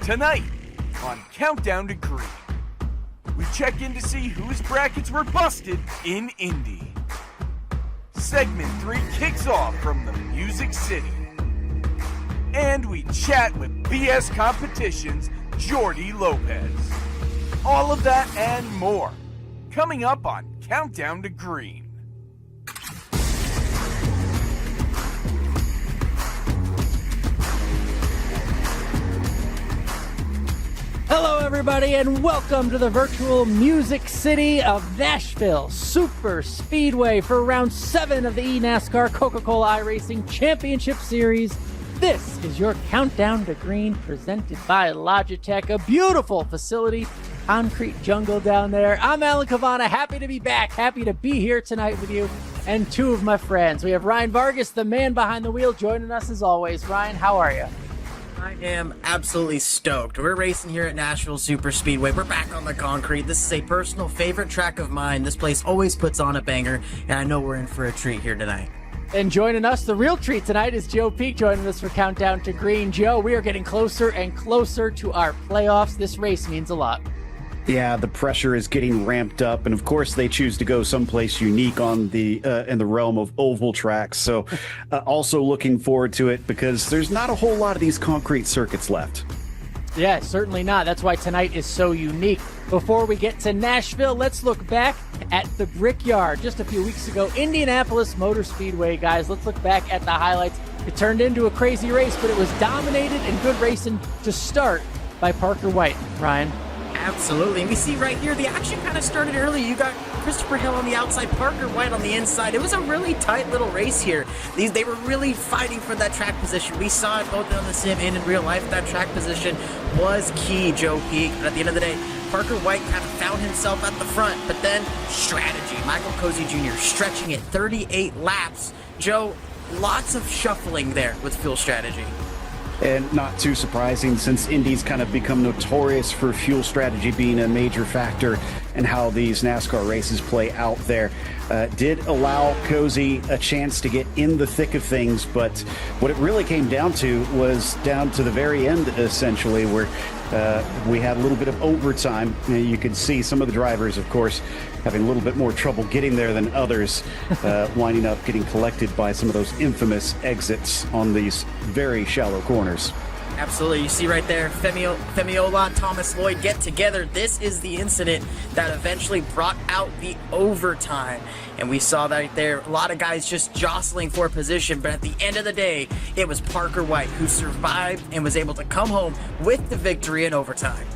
Tonight on Countdown to Green, we check in to see whose brackets were busted in Indy. Segment 3 kicks off from the Music City. And we chat with BS Competition's Jordy Lopez. All of that and more coming up on Countdown to Green. Hello everybody and welcome to the virtual Music City of Nashville Superspeedway for round 7 of the eNASCAR Coca-Cola iRacing Championship Series. This is your Countdown to Green presented by Logitech, a beautiful facility, concrete jungle down there. I'm Alan Cavana, happy to be back, happy to be here tonight with you and two of my friends. We have Ryan Vargas, the man behind the wheel, joining us as always. Ryan, how are you? I am absolutely stoked. We're racing here at Nashville Superspeedway. We're back on the concrete. This is a personal favorite track of mine. This place always puts on a banger, and I know we're in for a treat here tonight. And joining us, the real treat tonight, is Joe Peak joining us for Countdown to Green. Joe, we are getting closer and closer to our playoffs. This race means a lot. Yeah, the pressure is getting ramped up, and of course they choose to go someplace unique on the in the realm of oval tracks. So also looking forward to it because there's not a whole lot of these concrete circuits left. Yeah, certainly not. That's why tonight is so unique. Before we get to Nashville, let's look back at the Brickyard. Just a few weeks ago, Indianapolis Motor Speedway, guys. Let's look back at the highlights. It turned into a crazy race, but it was dominated and good racing to start by Parker White. Ryan? Absolutely. And we see right here, the action kind of started early. You got Christopher Hill on the outside, Parker White on the inside. It was a really tight little race here. They were really fighting for that track position. We saw it both on the sim and in real life. That track position was key, Joe Peak. But at the end of the day, Parker White kind of found himself at the front. But then strategy. Michael Cozy Jr. stretching it 38 laps. Joe, lots of shuffling there with fuel strategy. And not too surprising since Indy's kind of become notorious for fuel strategy being a major factor in how these NASCAR races play out there. Did allow Cozy a chance to get in the thick of things, but what it really came down to was down to the very end, essentially, where we had a little bit of overtime. You could see some of the drivers, of course, having a little bit more trouble getting there than others, winding up getting collected by some of those infamous exits on these very shallow corners. Absolutely. You see right there, Femiola, Thomas Lloyd get together. This is the incident that eventually brought out the overtime. And we saw that right there. A lot of guys just jostling for position. But at the end of the day, it was Parker White who survived and was able to come home with the victory in overtime.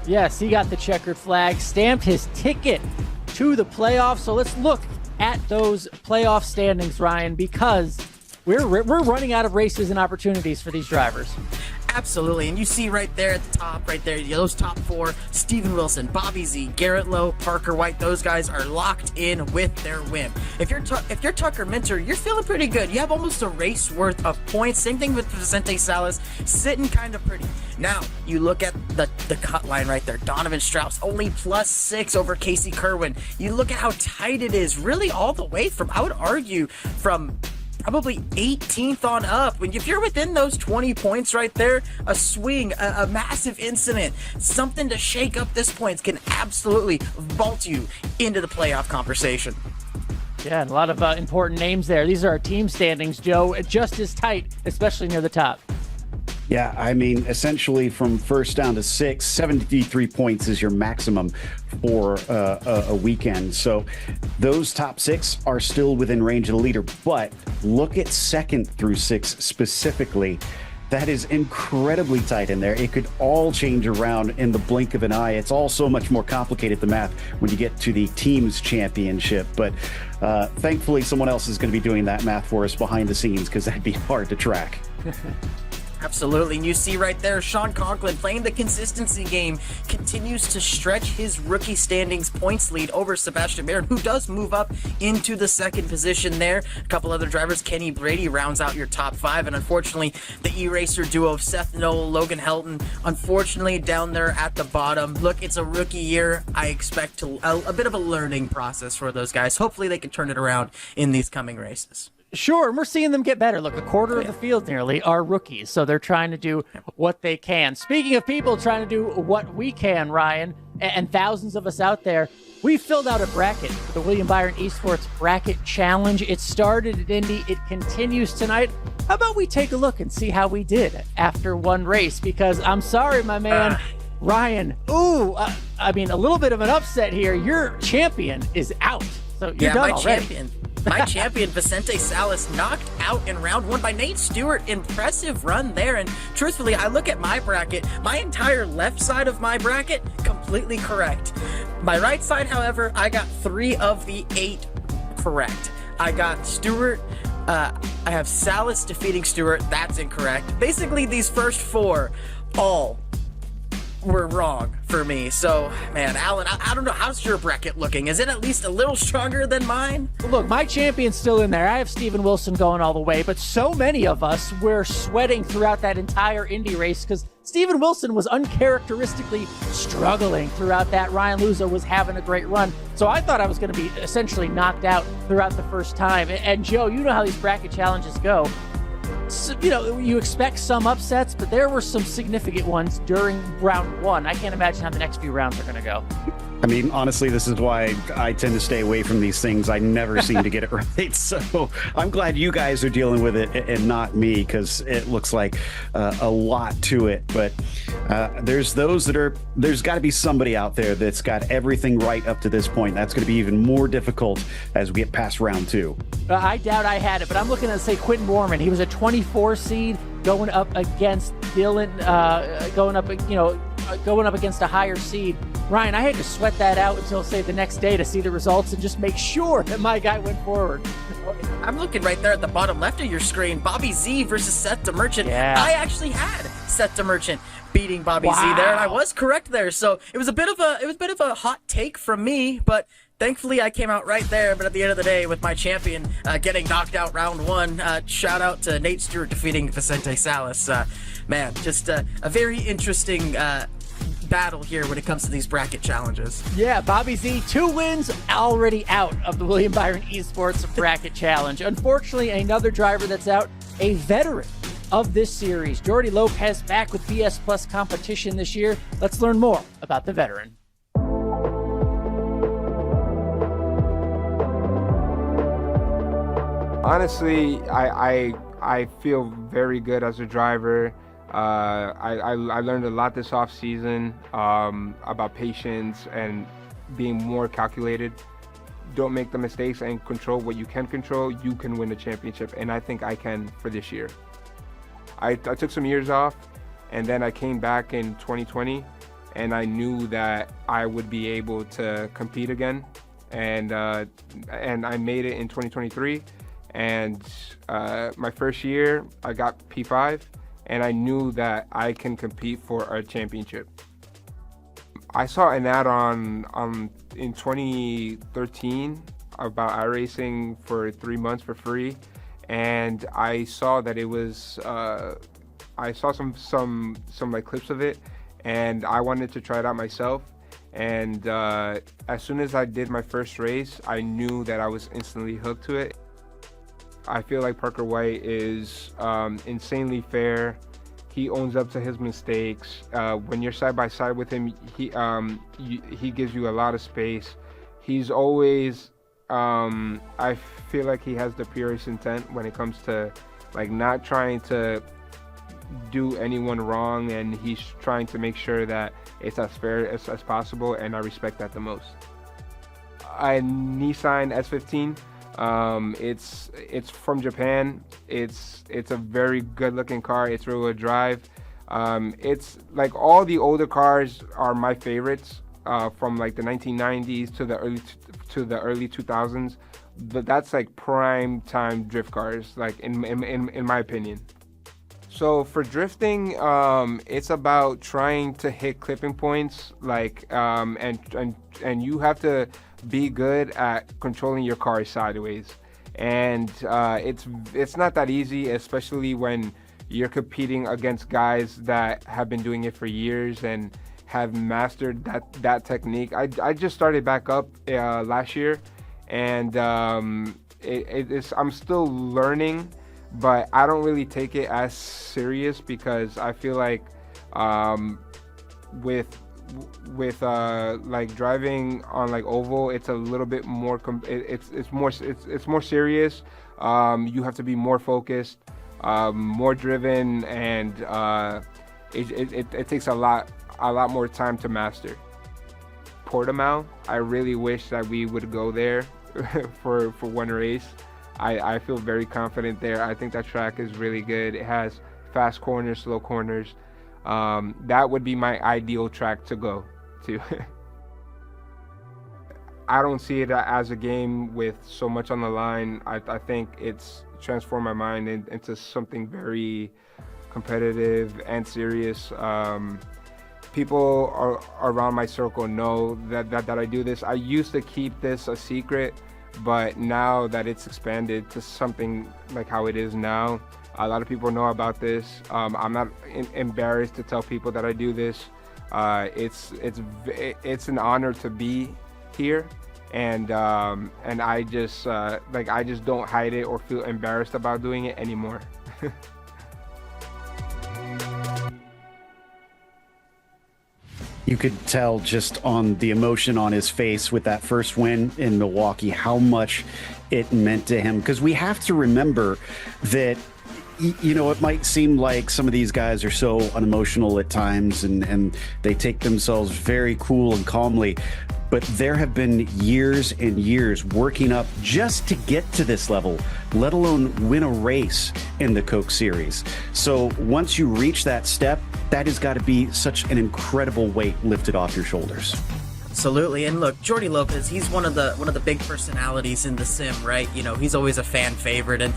Yes, he got the checkered flag, stamped his ticket to the playoffs. So let's look at those playoff standings, Ryan, because we're running out of races and opportunities for these drivers. Absolutely, and you see right there at the top, right there, those top four, Steven Wilson, Bobby Z, Garrett Lowe, Parker White, those guys are locked in with their win. If you're Tucker Minter, you're feeling pretty good. You have almost a race worth of points. Same thing with Vicente Salas, sitting kind of pretty. Now, you look at the cut line right there. Donovan Strauss, only +6 over Casey Kerwin. You look at how tight it is, really all the way from, I would argue, from probably 18th on up. If you're within those 20 points right there, a swing, a massive incident, something to shake up this points can absolutely vault you into the playoff conversation. Yeah, and a lot of important names there. These are our team standings, Joe, just as tight, especially near the top. Yeah, I mean, essentially from first down to 6, 73 points is your maximum for a weekend. So those top 6 are still within range of the leader. But look at 2nd through 6 specifically. That is incredibly tight in there. It could all change around in the blink of an eye. It's all so much more complicated, the math, when you get to the team's championship. But thankfully, someone else is going to be doing that math for us behind the scenes because that'd be hard to track. Absolutely, and you see right there, Sean Conklin playing the consistency game, continues to stretch his rookie standings points lead over Sebastian Barron, who does move up into the 2nd position there. A couple other drivers, Kenny Brady rounds out your top 5, and unfortunately, the E-Racer duo of Seth Noel, Logan Helton, unfortunately down there at the bottom. Look, it's a rookie year. I expect a bit of a learning process for those guys. Hopefully they can turn it around in these coming races. Sure, and we're seeing them get better. Look, a quarter of the field nearly are rookies, so they're trying to do what they can. Speaking of people trying to do what we can, Ryan, and thousands of us out there, we filled out a bracket for the William Byron Esports Bracket Challenge. It started at Indy. It continues tonight. How about we take a look and see how we did after one race? Because I'm sorry, my man, Ryan. I mean, a little bit of an upset here. Your champion is out. So you're done already. My champion, Vicente Salas, knocked out in round one by Nate Stewart. Impressive run there. And truthfully, I look at my bracket, my entire left side of my bracket, completely correct. My right side, however, I got 3 of the 8 correct. I got Stewart. I have Salas defeating Stewart. That's incorrect. Basically, these first 4 all were wrong for me. So, man, Alan, I don't know. How's your bracket looking? Is it at least a little stronger than mine? Look, my champion's still in there. I have Steven Wilson going all the way, but so many of us were sweating throughout that entire Indy race because Steven Wilson was uncharacteristically struggling throughout that. Ryan Luzo was having a great run. So I thought I was going to be essentially knocked out throughout the first time. And Joe, you know how these bracket challenges go. So, you expect some upsets, but there were some significant ones during round one. I can't imagine how the next few rounds are going to go. I mean, honestly, this is why I tend to stay away from these things. I never seem to get it right. So I'm glad you guys are dealing with it and not me, because it looks like a lot to it. But there's got to be somebody out there that's got everything right up to this point. That's going to be even more difficult as we get past round 2. I doubt I had it, but I'm looking at, say, Quentin Borman. He was a 24 seed going up against Dylan, going up against a higher seed. Ryan, I had to sweat that out until, say, the next day to see the results and just make sure that my guy went forward. I'm looking right there at the bottom left of your screen. Bobby Z versus Seth DeMerchant. Yeah. I actually had Seth DeMerchant beating Bobby Z there, and I was correct there. So it was a bit of a hot take from me, but thankfully I came out right there. But at the end of the day, with my champion getting knocked out round 1, shout out to Nate Stewart defeating Vicente Salas. Man, just a very interesting battle here when it comes to these bracket challenges. Yeah, Bobby Z, 2 wins, already out of the William Byron Esports Bracket Challenge. Unfortunately, another driver that's out, a veteran of this series. Jordy Lopez back with BS Plus competition this year. Let's learn more about the veteran. Honestly, I feel very good as a driver. I learned a lot this off season about patience and being more calculated. Don't make the mistakes and control what you can control. You can win the championship, and I think I can for this year. I took some years off, and then I came back in 2020, and I knew that I would be able to compete again, and I made it in 2023. And my first year, I got P5. And I knew that I can compete for a championship. I saw an ad on in 2013 about iRacing for 3 months for free, and I saw that it was I saw some like clips of it, and I wanted to try it out myself. And as soon as I did my first race, I knew that I was instantly hooked to it. I feel like Parker White is insanely fair. He owns up to his mistakes. When you're side by side with him, he gives you a lot of space. He's always, I feel like he has the purest intent when it comes to like not trying to do anyone wrong, and he's trying to make sure that it's as fair as possible, and I respect that the most. Nissan S15. It's from Japan. It's a very good looking car. It's rear-wheel drive. It's like all the older cars are my favorites, from like the 1990s to the early 2000s. But that's like prime time drift cars, like in my opinion. So for drifting, it's about trying to hit clipping points, like and you have to be good at controlling your car sideways, and it's not that easy, especially when you're competing against guys that have been doing it for years and have mastered that technique. I just started back up last year, and I'm still learning, but I don't really take it as serious because I feel like with like driving on like oval, it's a little bit more it's more serious. You have to be more focused, more driven, and it takes a lot more time to master. Portimao, I really wish that we would go there for one race. I feel very confident there. I think that track is really good. It has fast corners, slow corners. That would be my ideal track to go to. I don't see it as a game with so much on the line. I think it's transformed my mind into something very competitive and serious. People around my circle know that I do this. I used to keep this a secret, but now that it's expanded to something like how it is now, a lot of people know about this. I'm not embarrassed to tell people that I do this. It's an honor to be here, and I just don't hide it or feel embarrassed about doing it anymore. You could tell just on the emotion on his face with that first win in Milwaukee how much it meant to him, because we have to remember that, you know, it might seem like some of these guys are so unemotional at times and they take themselves very cool and calmly, but there have been years and years working up just to get to this level, let alone win a race in the Coke Series. So once you reach that step, that has got to be such an incredible weight lifted off your shoulders. Absolutely. And look, Jordi Lopez, he's one of the big personalities in the sim, right? You know, he's always a fan favorite, and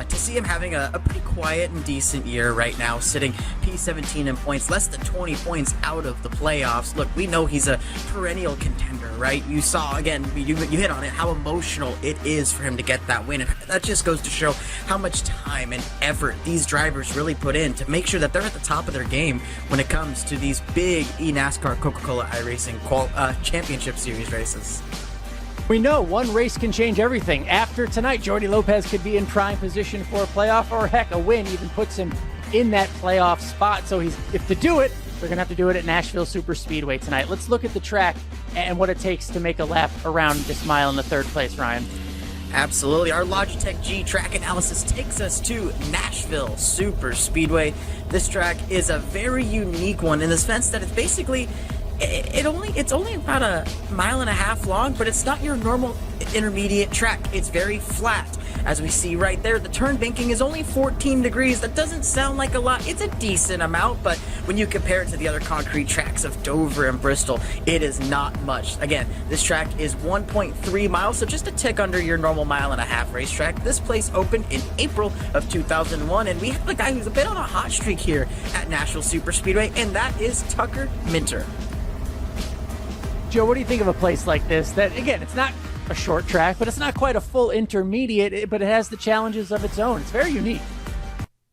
to see him having a pretty quiet and decent year right now, sitting P17 in points, less than 20 points out of the playoffs. Look, we know he's a perennial contender, right? You saw, again, you hit on it, how emotional it is for him to get that win, and that just goes to show how much time and effort these drivers really put in to make sure that they're at the top of their game when it comes to these big eNASCAR Coca-Cola iRacing Championship Series races. We know one race can change everything. After tonight, Jordi Lopez could be in prime position for a playoff, or heck, a win even puts him in that playoff spot. So if to do it, they're going to have to do it at Nashville Superspeedway tonight. Let's look at the track and what it takes to make a lap around this mile in the third place, Ryan. Absolutely. Our Logitech G track analysis takes us to Nashville Superspeedway. This track is a very unique one in the sense that it's basically it's only about a mile and a half long, but it's not your normal intermediate track. It's very flat. As we see right there, the turn banking is only 14 degrees. That doesn't sound like a lot. It's a decent amount, but when you compare it to the other concrete tracks of Dover and Bristol, it is not much. Again, this track is 1.3 miles, so just a tick under your normal mile and a half racetrack. This place opened in April of 2001, and we have a guy who's a bit on a hot streak here at Nashville Superspeedway, and that is Tucker Minter. Joe, what do you think of a place like this that, again, it's not a short track, but it's not quite a full intermediate, but it has the challenges of its own? It's very unique.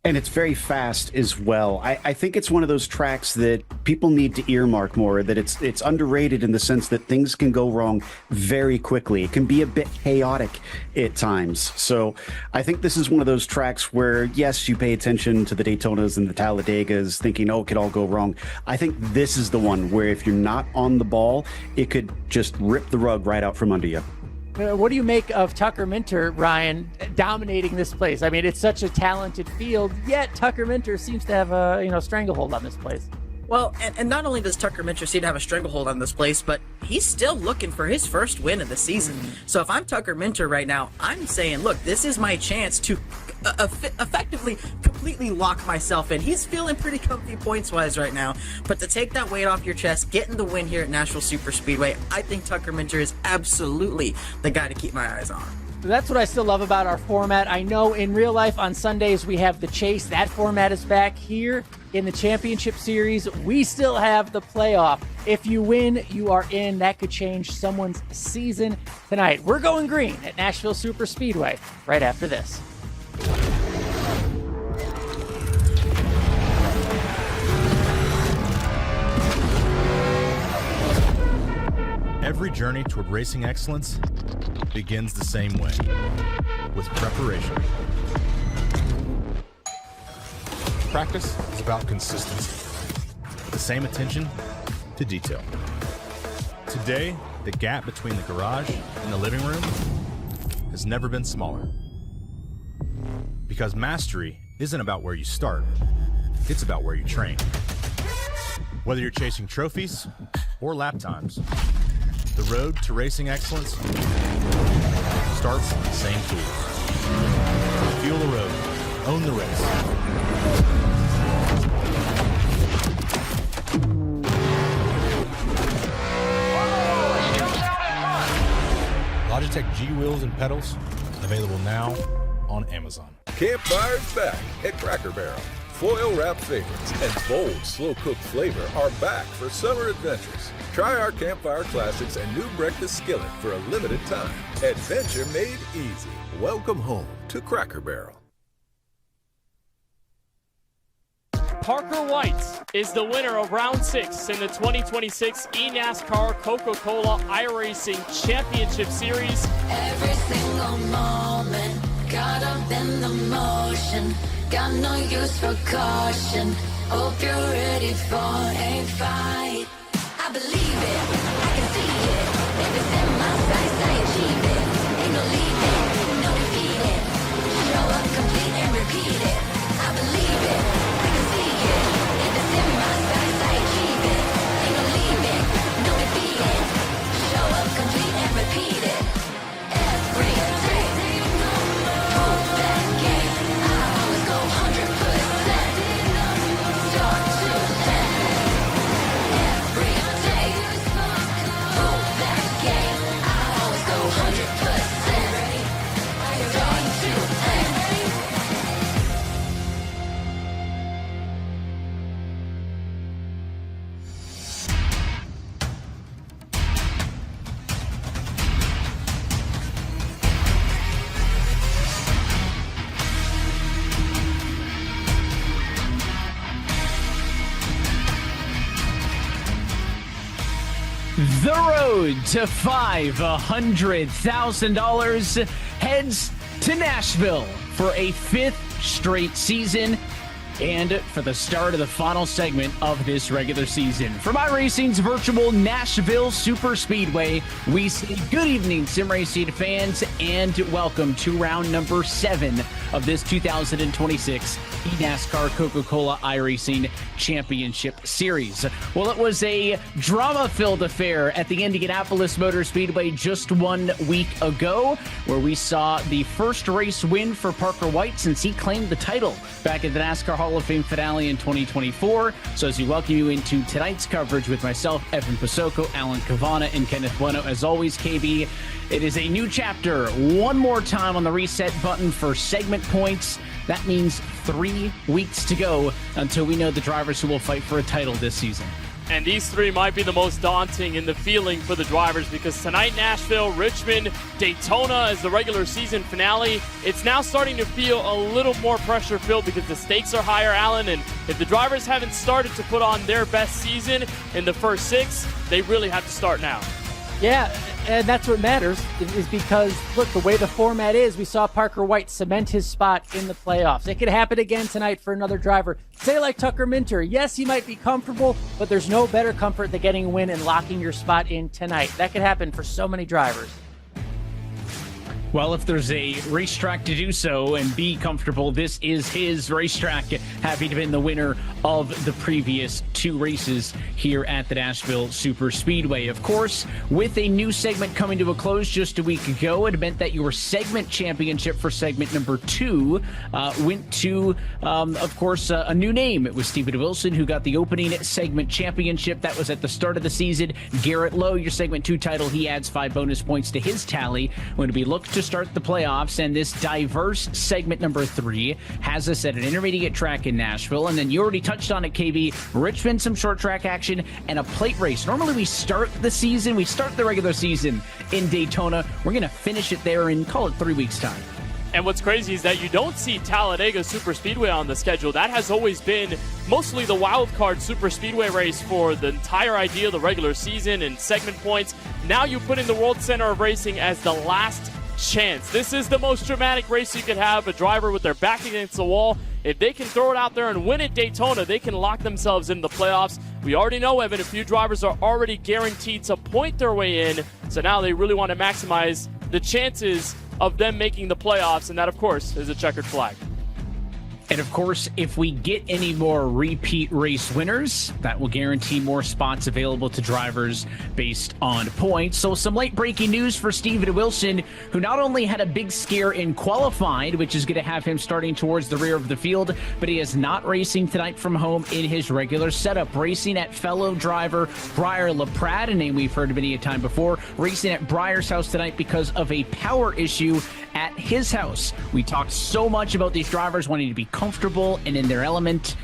And it's very fast as well. I think it's one of those tracks that people need to earmark more, that it's underrated in the sense that things can go wrong very quickly. It can be a bit chaotic at times. So I think this is one of those tracks where, yes, you pay attention to the Daytonas and the Talladegas thinking, oh, it could all go wrong. I think this is the one where if you're not on the ball, it could just rip the rug right out from under you. What do you make of Tucker Minter, Ryan, dominating this place? I mean, it's such a talented field, yet Tucker Minter seems to have a stranglehold on this place. Well, and not only does Tucker Minter seem to have a stranglehold on this place, but he's still looking for his first win of the season. So if I'm Tucker Minter right now, I'm saying, look, this is my chance to effectively completely lock myself in. He's feeling pretty comfy points-wise right now, but to take that weight off your chest, getting the win here at Nashville Superspeedway, I think Tucker Minter is absolutely the guy to keep my eyes on. That's what I still love about our format. I know in real life on Sundays we have the chase. That format is back here in the championship series. We still have the playoff. If you win, you are in. That could change someone's season tonight. We're going green at Nashville Superspeedway right after this. Every journey toward racing excellence begins the same way, with preparation. Practice is about consistency. The same attention to detail. Today, the gap between the garage and the living room has never been smaller. Because mastery isn't about where you start, it's about where you train. Whether you're chasing trophies or lap times, the road to racing excellence starts on the same tools. Feel the road, own the race. Logitech G wheels and pedals, available now on Amazon. Campfire's back at Cracker Barrel. Foil-wrapped favorites and bold, slow-cooked flavor are back for summer adventures. Try our Campfire Classics and new breakfast skillet for a limited time. Adventure made easy. Welcome home to Cracker Barrel. Parker White is the winner of Round 6 in the 2026 eNASCAR Coca-Cola iRacing Championship Series. Every single moment, caught up in the motion, got no use for caution. Hope you're ready for a fight. I believe it, I can see it. If it's in my sights, I achieve it. Ain't no leaving, no defeating. Show up, complete, and repeat it. I believe it, I can see it. If it's in my sights, I achieve it. Ain't no leaving, no defeating. Show up, complete, and repeat it. Every day, prove that game. I always go 100%. Start to end. Every day, prove that game. I always go 100%. Start to end. The road to $500,000 heads to Nashville for a 5th straight season and for the start of the final segment of this regular season. From iRacing's virtual Nashville Superspeedway, we say good evening, sim racing fans, and welcome to round number 7 of this 2026 eNASCAR Coca-Cola iRacing Championship Series. Well, it was a drama-filled affair at the Indianapolis Motor Speedway just 1 week ago, where we saw the first race win for Parker White since he claimed the title back at the NASCAR Hall of Fame finale in 2024. So as we welcome you into tonight's coverage with myself, Evan Pasoko, Alan Cavana, and Kenneth Bueno, as always, KB, it is a new chapter. One more time on the reset button for segment points. That means 3 weeks to go until we know the drivers who will fight for a title this season. And these 3 might be the most daunting in the feeling for the drivers, because tonight, Nashville, Richmond, Daytona is the regular season finale. It's now starting to feel a little more pressure filled because the stakes are higher, Alan, and if the drivers haven't started to put on their best season in the first 6, they really have to start now. Yeah, and that's what matters, is because, look, the way the format is, we saw Parker White cement his spot in the playoffs. It could happen again tonight for another driver. Say like Tucker Minter. Yes, he might be comfortable, but there's no better comfort than getting a win and locking your spot in tonight. That could happen for so many drivers. Well, if there's a racetrack to do so and be comfortable, this is his racetrack. Happy to have been the winner of the previous 2 races here at the Nashville Superspeedway. Of course, with a new segment coming to a close just a week ago, it meant that your segment championship for segment number 2 went to, of course, a new name. It was Stephen Wilson who got the opening segment championship. That was at the start of the season. Garrett Lowe, your segment 2 title, he adds 5 bonus points to his tally when we look to start the playoffs, and this diverse segment number 3 has us at an intermediate track in Nashville. And then you already touched on it, KB, Richmond, some short track action, and a plate race. Normally we start the season, we start the regular season in Daytona. We're going to finish it there in, call it 3 weeks' time. And what's crazy is that you don't see Talladega Superspeedway on the schedule. That has always been mostly the wild card Superspeedway race for the entire idea of the regular season and segment points. Now you put in the World Center of Racing as the last chance. This is the most dramatic race you could have, a driver with their back against the wall. If they can throw it out there and win at Daytona, they can lock themselves into the playoffs. We already know, Evan, a few drivers are already guaranteed to point their way in, so now they really want to maximize the chances of them making the playoffs, and that, of course, is a checkered flag. And of course, if we get any more repeat race winners, that will guarantee more spots available to drivers based on points. So some late breaking news for Steven Wilson, who not only had a big scare in qualified, which is going to have him starting towards the rear of the field, but he is not racing tonight from home in his regular setup. Racing at fellow driver Briar LaPrade, a name we've heard many a time before, racing at Briar's house tonight because of a power issue at his house. We talked so much about these drivers wanting to be comfortable and in their element,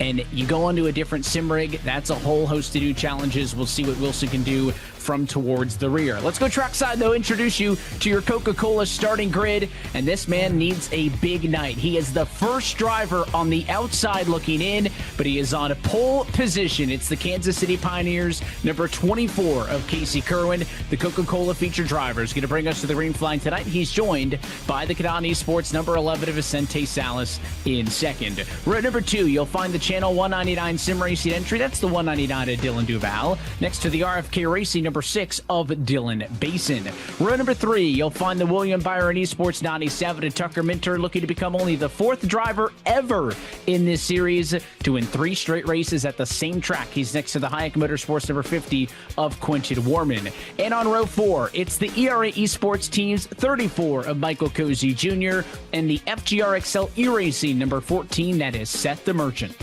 and you go onto a different sim rig, that's a whole host of new challenges. We'll see what Wilson can do from towards the rear. Let's go trackside, though, introduce you to your Coca-Cola starting grid, and this man needs a big night. He is the first driver on the outside looking in, but he is on a pole position. It's the Kansas City Pioneers, number 24 of Casey Kerwin, the Coca-Cola featured driver, is going to bring us to the green flag tonight. He's joined by the Cadani Esports number 11 of Vicente Salas in second. Row number 2, you'll find the Channel 199 sim racing entry. That's the 199 of Dylan Duval, next to the RFK Racing number 6 of Dylan Basin. Row number 3, you'll find the William Byron Esports 97 of Tucker Minter, looking to become only the 4th driver ever in this series to win 3 straight races at the same track. He's next to the Hayek Motorsports number 50 of Quentin Warman. And on row 4, it's the ERA Esports teams 34 of Michael Cozy Jr. and the FGR XL eRacing number 14, that is Seth the Merchant.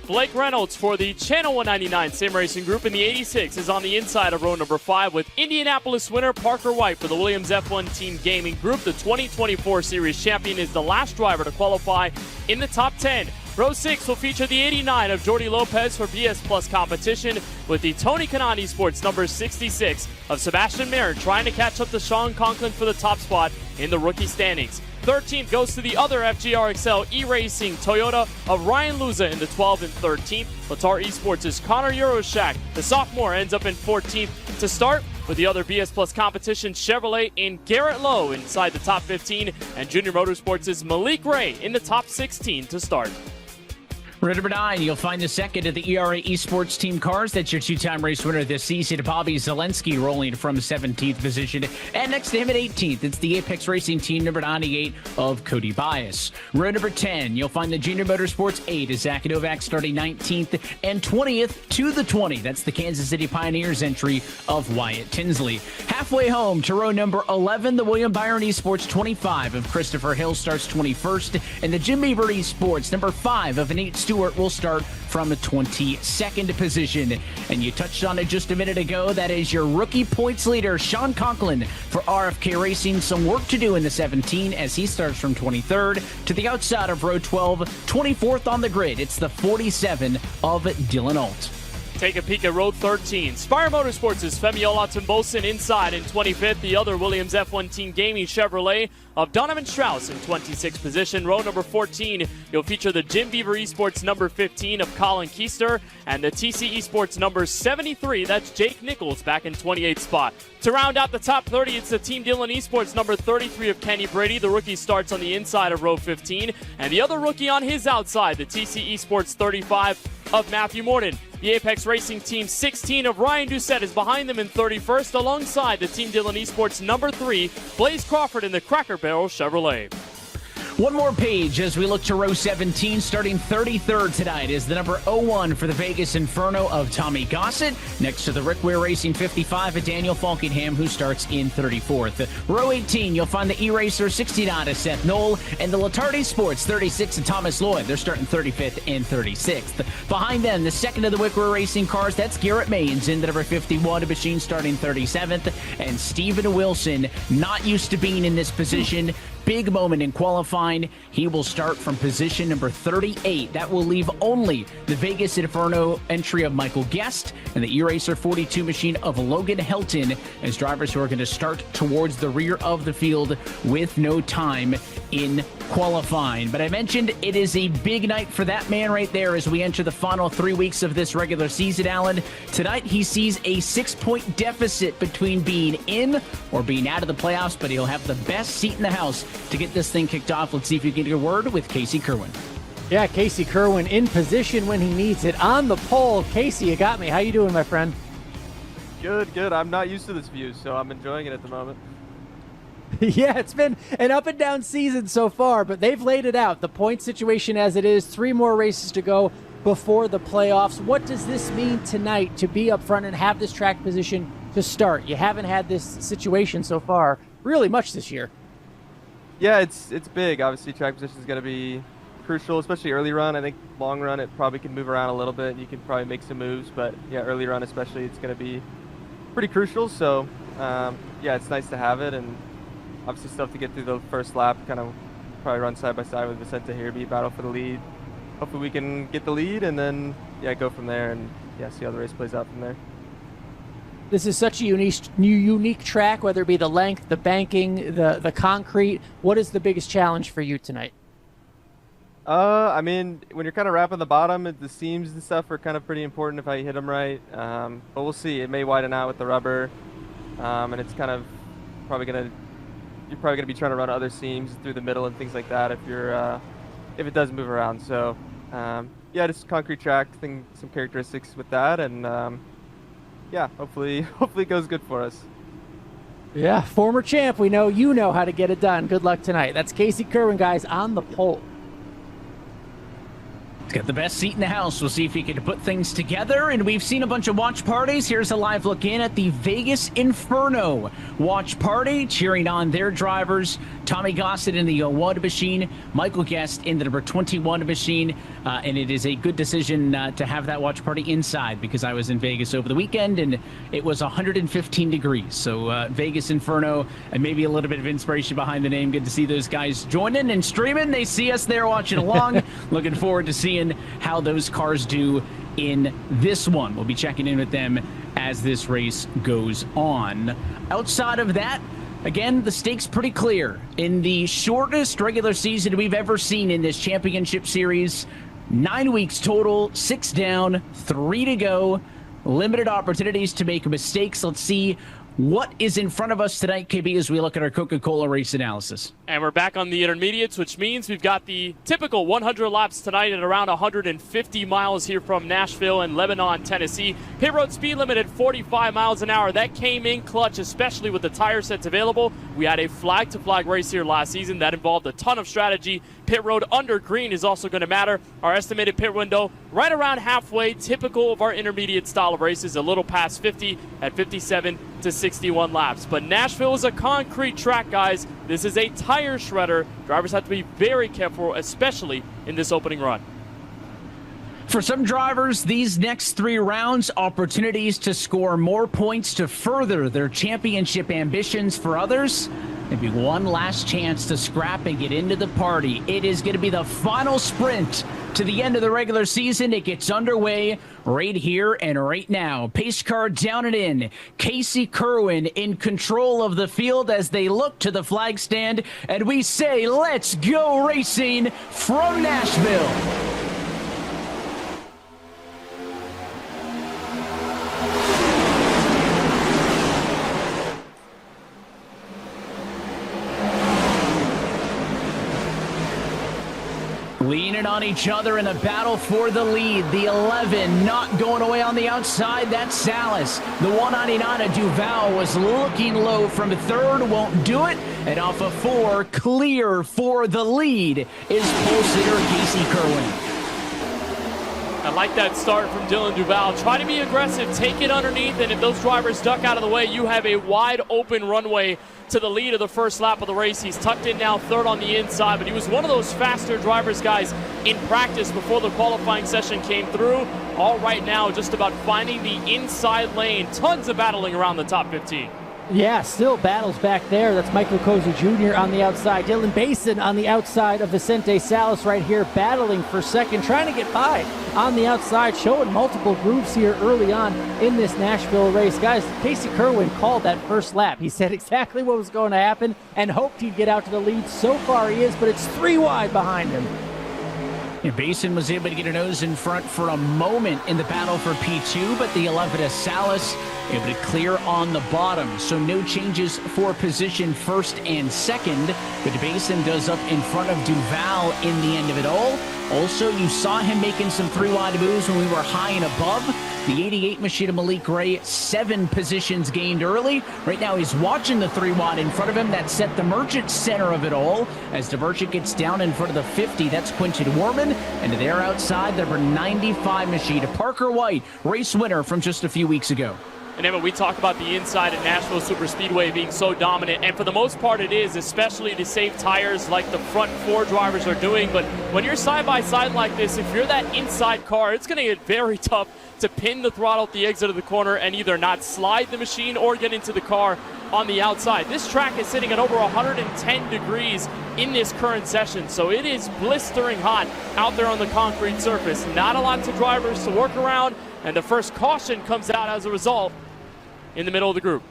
Blake Reynolds for the Channel 199 Sim Racing Group in the 86 is on the inside of row number 5 with Indianapolis winner Parker White for the Williams F1 Team Gaming Group. The 2024 Series champion is the last driver to qualify in the top 10. Row 6 will feature the 89 of Jordi Lopez for BS Plus competition with the Tony Kanaan Esports number 66 of Sebastian Marin trying to catch up to Sean Conklin for the top spot in the rookie standings. 13th goes to the other FGR XL e-racing Toyota of Ryan Luza in the 12th and 13th. Latar Esports' Connor Euroshak, the sophomore, ends up in 14th to start, with the other BS Plus competition Chevrolet in Garrett Lowe inside the top 15, and Junior Motorsports' Malik Ray in the top 16 to start. Row number 9, you'll find the second of the ERA Esports team cars. That's your 2-time race winner this season, Bobby Zelensky, rolling from 17th position. And next to him at 18th, it's the Apex Racing team number 98 of Cody Bias. Row number 10, you'll find the Junior Motorsports 8 as Zach Novak starting 19th and 20th to the 20. That's the Kansas City Pioneers entry of Wyatt Tinsley. Halfway home to row number 11, the William Byron Esports 25 of Christopher Hill starts 21st. And the Jim Beaver Esports number 5 of Nate Stewart will start from a 22nd position. And you touched on it just a minute ago. That is your rookie points leader, Sean Conklin, for RFK Racing. Some work to do in the 17 as he starts from 23rd to the outside of row 12, 24th on the grid. It's the 47 of Dylan Alt. Take a peek at row 13. Spire Motorsports' Femi Olatunbosin inside in 25th. The other Williams F1 Team Gaming Chevrolet of Donovan Strauss in 26th position. Row number 14, you'll feature the Jim Beaver Esports number 15 of Colin Keister and the TC Esports number 73. That's Jake Nichols back in 28th spot. To round out the top 30, it's the Team Dylan Esports number 33 of Kenny Brady. The rookie starts on the inside of row 15. And the other rookie on his outside, the TC Esports 35 of Matthew Morton. The Apex Racing Team 16 of Ryan Doucette is behind them in 31st, alongside the Team Dylan Esports number 3, Blaze Crawford in the Cracker Barrel Chevrolet. One more page as we look to row 17. Starting 33rd tonight is the number 01 for the Vegas Inferno of Tommy Gossett, next to the Rick Ware Racing 55 of Daniel Falkingham, who starts in 34th. Row 18, you'll find the E-Racer 69 of Seth Knoll and the Latardi Sports 36 of Thomas Lloyd. They're starting 35th and 36th. Behind them, the second of the Wick Ware Racing cars, that's Garrett Maines in the number 51 of Machine starting 37th. And Steven Wilson, not used to being in this position, big moment in qualifying. He will start from position number 38. That will leave only the Vegas Inferno entry of Michael Guest and the eRacer 42 machine of Logan Helton as drivers who are going to start towards the rear of the field with no time in qualifying. But I mentioned it is a big night for that man right there as we enter the final 3 weeks of this regular season, Alan. Tonight he sees a 6-point deficit between being in or being out of the playoffs, but he'll have the best seat in the house to get this thing kicked off. Let's see if we can get a word with Casey Kerwin. Yeah, Casey Kerwin in position when he needs it. On the pole, Casey, you got me. How you doing, my friend? Good. I'm not used to this view, so I'm enjoying it at the moment. Yeah, it's been an up and down season so far, but they've laid it out. The point situation as it is, 3 more races to go before the playoffs. What does this mean tonight to be up front and have this track position to start? You haven't had this situation so far really much this year. Yeah, it's big. Obviously, track position is going to be crucial, especially early run. I think long run, it probably can move around a little bit. You can probably make some moves, but yeah, early run especially, it's going to be pretty crucial. So, yeah, it's nice to have it, and obviously still have to get through the first lap, kind of probably run side by side with Vicente here, be battle for the lead. Hopefully we can get the lead and then, yeah, go from there and, yeah, see how the race plays out from there. This is such a unique track, whether it be the length, the banking, the concrete. What is the biggest challenge for you tonight? I mean, when you're kind of wrapping the bottom, the seams and stuff are kind of pretty important if you hit them right. But we'll see. It may widen out with the rubber, and it's kind of probably gonna. You're probably gonna be trying to run other seams through the middle and things like that if you're if it does move around. So yeah, just concrete track thing, some characteristics with that, and yeah, hopefully it goes good for us. Yeah, former champ. We know you know how to get it done. Good luck tonight. That's Casey Kerwin, guys, on the pole. He's got the best seat in the house. We'll see if he can put things together. And we've seen a bunch of watch parties. Here's a live look in at the Vegas Inferno watch party, cheering on their drivers. Tommy Gossett in the 01 machine, Michael Guest in the number 21 machine. And it is a good decision to have that watch party inside because I was in Vegas over the weekend and it was 115 degrees. So Vegas Inferno, and maybe a little bit of inspiration behind the name. Good to see those guys joining and streaming. They see us there watching along. Looking forward to seeing how those cars do in this one. We'll be checking in with them as this race goes on. Outside of that, again, the stakes pretty clear. In the shortest regular season we've ever seen in this championship series, 9 weeks total, 6 down, 3 to go. Limited opportunities to make mistakes. Let's see what is in front of us tonight, KB, as we look at our Coca-Cola race analysis. And we're back on the intermediates, which means we've got the typical 100 laps tonight at around 150 miles here from Nashville and Lebanon, Tennessee. Pit road speed limit at 45 miles an hour. That came in clutch, especially with the tire sets available. We had a flag-to-flag race here last season. That involved a ton of strategy. Pit road under green is also going to matter. Our estimated pit window right around halfway, typical of our intermediate style of races, a little past 50 at 57 to 61 laps. But Nashville is a concrete track, guys. This is a tire shredder. Drivers have to be very careful, especially in this opening run. For some drivers, these next 3 rounds, opportunities to score more points to further their championship ambitions. For others, maybe one last chance to scrap and get into the party. It is going to be the final sprint to the end of the regular season. It gets underway right here and right now. Pace car down and in. Casey Kerwin in control of the field as they look to the flag stand. And we say, let's go racing from Nashville. Leaning on each other in a battle for the lead. The 11 not going away on the outside. That's Salas. The 199 of Duval was looking low from 3rd. Won't do it. And off of 4, clear for the lead is pole sitter Casey Kerwin. I like that start from Dylan Duval. Try to be aggressive, take it underneath, and if those drivers duck out of the way, you have a wide open runway to the lead of the first lap of the race. He's tucked in now 3rd on the inside, but he was one of those faster drivers, guys, in practice before the qualifying session came through. All right now, just about finding the inside lane. Tons of battling around the top 15. Yeah, still battles back there. That's Michael Cozy Jr. on the outside. Dylan Basin on the outside of Vicente Salas right here, battling for second, trying to get by on the outside, showing multiple grooves here early on in this Nashville race. Guys, Casey Kerwin called that first lap. He said exactly what was going to happen and hoped he'd get out to the lead. So far he is, but it's 3 wide behind him. Yeah, Basin was able to get a nose in front for a moment in the battle for P2, but the 11 Salas able to clear on the bottom. So no changes for position first and second, but Basin does up in front of Duval in the end of it all. Also, you saw him making some 3-wide moves when we were high and above. The 88 machine of Malik Gray, 7 positions gained early. Right now he's watching the 3-wide in front of him. That set the Merchant center of it all. As DeVerchik gets down in front of the 50, that's Quinton Warman. And they're outside, the number 95 machine, Parker White, race winner from just a few weeks ago. And Emma, we talk about the inside at Nashville Superspeedway being so dominant, and for the most part it is, especially to save tires like the front 4 drivers are doing. But when you're side by side like this, if you're that inside car, it's going to get very tough to pin the throttle at the exit of the corner and either not slide the machine or get into the car on the outside. This track is sitting at over 110 degrees in this current session, so it is blistering hot out there on the concrete surface. Not a lot to drivers to work around, and the first caution comes out as a result in the middle of the group.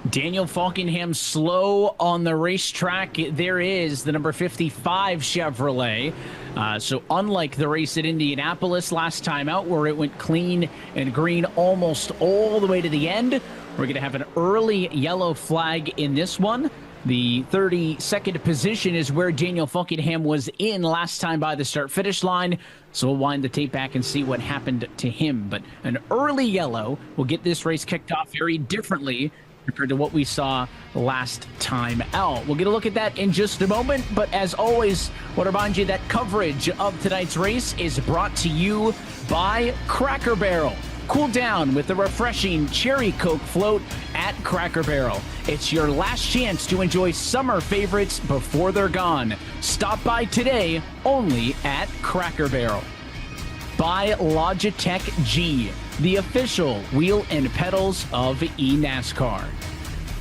Daniel Falkingham slow on the racetrack. There is the number 55 Chevrolet. So unlike the race at Indianapolis last time out where it went clean and green almost all the way to the end, we're going to have an early yellow flag in this one. The 32nd position is where Daniel Falkingham was in last time by the start-finish line. So we'll wind the tape back and see what happened to him. But an early yellow will get this race kicked off very differently compared to what we saw last time out. We'll get a look at that in just a moment. But as always, I want to remind you that coverage of tonight's race is brought to you by Cracker Barrel. Cool down with the refreshing Cherry Coke float at Cracker Barrel. It's your last chance to enjoy summer favorites before they're gone. Stop by today only at Cracker Barrel. By Logitech G, the official wheel and pedals of eNASCAR.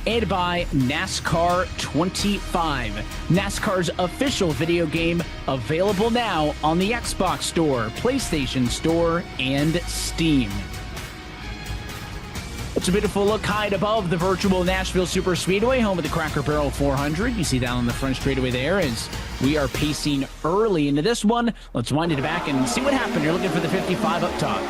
And by NASCAR 25, NASCAR's official video game, available now on the Xbox Store, PlayStation Store, and Steam. It's a beautiful look high and above the virtual Nashville Superspeedway, home of the Cracker Barrel 400. You see down on the front straightaway there as we are pacing early into this one. Let's wind it back and see what happened. You're looking for the 55 up top.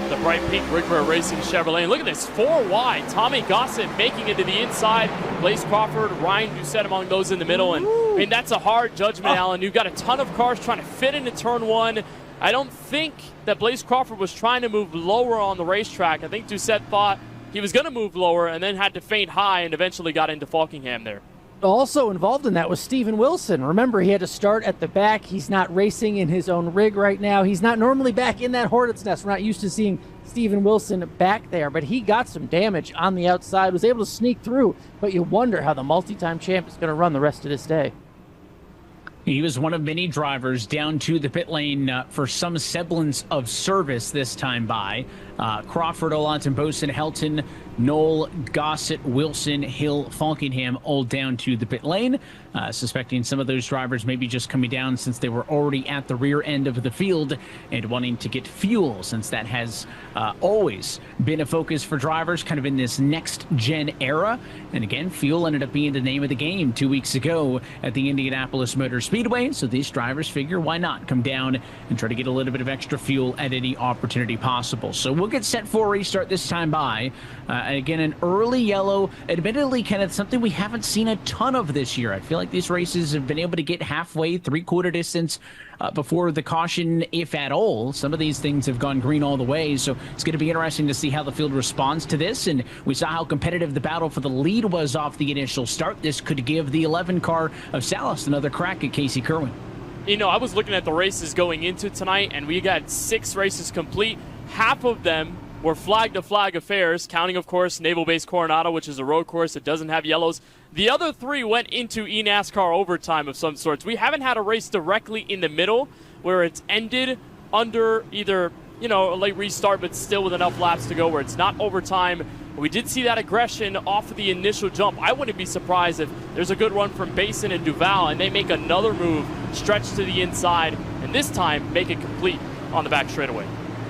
The bright pink Rigmer Racing Chevrolet. And look at this, 4 wide. Tommy Gossett making it to the inside. Blaze Crawford, Ryan Doucette among those in the middle. And I mean, that's a hard judgment, Alan. You've got a ton of cars trying to fit into turn 1. I don't think that Blaze Crawford was trying to move lower on the racetrack. I think Doucette thought he was going to move lower and then had to feint high and eventually got into Falkingham there. Also involved in that was Steven Wilson. Remember, he had to start at the back. He's not racing in his own rig right now. He's not normally back in that Hornet's nest. We're not used to seeing Steven Wilson back there, but he got some damage on the outside, was able to sneak through, but you wonder how the multi-time champ is going to run the rest of this day. He was one of many drivers down to the pit lane for some semblance of service this time by. Crawford, Olanton, Boson, Helton, Knoll, Gossett, Wilson, Hill, Falkingham, all down to the pit lane. Suspecting some of those drivers maybe just coming down since they were already at the rear end of the field and wanting to get fuel, since that has always been a focus for drivers kind of in this next-gen era. And again, fuel ended up being the name of the game 2 weeks ago at the Indianapolis Motor Speedway. So these drivers figure, why not come down and try to get a little bit of extra fuel at any opportunity possible. So we'll get set for a restart this time by. Again, an early yellow, admittedly kind of something we haven't seen a ton of this year. I feel like these races have been able to get halfway, 3/4 distance before the caution, if at all. Some of these things have gone green all the way, so it's going to be interesting to see how the field responds to this. And we saw how competitive the battle for the lead was off the initial start. This could give the 11 car of Salas another crack at Casey Kerwin. You know, I was looking at the races going into tonight, and we got 6 races complete. Half of them were flag-to-flag affairs, counting, of course, Naval Base Coronado, which is a road course that doesn't have yellows. The other 3 went into eNASCAR overtime of some sorts. We haven't had a race directly in the middle where it's ended under either, you know, a late restart but still with enough laps to go where it's not overtime We did see that aggression off of the initial jump. I wouldn't be surprised if there's a good run from Basin and Duval, and they make another move, stretch to the inside, and this time make it complete on the back straightaway.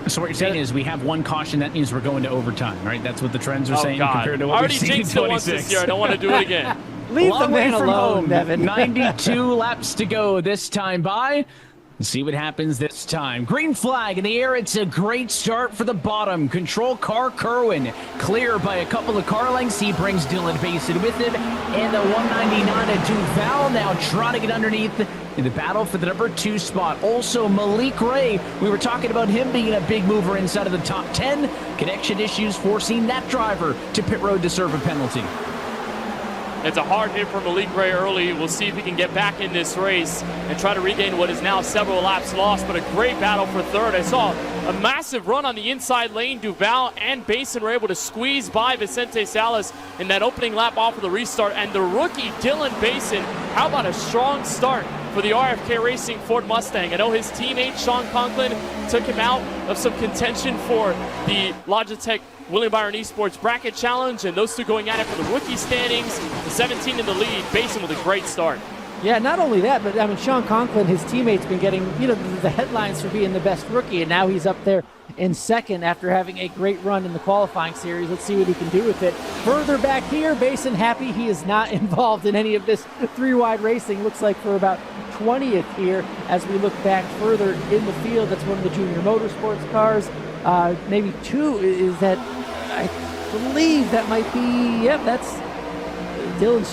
So what you're saying is we have one caution, that means we're going to overtime, right? That's what the trends are saying compared to what we've seen in 26. I already jinxed it once this year. I don't want to do it again. Leave the man alone, Devin. 92 laps to go this time by. Let's see what happens this time. Green flag in the air. It's a great start for the bottom. Control car Kerwin. Clear by a couple of car lengths. He brings Dylan Basin with him. And the 199 of Duval now trying to get underneath in the battle for the number 2 spot. Also, Malik Ray. We were talking about him being a big mover inside of the top 10. Connection issues forcing that driver to pit road to serve a penalty. It's a hard hit for Malik Ray early. We'll see if he can get back in this race and try to regain what is now several laps lost, but a great battle for third. I saw a massive run on the inside lane. Duval and Basin were able to squeeze by Vicente Salas in that opening lap off of the restart. And the rookie, Dylan Basin, how about a strong start for the RFK Racing Ford Mustang? I know his teammate, Sean Conklin, took him out of some contention for the Logitech William Byron Esports Bracket Challenge, and those two going at it for the rookie standings. The 17 in the lead. Basin with a great start. Yeah, not only that, but I mean, Sean Conklin, his teammates, been getting the headlines for being the best rookie, and now he's up there in second after having a great run in the qualifying series. Let's see what he can do with it. Further back here, Basin happy he is not involved in any of this three-wide racing. Looks like for about 20th here as we look back further in the field. That's one of the junior motorsports cars. Maybe 2 is that, I believe that might be, yep, that's Dylan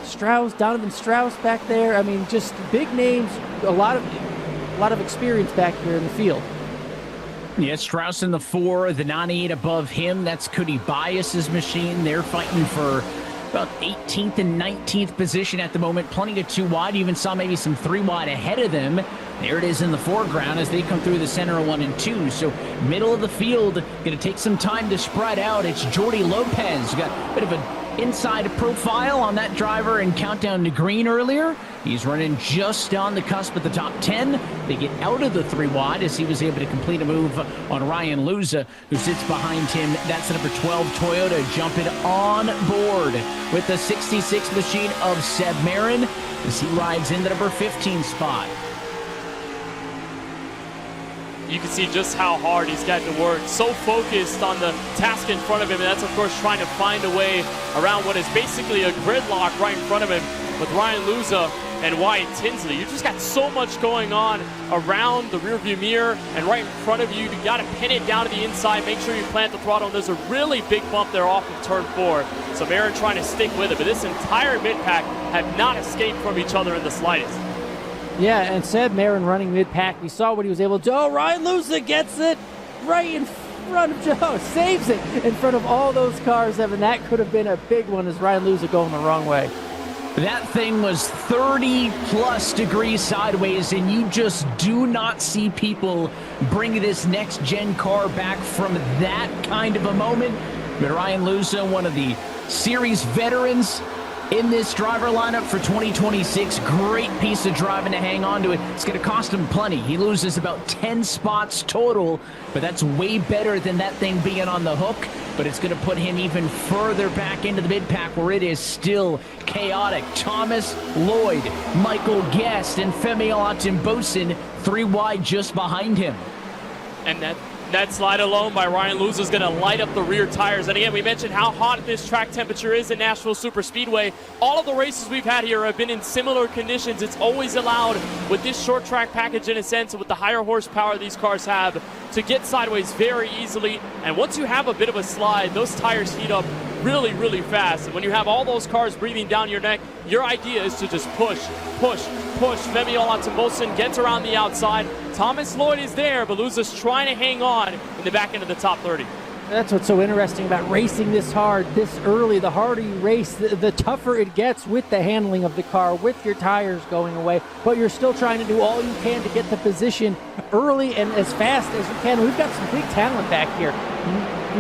Strauss, Donovan Strauss back there. I mean, just big names, a lot of experience back here in the field. Yeah, Strauss in the 4, the 98 above him. That's Cody Bias's machine. They're fighting for about 18th and 19th position at the moment. Plenty of 2 wide. You even saw maybe some 3 wide ahead of them. There it is in the foreground as they come through the center of 1 and 2. So middle of the field, going to take some time to spread out. It's Jordy Lopez. Got a bit of an inside profile on that driver in Countdown to Green earlier. He's running just on the cusp of the top 10. They get out of the 3 wide as he was able to complete a move on Ryan Luza, who sits behind him. That's the number 12 Toyota jumping on board with the 66 machine of Seb Marin as he rides in the number 15 spot. You can see just how hard he's gotten to work. So focused on the task in front of him, and that's, of course, trying to find a way around what is basically a gridlock right in front of him with Ryan Luza and Wyatt Tinsley. You just got so much going on around the rearview mirror and right in front of you. You got to pin it down to the inside, make sure you plant the throttle, and there's a really big bump there off of turn 4. So Marin trying to stick with it, but this entire mid-pack have not escaped from each other in the slightest. Yeah, and Seb Marin running mid-pack. We saw what he was able to do. Oh, Ryan Luza gets it right in front of Joe. Saves it in front of all those cars, Evan. That could have been a big one as Ryan Luza going the wrong way. That thing was 30-plus degrees sideways, and you just do not see people bring this next-gen car back from that kind of a moment. But Ryan Luza, one of the series veterans in this driver lineup for 2026. Great piece of driving to hang on to it. It's going to cost him plenty. He loses about 10 spots total, but that's way better than that thing being on the hook. But it's going to put him even further back into the mid-pack where it is still chaotic. Thomas Lloyd, Michael Guest, and Femi Olatunbosin 3 wide just behind him. And that slide alone by Ryan Luza is going to light up the rear tires. And again, we mentioned how hot this track temperature is in Nashville Superspeedway. All of the races we've had here have been in similar conditions. It's always allowed with this short track package, in a sense, with the higher horsepower these cars have, to get sideways very easily. And once you have a bit of a slide, those tires heat up really, really fast. And when you have all those cars breathing down your neck, your idea is to just push. Femi Olatunbosin gets around the outside. Thomas Lloyd is there, but Luza's trying to hang on in the back end of the top 30. That's what's so interesting about racing this hard, this early. The harder you race, the tougher it gets with the handling of the car, with your tires going away. But you're still trying to do all you can to get the position early and as fast as you can. We've got some big talent back here.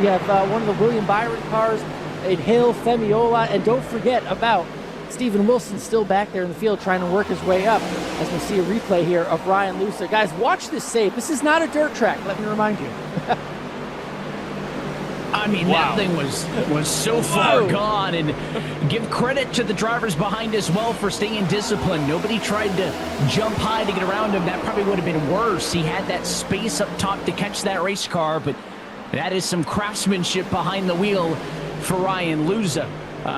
We have one of the William Byron cars in Hill, Femiola, and don't forget about Stephen Wilson still back there in the field trying to work his way up, as we'll see a replay here of Ryan Luza. Guys, watch this save. This is not a dirt track, let me remind you. I mean, Wow. that thing was so far gone, and give credit to the drivers behind as well for staying disciplined. Nobody tried to jump high to get around him. That probably would have been worse. He had that space up top to catch that race car, but that is some craftsmanship behind the wheel for Ryan Luza.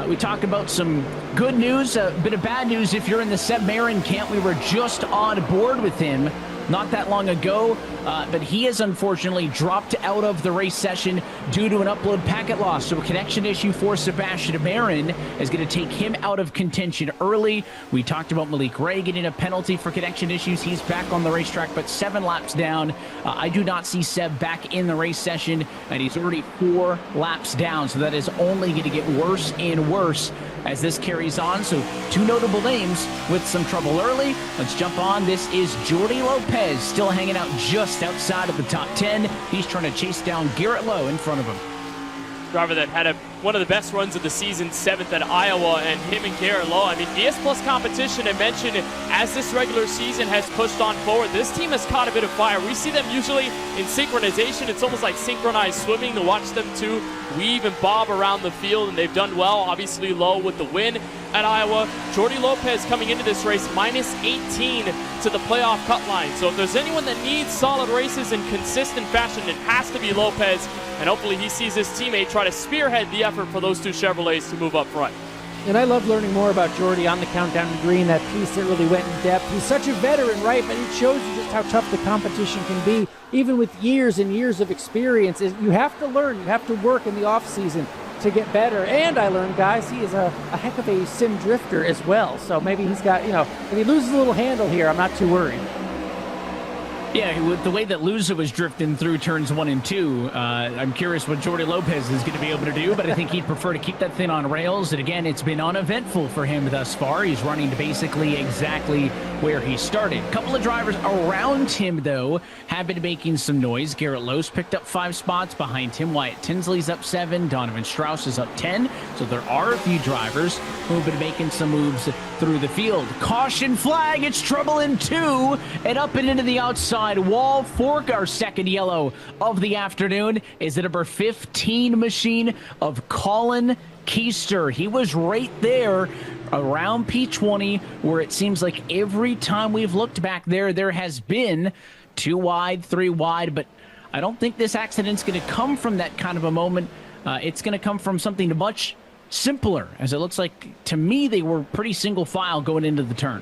We talked about some good news, a bit of bad news if you're in the Seb Marin camp. We were just on board with him not that long ago, but he has unfortunately dropped out of the race session due to an upload packet loss. So a connection issue for Sebastian Marin is going to take him out of contention early. We talked about Malik Ray getting a penalty for connection issues. He's back on the racetrack, but 7 laps down. I do not see Seb back in the race session, and he's already 4 laps down. So that is only going to get worse and worse as this carries on. So 2 notable names with some trouble early. Let's jump on. This is Jordi Lopez, still hanging out just outside of the top 10. He's trying to chase down Garrett Lowe in front of him. Driver that had one of the best runs of the season, 7th at Iowa, and him and Garrett Lowe. I mean, DS Plus competition, I mentioned, as this regular season has pushed on forward, this team has caught a bit of fire. We see them usually in synchronization. It's almost like synchronized swimming to watch them two weave and bob around the field, and they've done well. Obviously, Lowe with the win at Iowa. Jordi Lopez coming into this race, minus 18 to the playoff cut line. So if there's anyone that needs solid races in consistent fashion, it has to be Lopez. And hopefully he sees his teammate try to spearhead the effort for those two Chevrolets to move up front. And I love learning more about Jordi on the Countdown to Green, that piece that really went in depth. He's such a veteran, right? But it shows you just how tough the competition can be, even with years and years of experience. You have to learn, you have to work in the off-season to get better. And I learned, guys, he is a heck of a sim drifter as well. So maybe he's got, if he loses a little handle here, I'm not too worried. Yeah, with the way that Luza was drifting through turns 1 and 2, I'm curious what Jordi Lopez is going to be able to do, but I think he'd prefer to keep that thing on rails. And again, it's been uneventful for him thus far. He's running to basically exactly where he started. A couple of drivers around him, though, have been making some noise. Garrett Lowe's picked up 5 spots behind him. Wyatt Tinsley's up 7. Donovan Strauss is up 10. So there are a few drivers who have been making some moves through the field. Caution flag, it's trouble in 2, and up and into the outside wall. Fork, our second yellow of the afternoon, is the number 15 machine of Colin Keister. He was right there around P20, where it seems like every time we've looked back there has been 2 wide, 3 wide, but I don't think this accident's going to come from that kind of a moment. It's going to come from something much simpler, as it looks like to me they were pretty single file going into the turn.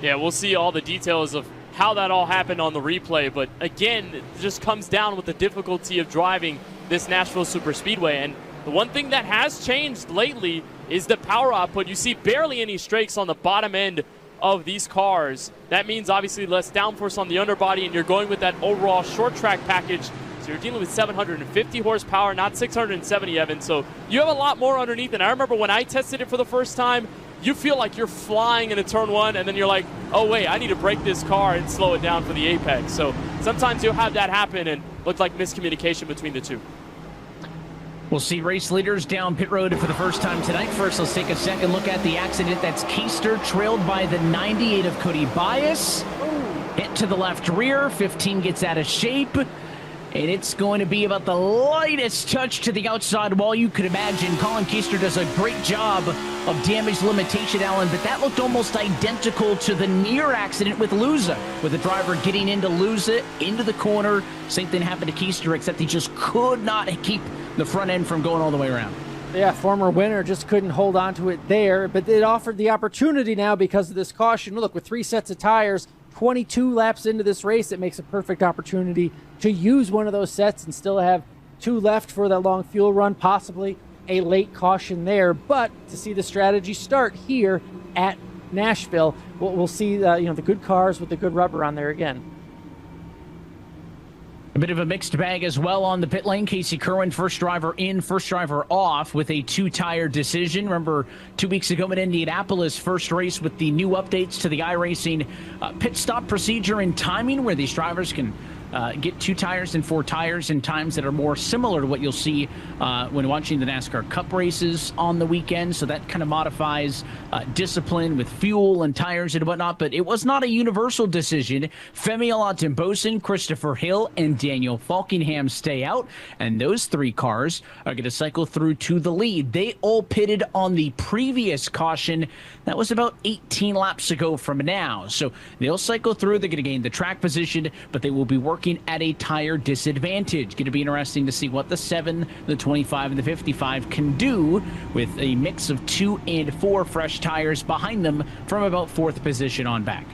Yeah, we'll see all the details of how that all happened on the replay, but again, it just comes down with the difficulty of driving this Nashville Superspeedway. And the one thing that has changed lately is the power output. You see barely any strakes on the bottom end of these cars. That means obviously less downforce on the underbody, and you're going with that overall short track package. So you're dealing with 750 horsepower, not 670, Evan. So you have a lot more underneath. And I remember when I tested it for the first time, you feel like you're flying into turn 1, and then you're like, oh wait, I need to break this car and slow it down for the apex. So sometimes you'll have that happen, and look like miscommunication between the two. We'll see race leaders down pit road for the first time tonight. First, let's take a second look at the accident. That's Keister, trailed by the 98 of Cody Bias. Hit to the left rear, 15 gets out of shape. And it's going to be about the lightest touch to the outside wall you could imagine. Colin Keister does a great job of damage limitation, Alan, but that looked almost identical to the near accident with Luza, with the driver getting into Luza, into the corner. Same thing happened to Keister, except he just could not keep the front end from going all the way around. Yeah, former winner just couldn't hold on to it there, but it offered the opportunity now because of this caution. Look, with 3 sets of tires, 22 laps into this race, it makes a perfect opportunity to use one of those sets and still have 2 left for that long fuel run, possibly a late caution there. But to see the strategy start here at Nashville, we'll see the good cars with the good rubber on there again. A bit of a mixed bag as well on the pit lane. Casey Kerwin, first driver in, first driver off with a 2-tire decision. Remember, 2 weeks ago in Indianapolis, first race with the new updates to the iRacing pit stop procedure and timing, where these drivers can get 2 tires and 4 tires in times that are more similar to what you'll see when watching the NASCAR Cup races on the weekend. So that kind of modifies discipline with fuel and tires and whatnot. But it was not a universal decision. Femi Olatunbosin, Christopher Hill, and Daniel Falkingham stay out. And those 3 cars are going to cycle through to the lead. They all pitted on the previous caution. That was about 18 laps ago from now. So they'll cycle through. They're going to gain the track position, but they will be working at a tire disadvantage. Going to be interesting to see what the 7, the 25, and the 55 can do with a mix of 2 and 4 fresh tires behind them from about 4th position on back.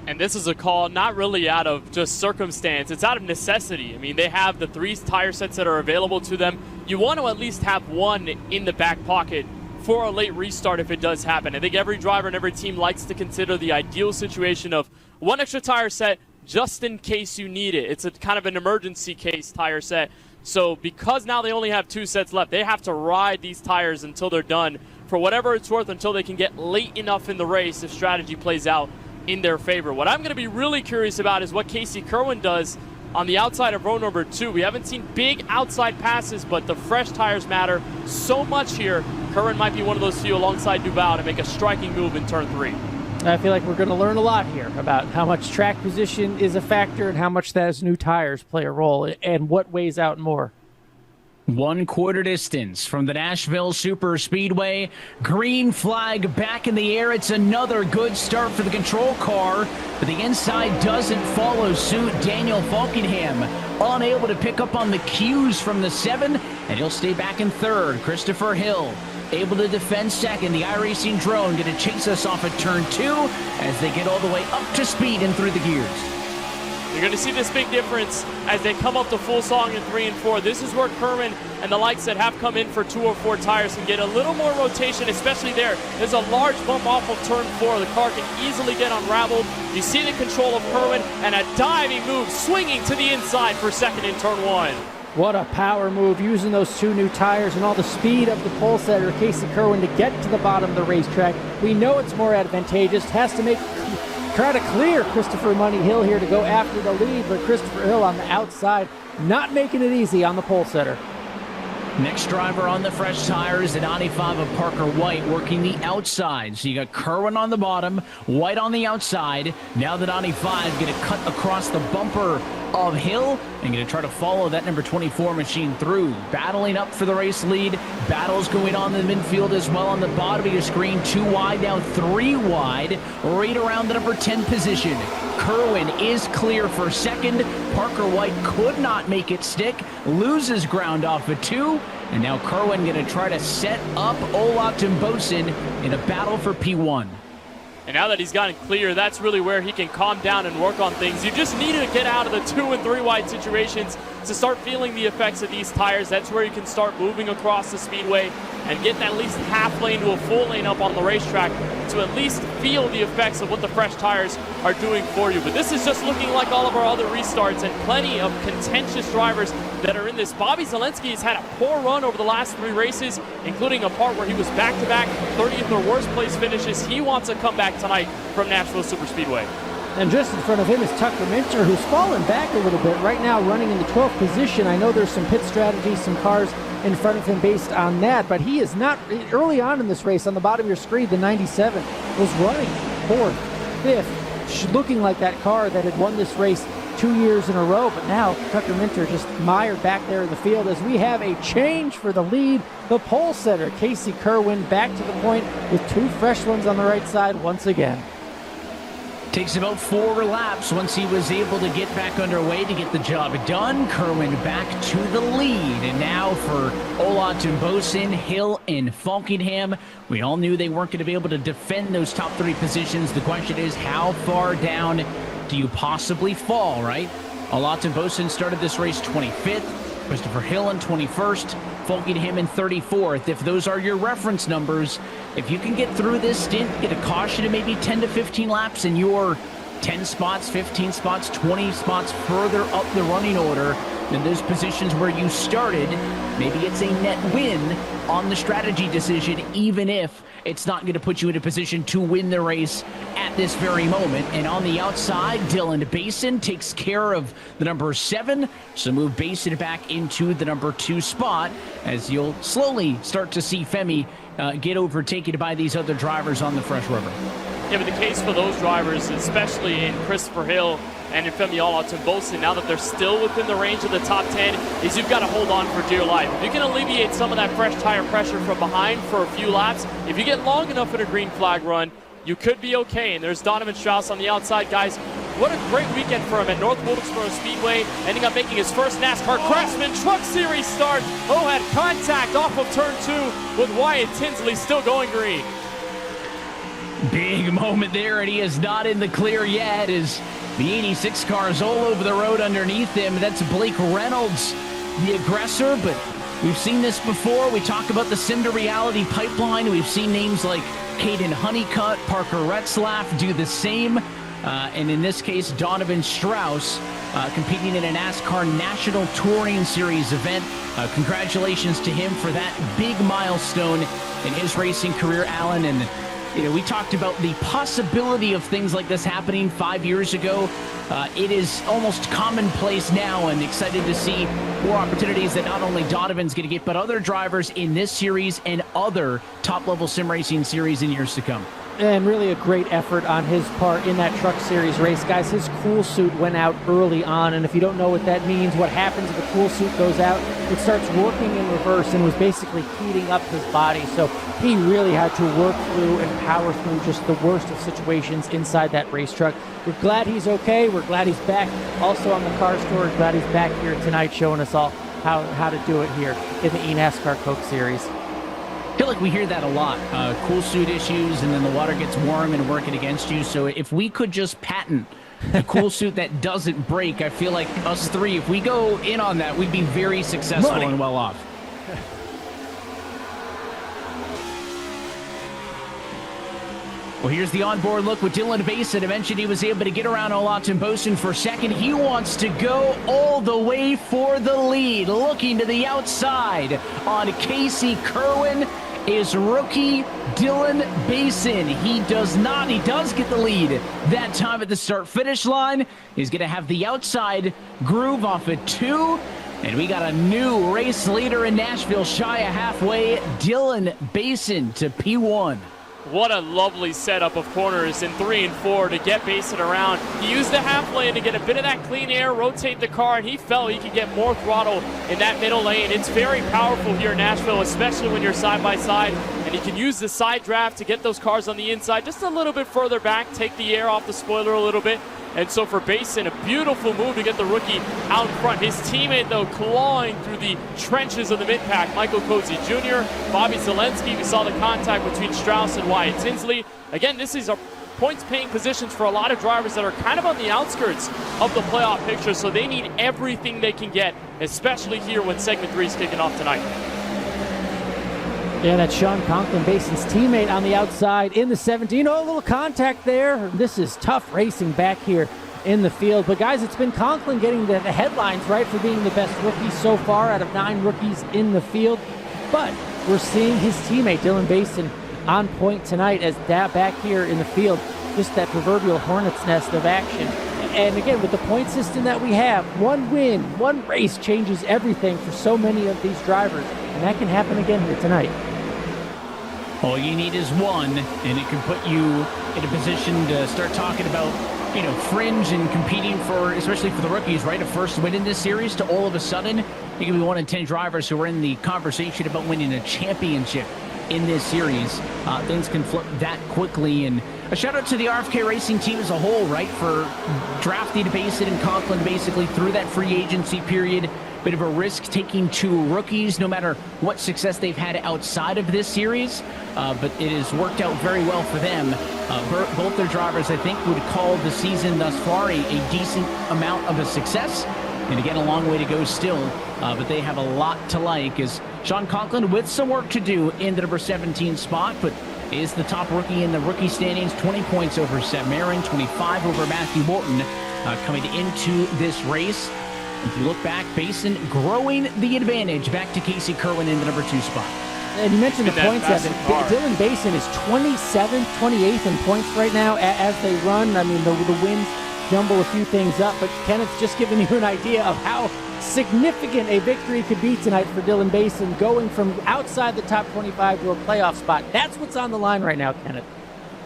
And this is a call not really out of just circumstance. It's out of necessity. I mean, they have the 3 tire sets that are available to them. You want to at least have one in the back pocket for a late restart if it does happen. I think every driver and every team likes to consider the ideal situation of 1 extra tire set just in case you need it. It's a kind of an emergency case tire set. So because now they only have 2 sets left, they have to ride these tires until they're done for whatever it's worth, until they can get late enough in the race if strategy plays out in their favor. What I'm going to be really curious about is what Casey Kerwin does on the outside of row number 2. We haven't seen big outside passes, but the fresh tires matter so much here. Kerwin might be one of those few alongside Duval to make a striking move in turn 3. I feel like we're going to learn a lot here about how much track position is a factor and how much those new tires play a role and what weighs out more. 1/4 distance from the Nashville Superspeedway. Green flag back in the air. It's another good start for the control car, but the inside doesn't follow suit. Daniel Falkingham unable to pick up on the cues from the 7, and he'll stay back in 3rd. Christopher Hill able to defend 2nd. The iRacing drone going to chase us off at turn 2 as they get all the way up to speed and through the gears. You're going to see this big difference as they come up to full song in 3 and 4. This is where Kerwin and the likes that have come in for 2 or 4 tires can get a little more rotation, especially there. There's a large bump off of turn 4. The car can easily get unraveled. You see the control of Kerwin and a diving move swinging to the inside for 2nd in turn 1. What a power move, using those 2 new tires and all the speed of the pole setter, Casey Kerwin, to get to the bottom of the racetrack. We know it's more advantageous. Has to try to clear Christopher Money Hill here to go after the lead, but Christopher Hill on the outside, not making it easy on the pole setter. Next driver on the fresh tires, the 95 of Parker White, working the outside. So you got Kerwin on the bottom, White on the outside. Now the 95 going to cut across the bumper of Hill and going to try to follow that number 24 machine through. Battling up for the race lead. Battles going on in the midfield as well on the bottom of your screen. 2 wide, now 3 wide, right around the number 10 position. Kerwin is clear for 2nd. Parker White could not make it stick, loses ground off of 2, and now Kerwin going to try to set up Olatunbosin in a battle for P1. And now that he's gotten clear, that's really where he can calm down and work on things. You just need to get out of the 2 and 3 wide situations to start feeling the effects of these tires. That's where you can start moving across the speedway and getting at least half lane to a full lane up on the racetrack to at least feel the effects of what the fresh tires are doing for you. But this is just looking like all of our other restarts, and plenty of contentious drivers that are in this. Bobby Zelensky has had a poor run over the last 3 races, including a part where he was back-to-back 30th or worst place finishes. He wants a comeback tonight from Nashville Superspeedway. And just in front of him is Tucker Minter, who's fallen back a little bit. Right now running in the 12th position. I know there's some pit strategies, some cars in front of him based on that, but he is not, early on in this race, on the bottom of your screen, the 97 was running 4th, 5th, looking like that car that had won this race 2 years in a row, but now Tucker Minter just mired back there in the field as we have a change for the lead. The pole setter, Casey Kerwin, back to the point with 2 fresh ones on the right side once again. Takes about 4 laps once he was able to get back underway to get the job done. Kerwin back to the lead. And now for Olatunbosin, Hill, and Falkingham. We all knew they weren't going to be able to defend those top 3 positions. The question is, how far down do you possibly fall, right? Olatunbosin started this race 25th. Christopher Hill in 21st. Falkingham in 34th. If those are your reference numbers, if you can get through this stint, get a caution of maybe 10 to 15 laps, and you're 10 spots, 15 spots, 20 spots further up the running order than those positions where you started. Maybe it's a net win on the strategy decision, even if it's not going to put you in a position to win the race at this very moment. And on the outside, Dylan Basin takes care of the number 7, so move Basin back into the number 2 spot as you'll slowly start to see Femi get overtaken by these other drivers on the Fresh River. Yeah, but the case for those drivers, especially in Christopher Hill and in Femi Olatunbosin, now that they're still within the range of the top 10, is you've got to hold on for dear life. If you can alleviate some of that fresh tire pressure from behind for a few laps, if you get long enough in a green flag run, you could be okay. And there's Donovan Strauss on the outside. Guys, what a great weekend for him at North Wilkesboro Speedway, ending up making his first NASCAR Craftsman Truck Series start. Oh, had contact off of turn 2 with Wyatt Tinsley still going green. Big moment there, and he is not in the clear yet as the 86 car is all over the road underneath him. That's Blake Reynolds, the aggressor, but we've seen this before. We talk about the Sim to Reality pipeline. We've seen names like Caden Honeycutt, Parker Retzlaff do the same. And in this case, Donovan Strauss competing in a NASCAR National Touring Series event. Congratulations to him for that big milestone in his racing career, Alan. And we talked about the possibility of things like this happening 5 years ago. It is almost commonplace now, and excited to see more opportunities that not only Donovan's going to get, but other drivers in this series and other top-level sim racing series in years to come. And really a great effort on his part in that Truck Series race. Guys, his cool suit went out early on, and if you don't know what that means, what happens if the cool suit goes out, it starts working in reverse and was basically heating up his body. So he really had to work through and power through just the worst of situations inside that race truck. We're glad he's okay. We're glad he's back. Also on the car store, glad he's back here tonight showing us all how to do it here in the eNASCAR Coke Series. I feel like we hear that a lot. Cool suit issues, and then the water gets warm and working against you. So if we could just patent a cool suit that doesn't break, I feel like us three, if we go in on that, we'd be very successful and well off. Well, here's the onboard look with Dylan Basin. I mentioned he was able to get around Olatunbosin for a second. He wants to go all the way for the lead. Looking to the outside on Casey Kerwin is rookie Dylan Basin. He does not. He does get the lead that time at the start-finish line. He's going to have the outside groove off at 2. And we got a new race leader in Nashville, shy of halfway. Dylan Basin to P1. What a lovely setup of corners in 3 and 4 to get Basin around. He used the half lane to get a bit of that clean air, rotate the car, and he felt he could get more throttle in that middle lane. It's very powerful here in Nashville, especially when you're side by side, and he can use the side draft to get those cars on the inside just a little bit further back, take the air off the spoiler a little bit. And so for Basin, a beautiful move to get the rookie out in front. His teammate, though, clawing through the trenches of the mid-pack. Michael Cozy Jr., Bobby Zelensky. We saw the contact between Strauss and Wyatt Tinsley. Again, this is a points-paying positions for a lot of drivers that are kind of on the outskirts of the playoff picture, so they need everything they can get, especially here when Segment 3 is kicking off tonight. Yeah, that's Sean Conklin, Basin's teammate on the outside in the 17. Oh, a little contact there. This is tough racing back here in the field. But, guys, it's been Conklin getting the headlines, right, for being the best rookie so far out of 9 rookies in the field. But we're seeing his teammate, Dylan Basin, on point tonight as back here in the field. Just that proverbial hornet's nest of action. And, again, with the point system that we have, one win, one race changes everything for so many of these drivers. And that can happen again here tonight. All you need is one, and it can put you in a position to start talking about, fringe and competing for, especially for the rookies, right? A first win in this series to all of a sudden, you can be 1 in 10 drivers who are in the conversation about winning a championship in this series. Things can flip that quickly, and a shout out to the RFK Racing team as a whole, right? For drafting Basin and Conklin basically through that free agency period. Bit of a risk-taking 2 rookies, no matter what success they've had outside of this series. But it has worked out very well for them. Both their drivers, I think, would call the season thus far a decent amount of a success. And again, a long way to go still. But they have a lot to like as Sean Conklin with some work to do in the number 17 spot. But is the top rookie in the rookie standings, 20 points over Seth Marin, 25 over Matthew Morton coming into this race. If you look back, Basin growing the advantage back to Casey Kerwin in the number 2 spot. And you mentioned the points, Evan. Dylan Basin is 27th, 28th in points right now as they run. I mean, the wins jumble a few things up, but Kenneth's just giving you an idea of how significant a victory could be tonight for Dylan Basin, going from outside the top 25 to a playoff spot. That's what's on the line right now, Kenneth.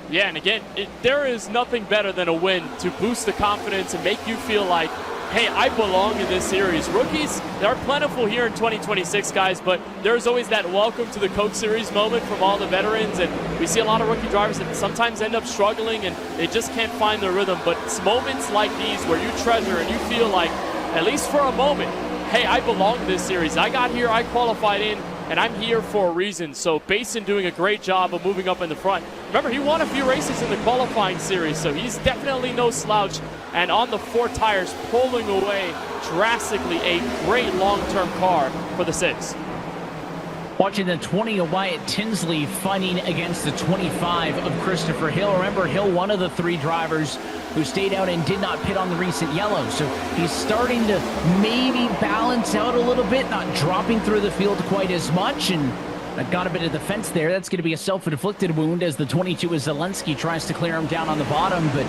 Yeah, and again, there is nothing better than a win to boost the confidence and make you feel like, hey, I belong in this series. Rookies, they're plentiful here in 2026, guys, but there's always that welcome to the Coke Series moment from all the veterans, and we see a lot of rookie drivers that sometimes end up struggling and they just can't find their rhythm. But it's moments like these where you treasure and you feel like, at least for a moment, hey, I belong in this series. I got here, I qualified in, and I'm here for a reason. So Basin doing a great job of moving up in the front. Remember, he won a few races in the qualifying series, so he's definitely no slouch. And on the 4 tires, pulling away drastically a great long-term car for the 6. Watching the 20 of Wyatt Tinsley fighting against the 25 of Christopher Hill. Remember, Hill, one of the 3 drivers who stayed out and did not pit on the recent yellow. So he's starting to maybe balance out a little bit, not dropping through the field quite as much. And that got a bit of defense there. That's going to be a self-inflicted wound as the 22 of Zelensky tries to clear him down on the bottom. But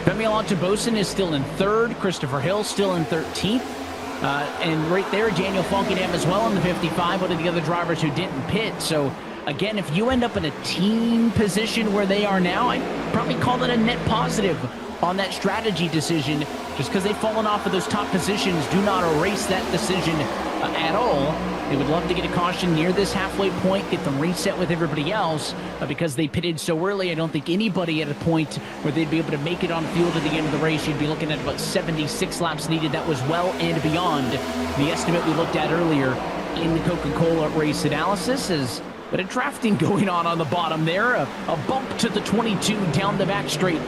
Femi Alonso-Bosin is still in 3rd. Christopher Hill still in 13th. And right there, Daniel Funkingham as well in the 55, one of the other drivers who didn't pit. So, again, if you end up in a team position where they are now, I'd probably call it a net positive on that strategy decision. Just because they've fallen off of those top positions, do not erase that decision at all. They would love to get a caution near this halfway point, get them reset with everybody else, because they pitted so early. I don't think anybody at a point where they'd be able to make it on the field at the end of the race. You'd be looking at about 76 laps needed. That was well and beyond the estimate we looked at earlier in the Coca-Cola race analysis. Is but a drafting going on the bottom there. A bump to the 22 down the back straight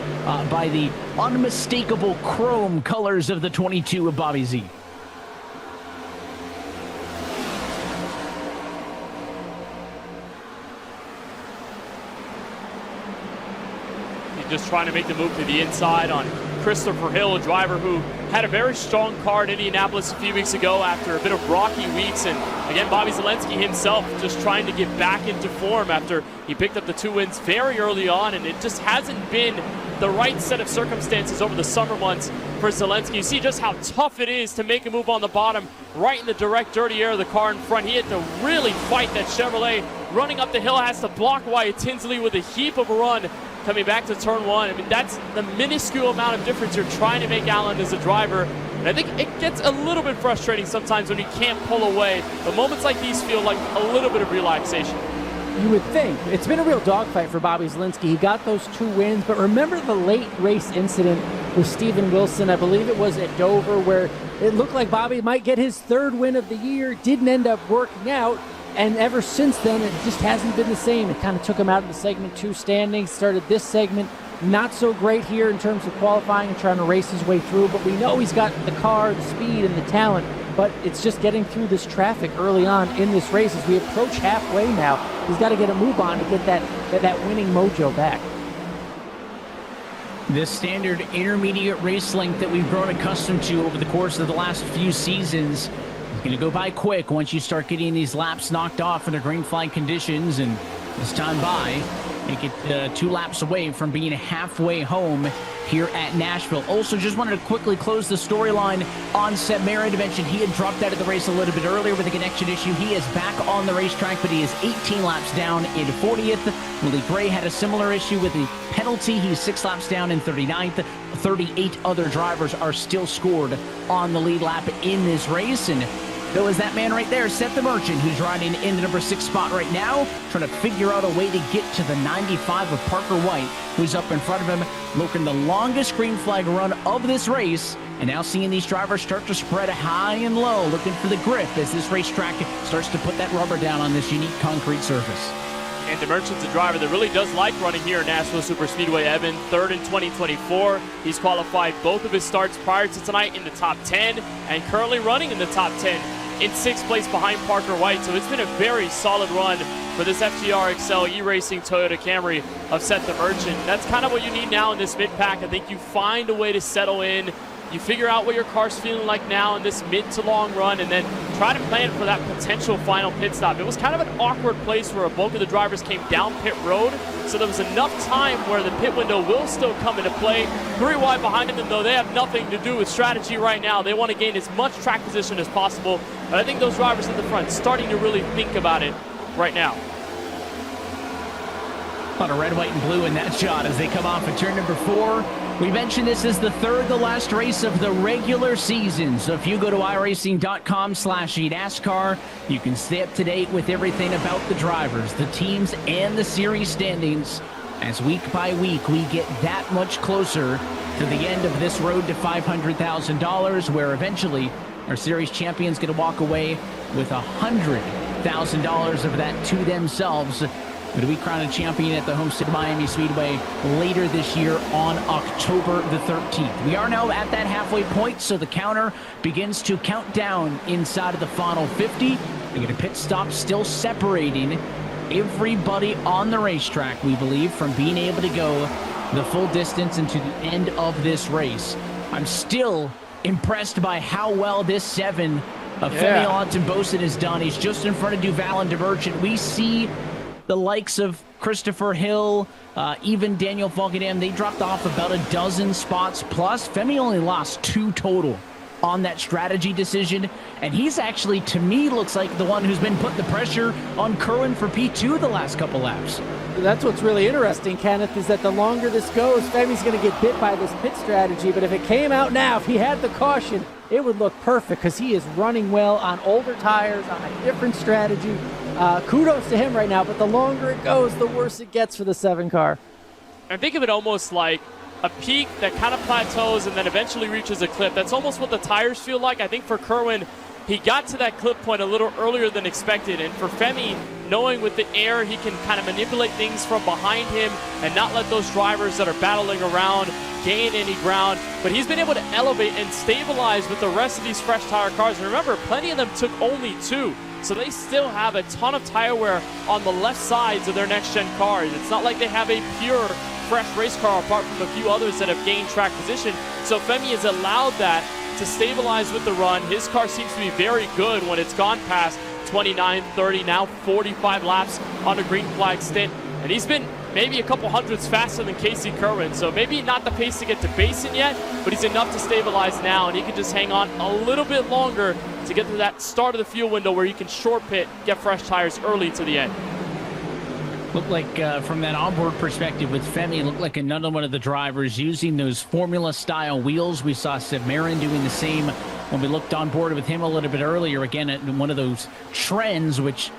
by the unmistakable chrome colors of the 22 of Bobby Z. Just trying to make the move to the inside on Christopher Hill, a driver who had a very strong car in Indianapolis a few weeks ago after a bit of rocky weeks. And again, Bobby Zelensky himself just trying to get back into form after he picked up the 2 wins very early on, and it just hasn't been the right set of circumstances over the summer months for Zelensky. You see just how tough it is to make a move on the bottom, right in the direct dirty air of the car in front. He had to really fight that Chevrolet running up the hill, has to block Wyatt Tinsley with a heap of a run coming back to turn 1. I mean, that's the minuscule amount of difference you're trying to make, Alan, as a driver. And I think it gets a little bit frustrating sometimes when you can't pull away. But moments like these feel like a little bit of relaxation. You would think. It's been a real dogfight for Bobby Zelensky. He got those 2 wins, but remember the late race incident with Steven Wilson, I believe it was at Dover, where it looked like Bobby might get his 3rd win of the year, didn't end up working out. And ever since then, it just hasn't been the same. It kind of took him out of the segment 2 standings, started this segment not so great here in terms of qualifying and trying to race his way through, but we know he's got the car, the speed, and the talent, but it's just getting through this traffic early on in this race. As we approach halfway now, he's got to get a move on to get that winning mojo back. This standard intermediate race length that we've grown accustomed to over the course of the last few seasons going to go by quick once you start getting these laps knocked off in the green flag conditions, and as time by, make it 2 laps away from being halfway home here at Nashville. Also, just wanted to quickly close the storyline on Seb Marin. To mention he had dropped out of the race a little bit earlier with a connection issue. He is back on the racetrack, but he is 18 laps down in 40th. Willie Gray had a similar issue with the penalty. He's 6 laps down in 39th. 38 other drivers are still scored on the lead lap in this race, and though is that man right there, Seth the Merchant, who's riding in the number 6 spot right now, trying to figure out a way to get to the 95 of Parker White, who's up in front of him, looking the longest green flag run of this race, and now seeing these drivers start to spread high and low, looking for the grip as this racetrack starts to put that rubber down on this unique concrete surface. And the Merchant's a driver that really does like running here at Nashville Superspeedway. Evan, 3rd in 2024. He's qualified both of his starts prior to tonight in the top 10 and currently running in the top 10 in 6th place behind Parker White. So it's been a very solid run for this FTR Excel eRacing Toyota Camry of Seth the Merchant. That's kind of what you need now in this mid-pack. I think you find a way to settle in. You figure out what your car's feeling like now in this mid to long run, and then try to plan for that potential final pit stop. It was kind of an awkward place where a bulk of the drivers came down pit road, so there was enough time where the pit window will still come into play. 3 wide behind them, though, they have nothing to do with strategy right now. They want to gain as much track position as possible, but I think those drivers at the front starting to really think about it right now. A lot of red, white, and blue in that shot as they come off of turn number 4. We mentioned this is the third to last race of the regular season. So if you go to iRacing.com/eNASCAR, you can stay up to date with everything about the drivers, the teams, and the series standings. As week by week, we get that much closer to the end of this road to $500,000, where eventually our series champion's going to walk away with $100,000 of that to themselves. But we crown a champion at the Homestead Miami Speedway later this year on October the 13th. We are now at that halfway point, so the counter begins to count down inside of the final 50. We get a pit stop still separating everybody on the racetrack, we believe, from being able to go the full distance into the end of this race. I'm still impressed by how well this 7 of Femi Alonso-Bosin has done. He's just in front of Duval and DeMerchant. We see the likes of Christopher Hill, even Daniel Falkenham, they dropped off about a dozen spots plus. Femi only lost 2 total on that strategy decision, and he's actually, to me, looks like the one who's been putting the pressure on Kerwin for P2 the last couple laps. That's what's really interesting, Kenneth, is that the longer this goes, Femi's going to get bit by this pit strategy, but if it came out now, if he had the caution, it would look perfect because he is running well on older tires, on a different strategy. Kudos to him right now, but the longer it goes, the worse it gets for the 7 car. I think of it almost like a peak that kind of plateaus and then eventually reaches a cliff. That's almost what the tires feel like. I think for Kerwin, he got to that cliff point a little earlier than expected. And for Femi, knowing with the air, he can kind of manipulate things from behind him and not let those drivers that are battling around gain any ground. But he's been able to elevate and stabilize with the rest of these fresh tire cars. And remember, plenty of them took only 2. So they still have a ton of tire wear on the left sides of their next-gen cars. It's not like they have a pure, fresh race car apart from a few others that have gained track position. So Femi has allowed that to stabilize with the run. His car seems to be very good when it's gone past 29, 30, now 45 laps on a green flag stint. And he's been maybe a couple hundredths faster than Casey Kerwin. So maybe not the pace to get to Basin yet, but he's enough to stabilize now, and he can just hang on a little bit longer to get to that start of the fuel window where you can short pit, get fresh tires early to the end. Looked like, from that onboard perspective with Femi, looked like another one of the drivers using those Formula-style wheels. We saw Seb Marin doing the same when we looked on board with him a little bit earlier. Again, at one of those trends, which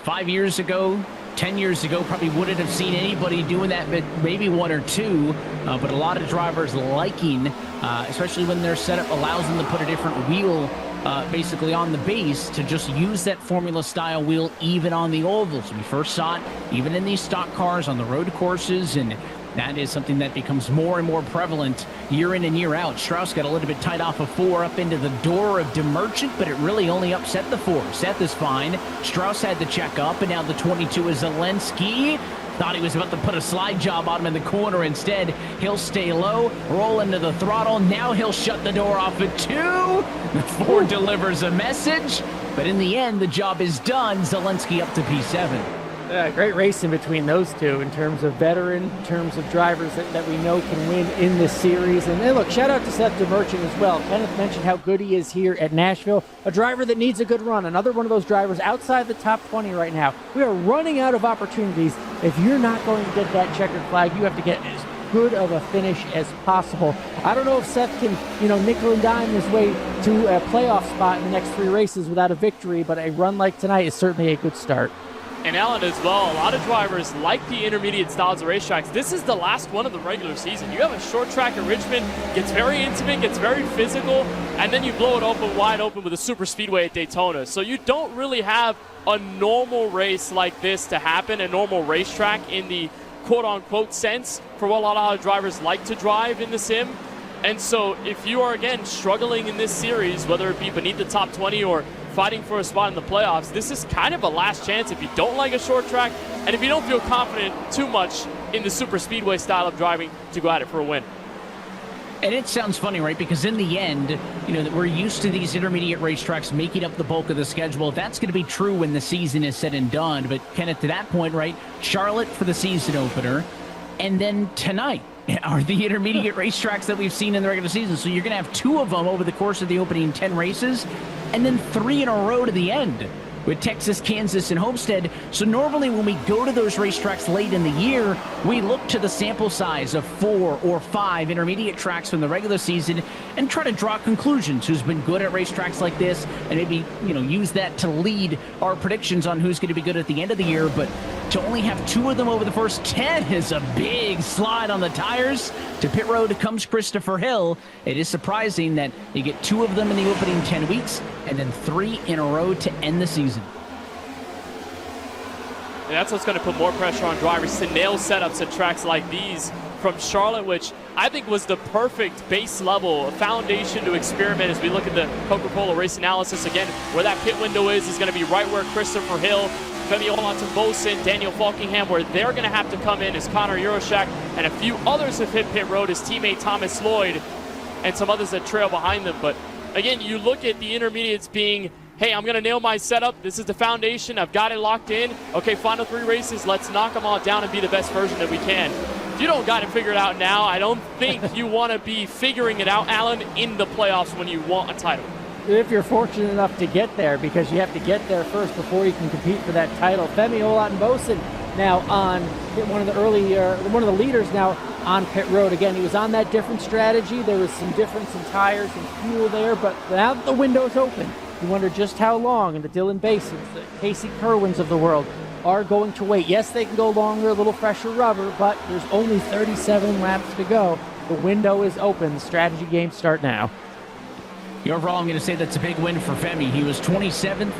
5 years ago, 10 years ago, probably wouldn't have seen anybody doing that, but maybe 1 or 2. But a lot of drivers liking, especially when their setup allows them to put a different wheel basically on the base, to just use that Formula-style wheel even on the ovals. We first saw it even in these stock cars on the road courses, and that is something that becomes more and more prevalent year in and year out. Strauss got a little bit tight off of 4 up into the door of DeMerchant, but it really only upset the 4. Seth is fine. Strauss had to check up, and now the 22 is Zelensky. Thought he was about to put a slide job on him in the corner. Instead, he'll stay low, roll into the throttle. Now he'll shut the door off at 2. The 4 delivers a message, but in the end, the job is done. Zelensky up to P7. Yeah, great racing between those two in terms of veteran, in terms of drivers that we know can win in this series. And then look, shout out to Seth DeMerchant as well. Kenneth mentioned how good he is here at Nashville. A driver that needs a good run. Another one of those drivers outside the top 20 right now. We are running out of opportunities. If you're not going to get that checkered flag, you have to get as good of a finish as possible. I don't know if Seth can, nickel and dime his way to a playoff spot in the next 3 races without a victory, but a run like tonight is certainly a good start. And Alan as well, a lot of drivers like the intermediate styles of racetracks. This is the last one of the regular season. You have a short track at Richmond, gets very intimate, gets very physical, and then you blow it open, wide open with a super speedway at Daytona. So you don't really have a normal race like this to happen, a normal racetrack in the quote-unquote sense for what a lot of drivers like to drive in the sim. And so if you are, again, struggling in this series, whether it be beneath the top 20 or fighting for a spot in the playoffs. This is kind of a last chance if you don't like a short track and if you don't feel confident too much in the super speedway style of driving to go at it for a win. And it sounds funny, right? Because in the end, we're used to these intermediate racetracks making up the bulk of the schedule. That's going to be true when the season is said and done. But Kenneth, to that point, right? Charlotte for the season opener, and then tonight are the intermediate racetracks that we've seen in the regular season. So you're going to have 2 of them over the course of the opening 10 races, and then 3 in a row to the end with Texas, Kansas, and Homestead. So normally when we go to those racetracks late in the year, we look to the sample size of 4 or 5 intermediate tracks from the regular season and try to draw conclusions. Who's been good at racetracks like this, and maybe, use that to lead our predictions on who's going to be good at the end of the year. But to only have 2 of them over the first 10 is a big slide on the tires. To pit road comes Christopher Hill. It is surprising that you get 2 of them in the opening 10 weeks and then 3 in a row to end the season. And that's what's going to put more pressure on drivers to nail setups at tracks like these from Charlotte, which I think was the perfect base level foundation to experiment as we look at the Coca-Cola race analysis. Again, where that pit window is going to be right where Christopher Hill, Femi Olatobosin, Daniel Falkingham, where they're going to have to come in as Connor Yuroshak and a few others have hit pit road, his teammate Thomas Lloyd and some others that trail behind them. But again, you look at the intermediates being, hey, I'm going to nail my setup. This is the foundation. I've got it locked in. Okay, final 3 races. Let's knock them all down and be the best version that we can. If you don't got it figured out now, I don't think you want to be figuring it out, Alan, in the playoffs when you want a title. If you're fortunate enough to get there, because you have to get there first before you can compete for that title. Femi Olatobosin now on one of the leaders now on pit road. Again, he was on that different strategy. There was some difference in tires and fuel there, but now that the window's open, you wonder just how long, and the Dylan Basons, the Casey Kerwins of the world are going to wait. Yes, they can go longer, a little fresher rubber, but there's only 37 laps to go. The window is open. The strategy games start now. Overall, I'm going to say that's a big win for Femi. He was 27th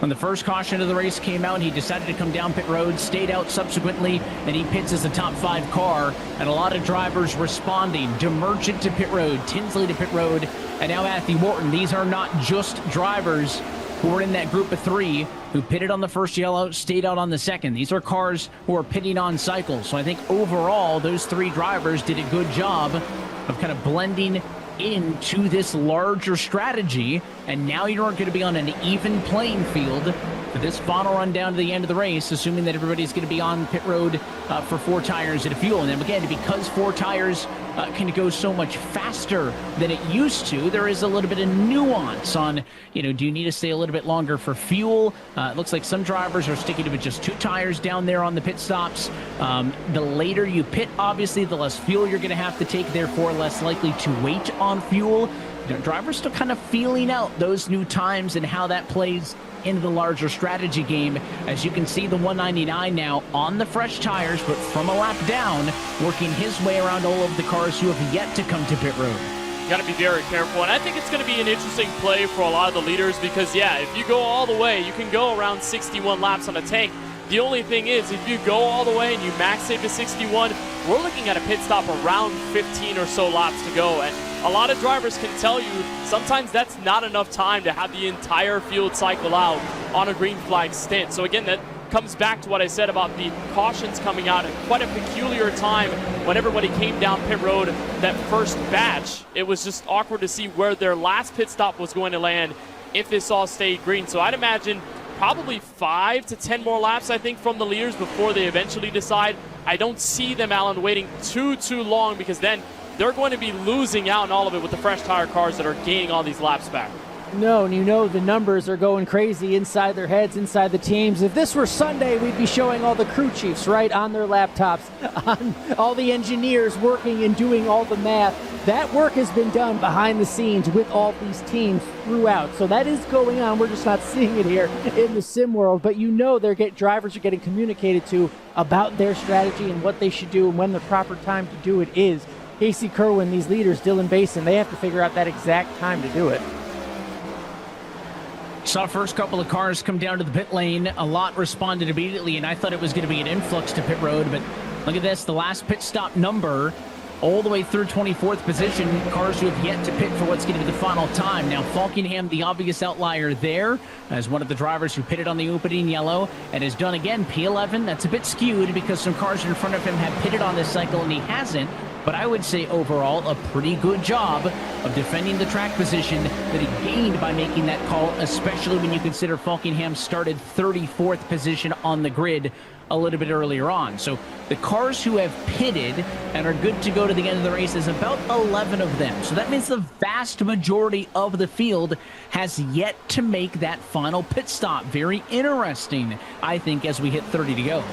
when the first caution of the race came out. He decided to come down pit road, stayed out subsequently, and he pits as a top 5 car. And a lot of drivers responding. Demerchant to pit road, Tinsley to pit road, and now Matthew Morton. These are not just drivers who are in that group of 3 who pitted on the first yellow, stayed out on the second. These are cars who are pitting on cycles. So I think overall, those 3 drivers did a good job of kind of blending into this larger strategy, and now you're going to be on an even playing field for this final run down to the end of the race, assuming that everybody's going to be on pit road for 4 tires and a fuel. And then again, because 4 tires can go so much faster than it used to, there is a little bit of nuance on, do you need to stay a little bit longer for fuel? It looks like some drivers are sticking to just 2 tires down there on the pit stops. The later you pit, obviously, the less fuel you're going to have to take, therefore less likely to wait on fuel. Drivers still kind of feeling out those new times and how that plays into the larger strategy game. As you can see, the 199 now on the fresh tires, but from a lap down, working his way around all of the cars who have yet to come to pit road. Got to be very careful, and I think it's going to be an interesting play for a lot of the leaders because, yeah, if you go all the way, you can go around 61 laps on a tank. The only thing is, if you go all the way and you max save to 61, we're looking at a pit stop around 15 or so laps to go. And a lot of drivers can tell you sometimes that's not enough time to have the entire field cycle out on a green flag stint. So again, that comes back to what I said about the cautions coming out at quite a peculiar time when everybody came down pit road that first batch. It was just awkward to see where their last pit stop was going to land if this all stayed green. So I'd imagine probably 5 to 10 more laps, I think, from the leaders before they eventually decide. I don't see them, Alan, waiting too long because then they're going to be losing out on all of it with the fresh tire cars that are gaining all these laps back. No, and the numbers are going crazy inside their heads, inside the teams. If this were Sunday, we'd be showing all the crew chiefs, right, on their laptops, on all the engineers working and doing all the math. That work has been done behind the scenes with all these teams throughout. So that is going on. We're just not seeing it here in the sim world. But drivers are getting communicated to about their strategy and what they should do and when the proper time to do it is. Casey Kerwin, these leaders, Dylan Basin, they have to figure out that exact time to do it. Saw first couple of cars come down to the pit lane. A lot responded immediately, and I thought it was going to be an influx to pit road. But look at this. The last pit stop number all the way through 24th position, cars who have yet to pit for what's going to be the final time. Now, Falkingham, the obvious outlier there, as one of the drivers who pitted on the opening yellow and has done again P11. That's a bit skewed because some cars in front of him have pitted on this cycle and he hasn't. But I would say overall a pretty good job of defending the track position that he gained by making that call, especially when you consider Falkingham started 34th position on the grid a little bit earlier on. So the cars who have pitted and are good to go to the end of the race is about 11 of them. So that means the vast majority of the field has yet to make that final pit stop. Very interesting, I think, as we hit 30 to go.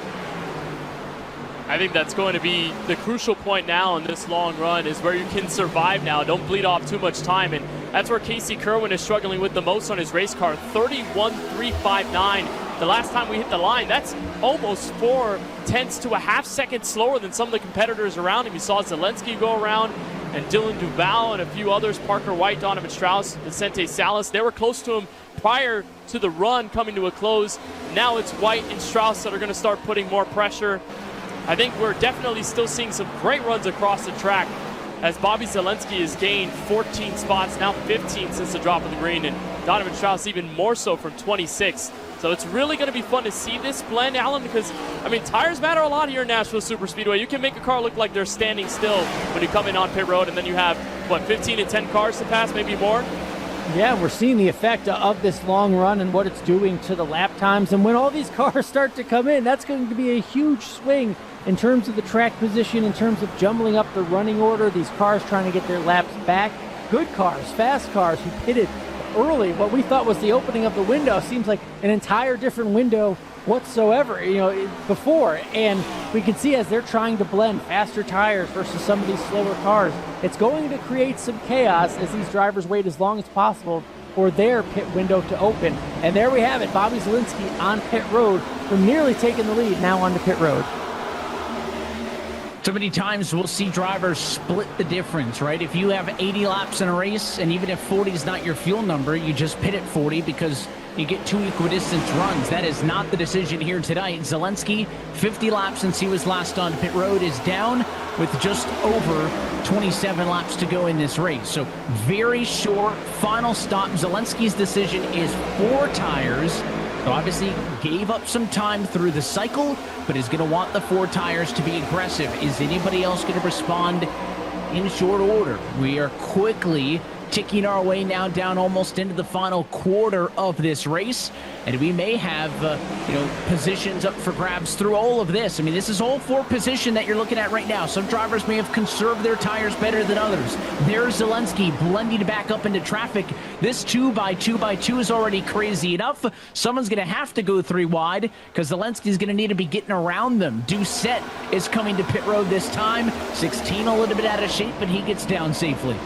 I think that's going to be the crucial point now in this long run, is where you can survive now. Don't bleed off too much time. And that's where Casey Kerwin is struggling with the most on his race car. 31.359. The last time we hit the line, that's almost 4/10 to a half second slower than some of the competitors around him. You saw Zelensky go around, and Dylan Duval and a few others, Parker White, Donovan Strauss, Vicente Salas. They were close to him prior to the run coming to a close. Now it's White and Strauss that are going to start putting more pressure. I think we're definitely still seeing some great runs across the track, as Bobby Zelensky has gained 14 spots, now 15 since the drop of the green, and Donovan Strauss even more so from 26. So it's really going to be fun to see this blend, Alan, because, I mean, tires matter a lot here in Nashville Superspeedway. You can make a car look like they're standing still when you come in on pit road, and then you have, what, 15 to 10 cars to pass, maybe more? Yeah, we're seeing the effect of this long run and what it's doing to the lap times. And when all these cars start to come in, that's going to be a huge swing in terms of the track position, in terms of jumbling up the running order, these cars trying to get their laps back. Good cars, fast cars who pitted early. What we thought was the opening of the window seems like an entire different window whatsoever, before. And we can see as they're trying to blend faster tires versus some of these slower cars, it's going to create some chaos as these drivers wait as long as possible for their pit window to open. And there we have it, Bobby Zelensky on pit road from nearly taking the lead, now onto pit road. So many times we'll see drivers split the difference, right? If you have 80 laps in a race, and even if 40 is not your fuel number, you just pit at 40 because you get two equidistant runs. That is not the decision here tonight. Zelensky, 50 laps since he was last on pit road, is down with just over 27 laps to go in this race. So very short final stop. Zelensky's decision is 4 tires. So obviously gave up some time through the cycle, but is going to want the 4 tires to be aggressive. Is anybody else going to respond in short order? We are quickly ticking our way now down almost into the final quarter of this race, and we may have positions up for grabs through all of this. I mean, this is all for position that you're looking at right now. Some drivers may have conserved their tires better than others. There's Zelensky blending back up into traffic. This 2x2x2 is already crazy enough. Someone's going to have to go 3 wide because Zelensky's going to need to be getting around them. Doucette is coming to pit road this time. 16 a little bit out of shape, but he gets down safely.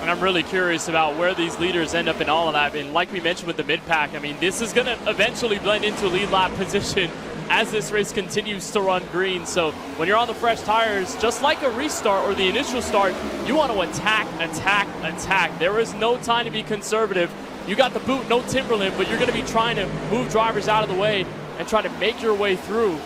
And I'm really curious about where these leaders end up in all of that. And like we mentioned with the mid-pack, I mean, this is going to eventually blend into lead lap position as this race continues to run green. So when you're on the fresh tires, just like a restart or the initial start, you want to attack, attack, attack. There is no time to be conservative. You got the boot, no Timberland, but you're going to be trying to move drivers out of the way and try to make your way through.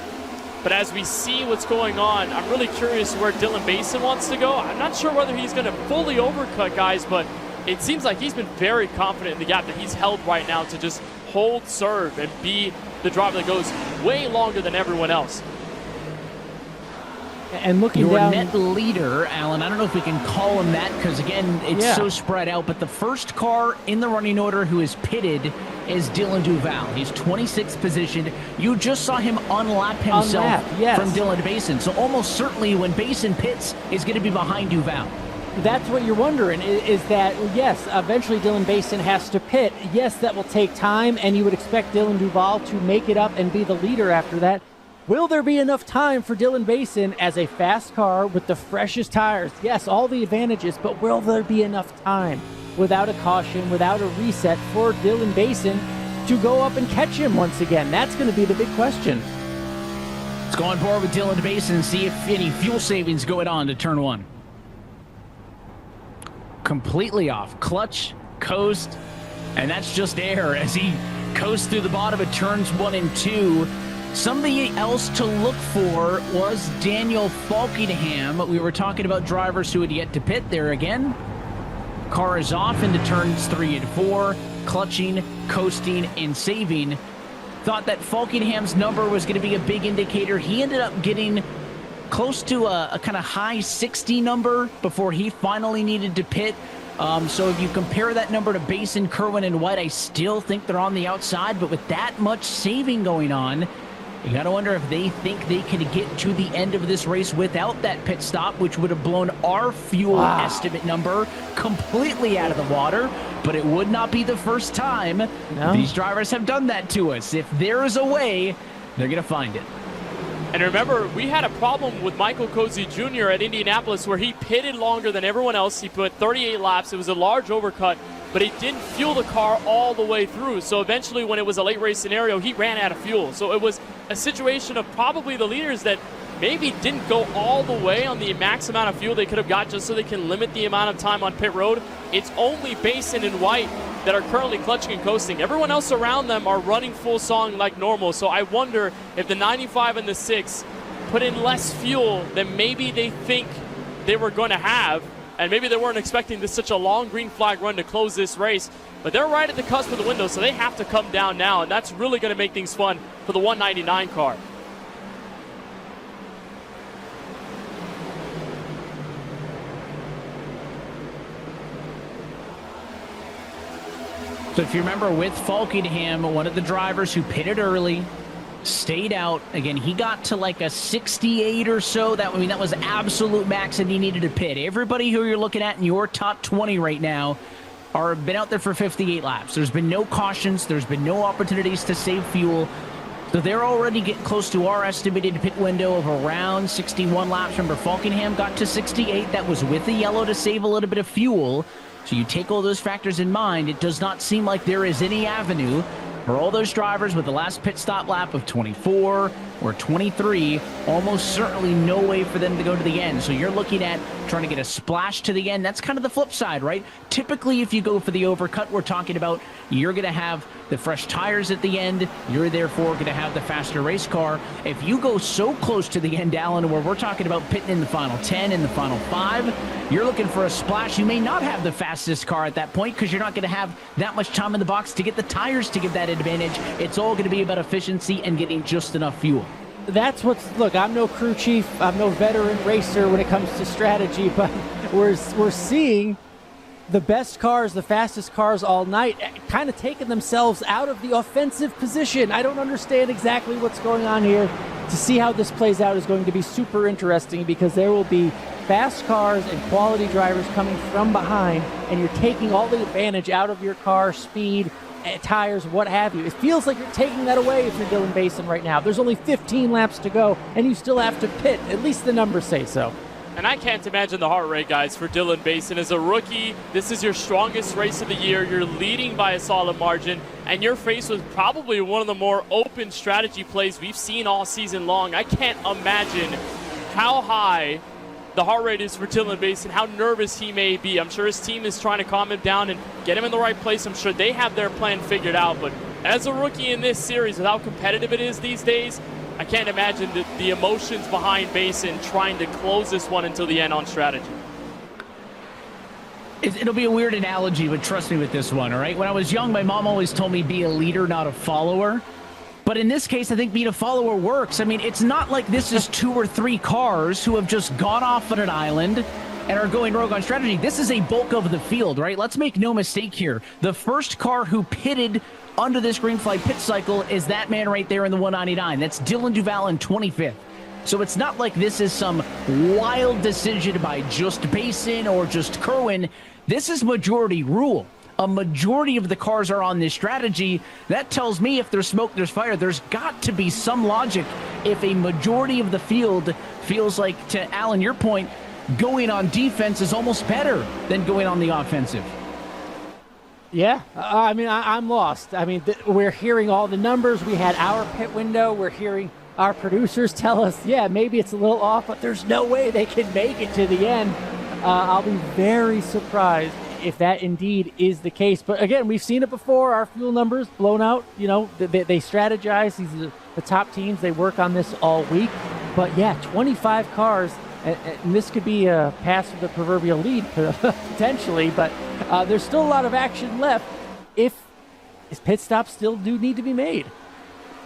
But as we see what's going on, I'm really curious where Dylan Basin wants to go. I'm not sure whether he's going to fully overcut guys, but it seems like he's been very confident in the gap that he's held right now to just hold serve and be the driver that goes way longer than everyone else. And looking your down, net leader, Alan, I don't know if we can call him that because, again, it's so spread out. But the first car in the running order who is pitted is Dylan Duval. He's 26th position. You just saw him unlap himself from Dylan Basin. So almost certainly when Basin pits, he's going to be behind Duval. That's what you're wondering, is that, yes, eventually Dylan Basin has to pit. Yes, that will take time, and you would expect Dylan Duval to make it up and be the leader after that. Will there be enough time for Dylan Basin as a fast car with the freshest tires? Yes, all the advantages, but will there be enough time without a caution, without a reset for Dylan Basin to go up and catch him once again? That's going to be the big question. Let's go on board with Dylan Basin and see if any fuel savings going on to turn 1. Completely off. Clutch, coast, and that's just air as he coasts through the bottom of turns 1 and 2. Somebody else to look for was Daniel Falkingham. We were talking about drivers who had yet to pit. There again. Car is off into turns 3 and 4, clutching, coasting, and saving. Thought that Falkingham's number was going to be a big indicator. He ended up getting close to a kind of high 60 number before he finally needed to pit. So if you compare that number to Basin, Kerwin, and White, I still think they're on the outside. But with that much saving going on, you got to wonder if they think they can get to the end of this race without that pit stop, which would have blown our fuel estimate number completely out of the water. But it would not be the first time these drivers have done that to us. If there is a way, they're going to find it. And remember, we had a problem with Michael Cozy Jr. at Indianapolis where he pitted longer than everyone else. He put 38 laps. It was a large overcut, but he didn't fuel the car all the way through. So eventually, when it was a late race scenario, he ran out of fuel. So it was a situation of probably the leaders that maybe didn't go all the way on the max amount of fuel they could have got just so they can limit the amount of time on pit road. It's only Basin and White that are currently clutching and coasting. Everyone else around them are running full song like normal. So I wonder if the 95 and the 6 put in less fuel than maybe they think they were going to have. And maybe they weren't expecting this such a long green flag run to close this race. But they're right at the cusp of the window, so they have to come down now. And that's really going to make things fun for the 199 car. So if you remember with Falkingham, one of the drivers who pitted early, stayed out. Again, he got to like a 68 or so. That was absolute max and he needed to pit. Everybody who you're looking at in your top 20 right now have been out there for 58 laps. There's been no cautions. There's been no opportunities to save fuel. So they're already getting close to our estimated pit window of around 61 laps. Remember, Falkingham got to 68. That was with the yellow to save a little bit of fuel. So you take all those factors in mind, it does not seem like there is any avenue for all those drivers with the last pit stop lap of 24 or 23, almost certainly no way for them to go to the end. So you're looking at trying to get a splash to the end. That's kind of the flip side, right? Typically, if you go for the overcut, we're talking about you're going to have the fresh tires at the end. You're therefore going to have the faster race car. If you go so close to the end, Alan, where we're talking about pitting in the final 10, in the final 5, you're looking for a splash. You may not have the fastest car at that point because you're not going to have that much time in the box to get the tires to give that advantage. It's all going to be about efficiency and getting just enough fuel. That's look, I'm no crew chief, I'm no veteran racer when it comes to strategy, but we're seeing the best cars, the fastest cars all night, kind of taking themselves out of the offensive position. I don't understand exactly what's going on here. To see how this plays out is going to be super interesting because there will be fast cars and quality drivers coming from behind, and you're taking all the advantage out of your car, speed, tires, what have you. It feels like you're taking that away if you're Dylan Basin right now. There's only 15 laps to go, and you still have to pit. At least the numbers say so. And I can't imagine the heart rate, guys, for Dylan Basin. As a rookie, this is your strongest race of the year. You're leading by a solid margin, and you're faced with probably one of the more open strategy plays we've seen all season long. I can't imagine how high the heart rate is for Dylan Basin, how nervous he may be. I'm sure his team is trying to calm him down and get him in the right place. I'm sure they have their plan figured out. But as a rookie in this series, with how competitive it is these days, I can't imagine the emotions behind Basin trying to close this one until the end on strategy. It'll be a weird analogy, but trust me with this one, all right? When I was young, my mom always told me be a leader, not a follower. But in this case, I think being a follower works. I mean, it's not like this is 2 or 3 cars who have just gone off on an island and are going rogue on strategy. This is a bulk of the field, right? Let's make no mistake here. The first car who pitted under this green flag pit cycle is that man right there in the 199. That's Dylan Duval in 25th. So it's not like this is some wild decision by just Basin or just Kerwin. This is majority rule. A majority of the cars are on this strategy. That tells me if there's smoke, there's fire. There's got to be some logic if a majority of the field feels like, to Alan, your point, going on defense is almost better than going on the offensive. Yeah, I mean, I'm lost. I mean, we're hearing all the numbers. We had our pit window. We're hearing our producers tell us, yeah, maybe it's a little off, but there's no way they can make it to the end. I'll be very surprised if that indeed is the case. But again, we've seen it before. Our fuel numbers blown out. They strategize. These are the top teams. They work on this all week. But yeah, 25 cars, and this could be a pass for the proverbial lead potentially. But there's still a lot of action left. If pit stops still do need to be made.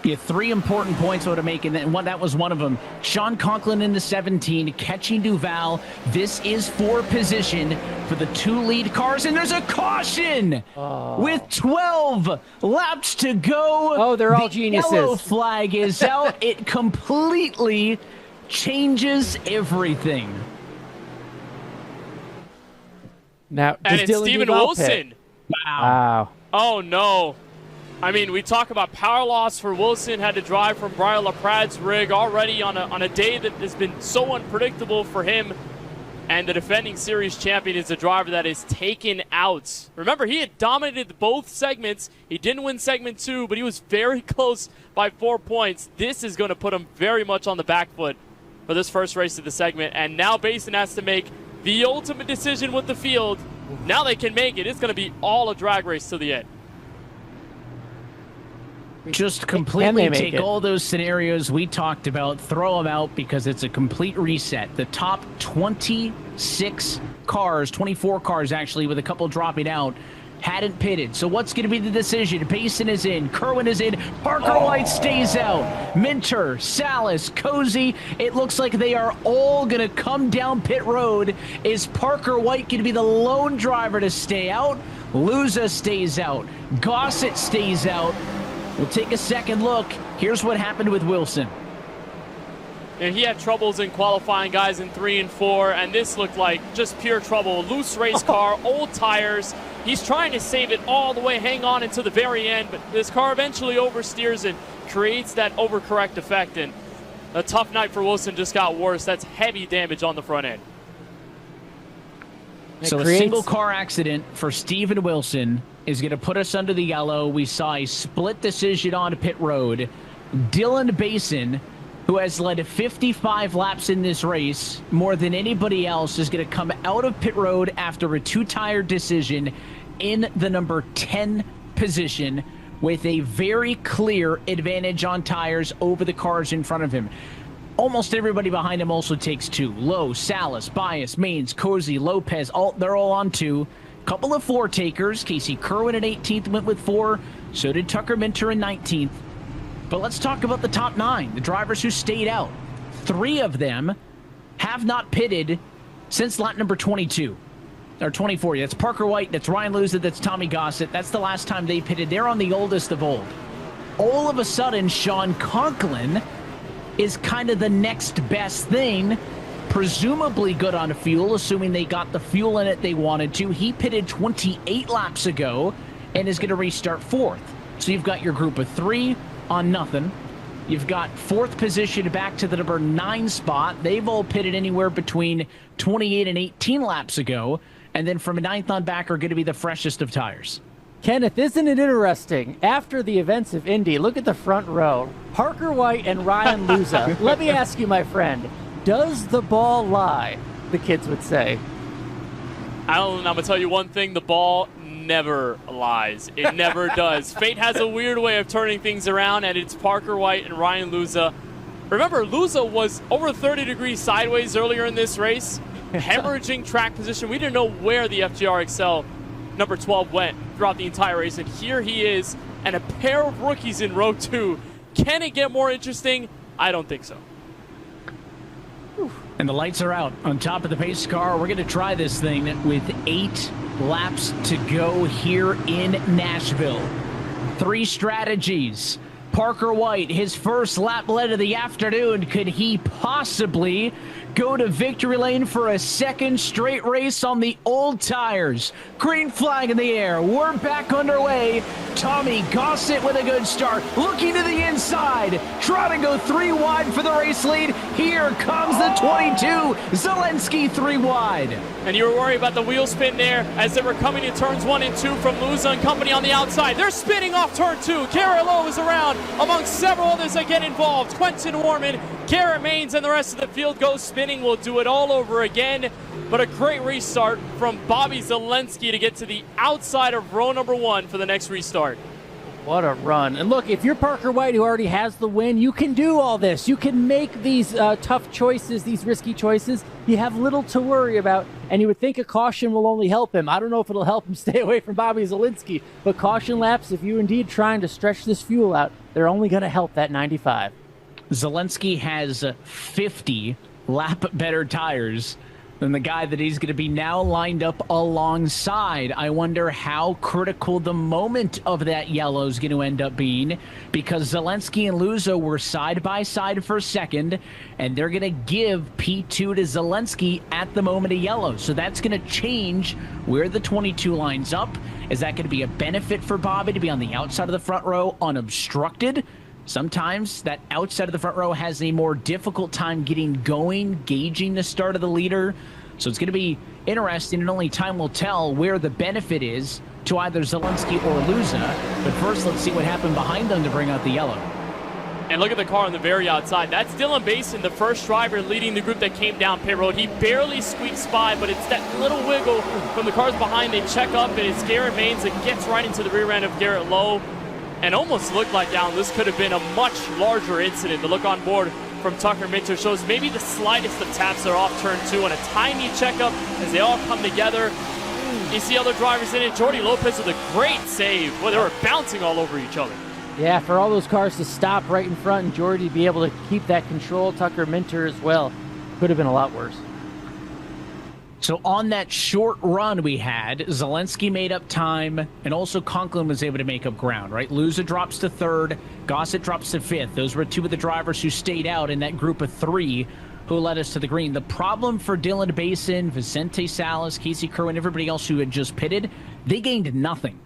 Yeah, 3 important points to make, and that was one of them. Sean Conklin in the 17, catching Duval. This is for position for the 2 lead cars, and there's a caution with 12 laps to go. Oh, they're all geniuses. The yellow flag is out. It completely changes everything. Now, and it's Steven Wilson. Wow. Oh, no. I mean, we talk about power loss for Wilson. Had to drive from Brian LaPrade's rig already on a day that has been so unpredictable for him. And the defending series champion is a driver that is taken out. Remember, he had dominated both segments. He didn't win segment 2, but he was very close by 4 points. This is going to put him very much on the back foot for this first race of the segment. And now Basin has to make the ultimate decision with the field. Now they can make it. It's going to be all a drag race to the end. Just completely take all those scenarios we talked about, throw them out because it's a complete reset. The top 26 cars, 24 cars actually, with a couple dropping out, hadn't pitted. So what's going to be the decision? Basin is in, Kerwin is in, Parker White stays out, Minter, Salas, Cozy. It looks like they are all going to come down pit road. Is Parker White going to be the lone driver to stay out? Luza stays out, Gossett stays out. We'll take a second look. Here's what happened with Wilson. And he had troubles in qualifying, guys, in 3 and 4, and this looked like just pure trouble. Loose race car, old tires. He's trying to save it all the way, hang on until the very end, but this car eventually oversteers and creates that overcorrect effect, and a tough night for Wilson just got worse. That's heavy damage on the front end. So a single car accident for Steven Wilson is going to put us under the yellow. We saw a split decision on pit road. Dylan Basin, who has led 55 laps in this race, more than anybody else, is going to come out of pit road after a 2-tire decision in the number 10 position with a very clear advantage on tires over the cars in front of him. Almost everybody behind him also takes 2. Lowe, Salas, Bias, Maines, Cozy, Lopez, they're all on 2. Couple of 4 takers. Casey Kerwin at 18th went with 4. So did Tucker Minter in 19th. But let's talk about the top 9, the drivers who stayed out. 3 of them have not pitted since lap number 22. Or 24. That's Parker White, that's Ryan Luza, that's Tommy Gossett. That's the last time they pitted. They're on the oldest of old. All of a sudden, Sean Conklin is kind of the next best thing. Presumably good on fuel, assuming they got the fuel in it they wanted to. He pitted 28 laps ago and is going to restart 4th. So you've got your group of 3 on nothing. You've got 4th position back to the number 9 spot. They've all pitted anywhere between 28 and 18 laps ago. And then from 9th on back are going to be the freshest of tires. Kenneth, isn't it interesting? After the events of Indy, look at the front row. Parker White and Ryan Luza. Let me ask you, my friend, does the ball lie? The kids would say. I'm going to tell you one thing. The ball never lies. It never does. Fate has a weird way of turning things around, and it's Parker White and Ryan Luza. Remember, Luza was over 30 degrees sideways earlier in this race, hemorrhaging track position. We didn't know where the FGR XL number 12 went throughout the entire race, and here he is, and a pair of rookies in row 2. Can it get more interesting? I don't think so. And the lights are out on top of the pace car. We're going to try this thing with 8 laps to go here in Nashville. 3 strategies. Parker White, his first lap lead of the afternoon. Could he possibly go to victory lane for a second straight race on the old tires? Green flag in the air. We're back underway. Tommy Gossett with a good start. Looking to the inside. Trying to go 3 wide for the race lead. Here comes the 22. Zelensky 3 wide. And you were worried about the wheel spin there as they were coming in turns 1 and 2 from Luza and company on the outside. They're spinning off turn 2. Garrett Lowe is around. among several others that get involved. Quentin Warman, Garrett Maines, and the rest of the field goes spinning. We'll do it all over again. But a great restart from Bobby Zelensky to get to the outside of row number 1 for the next restart. What a run. And look, if you're Parker White, who already has the win, you can do all this. You can make these tough choices, these risky choices. You have little to worry about, and you would think a caution will only help him. I don't know if it'll help him stay away from Bobby Zelensky, but caution laps, if you're indeed trying to stretch this fuel out, they're only going to help that 95. Zelensky has 50 lap better tires than the guy that he's going to be now lined up alongside. I wonder how critical the moment of that yellow is going to end up being, because Zelensky and Luzo were side by side for second, and they're going to give P2 to Zelensky at the moment of yellow. So that's going to change where the 22 lines up. Is that going to be a benefit for Bobby to be on the outside of the front row unobstructed? Sometimes that outside of the front row has a more difficult time getting going, gauging the start of the leader. So it's going to be interesting, and only time will tell where the benefit is to either Zelensky or Luza. But first, let's see what happened behind them to bring out the yellow. And look at the car on the very outside. That's Dylan Basin, the first driver leading the group that came down pit road. He barely squeaks by, but it's that little wiggle from the cars behind. They check up, and it's Garrett Maines that gets right into the rear end of Garrett Lowe. And almost looked like, Alan, this could have been a much larger incident. The look on board from Tucker Minter shows maybe the slightest of taps are off turn 2 and a tiny checkup as they all come together. You see other drivers in it. Jordy Lopez with a great save. Well, they were bouncing all over each other. Yeah, for all those cars to stop right in front and Jordy to be able to keep that control, Tucker Minter as well. Could have been a lot worse. So on that short run we had, Zelensky made up time, and also Conklin was able to make up ground, right? Luza drops to 3rd, Gossett drops to 5th. Those were 2 of the drivers who stayed out in that group of 3 who led us to the green. The problem for Dylan Basin, Vicente Salas, Casey Kerr, and everybody else who had just pitted, they gained nothing.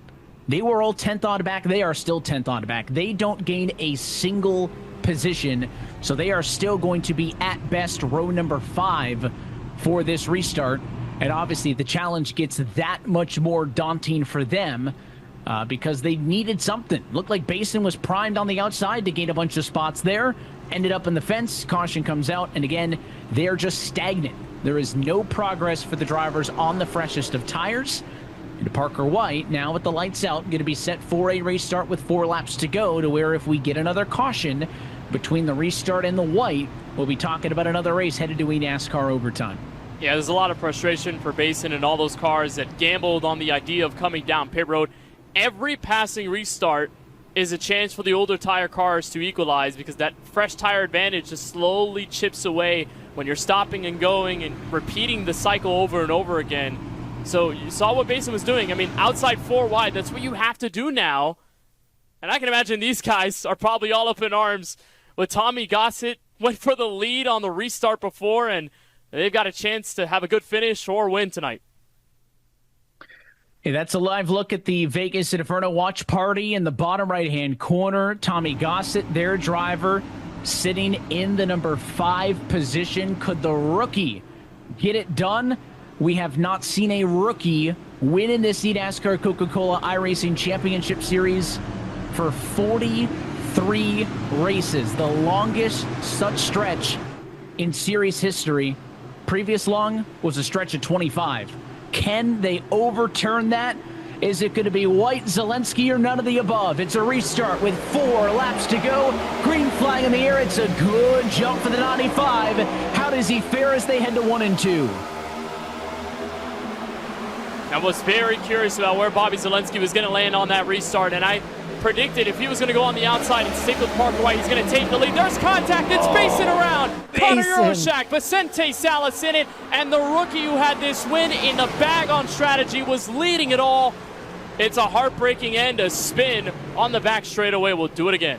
They were all 10th on back. They are still 10th on back. They don't gain a single position, so they are still going to be at best row number 5 for this restart. And obviously the challenge gets that much more daunting for them because they needed something. Looked like Basin was primed on the outside to gain a bunch of spots there. Ended up in the fence. Caution comes out. And again, they're just stagnant. There is no progress for the drivers on the freshest of tires. And Parker White, now with the lights out, going to be set for a restart with 4 laps to go, to where if we get another caution between the restart and the white, we'll be talking about another race headed to eNASCAR overtime. Yeah, there's a lot of frustration for Basin and all those cars that gambled on the idea of coming down pit road. Every passing restart is a chance for the older tire cars to equalize, because that fresh tire advantage just slowly chips away when you're stopping and going and repeating the cycle over and over again. So you saw what Basin was doing. I mean, outside 4 wide, that's what you have to do now. And I can imagine these guys are probably all up in arms with Tommy Gossett. Went for the lead on the restart before, and they've got a chance to have a good finish or win tonight. Hey, that's a live look at the Vegas Inferno watch party in the bottom right-hand corner. Tommy Gossett, their driver, sitting in the number 5 position. Could the rookie get it done? We have not seen a rookie win in this eNASCAR Coca-Cola iRacing Championship Series for 43 races, the longest such stretch in series history. Previous long was a stretch of 25. Can they overturn that? Is it going to be White, Zelensky, or none of the above? It's a restart with 4 laps to go. Green flag in the air. It's a good jump for the 95. How does he fare as they head to 1 and 2? I was very curious about where Bobby Zelensky was going to land on that restart, and I predicted if he was going to go on the outside and stick with Parker White, he's going to take the lead. There's contact. It's Basin around. Connor Euroshak, Vicente Salas in it, and the rookie who had this win in the bag on strategy was leading it all. It's a heartbreaking end, a spin on the back straightaway. We'll do it again.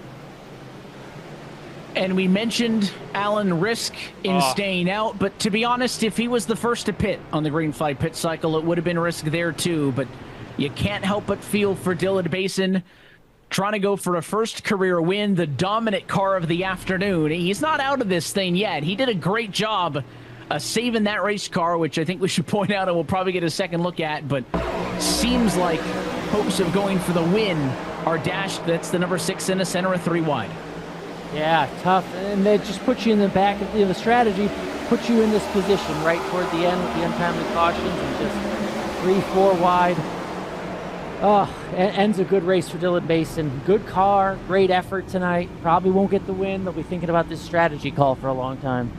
And we mentioned Alan risk in staying out, but to be honest, if he was the first to pit on the green flag pit cycle, it would have been risk there too. But you can't help but feel for Dylan Basin, trying to go for a first career win, the dominant car of the afternoon. He's not out of this thing yet. He did a great job saving that race car, which I think we should point out and we'll probably get a second look at, but seems like hopes of going for the win are dashed. That's the number 6 in the center of 3 wide. Yeah, tough. And they just put you in the back of the strategy, put you in this position right toward the end with the untimely cautions and just 3-4 wide. Oh, ends a good race for Dylan Basin. Good car, great effort tonight. Probably won't get the win. They'll be thinking about this strategy call for a long time.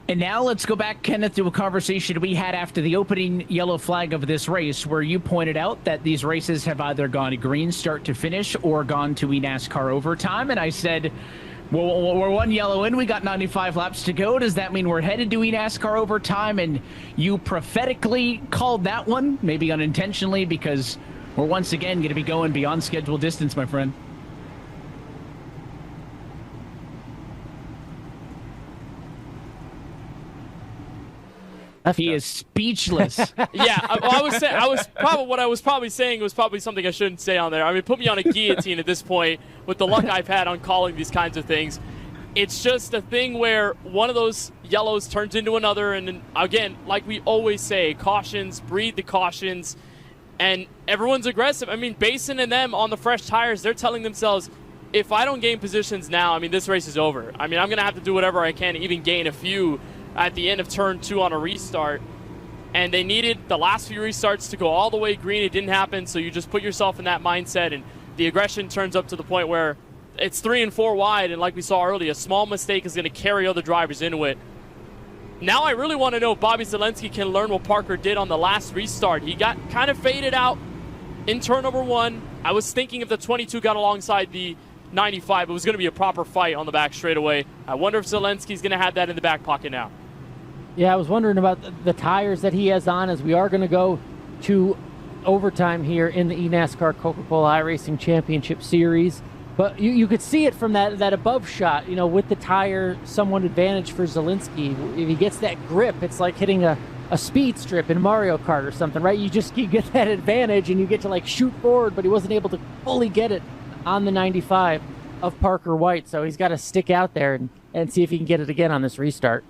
And now let's go back, Kenneth, to a conversation we had after the opening yellow flag of this race, where you pointed out that these races have either gone green start to finish or gone to eNASCAR overtime. And I said, well, we're 1 yellow in. We got 95 laps to go. Does that mean we're headed to eNASCAR overtime? And you prophetically called that one, maybe unintentionally, because we're once again going to be going beyond scheduled distance, my friend. He is speechless. Yeah, what I was probably saying was probably something I shouldn't say on there. I mean, put me on a guillotine at this point with the luck I've had on calling these kinds of things. It's just a thing where one of those yellows turns into another, and then, again, like we always say, cautions breed the cautions, and everyone's aggressive. I mean, Basin and them on the fresh tires, they're telling themselves, if I don't gain positions now, I mean, this race is over. I mean, I'm going to have to do whatever I can to even gain a few at the end of turn 2 on a restart, and they needed the last few restarts to go all the way green. It didn't happen, so you just put yourself in that mindset, and the aggression turns up to the point where it's 3 and 4 wide, and like we saw earlier, a small mistake is going to carry other drivers into it. Now I really want to know if Bobby Zelensky can learn what Parker did on the last restart. He got kind of faded out in turn number 1. I was thinking if the 22 got alongside the 95, it was going to be a proper fight on the back straightaway. I wonder if Zelensky's going to have that in the back pocket now. Yeah, I was wondering about the tires that he has on, as we are going to go to overtime here in the eNASCAR Coca-Cola iRacing Championship Series. But you could see it from that above shot, you know, with the tire somewhat advantage for Zelensky. If he gets that grip, it's like hitting a speed strip in Mario Kart or something, right? You get that advantage and you get to like shoot forward, but he wasn't able to fully get it on the 95 of Parker White. So he's got to stick out there and see if he can get it again on this restart.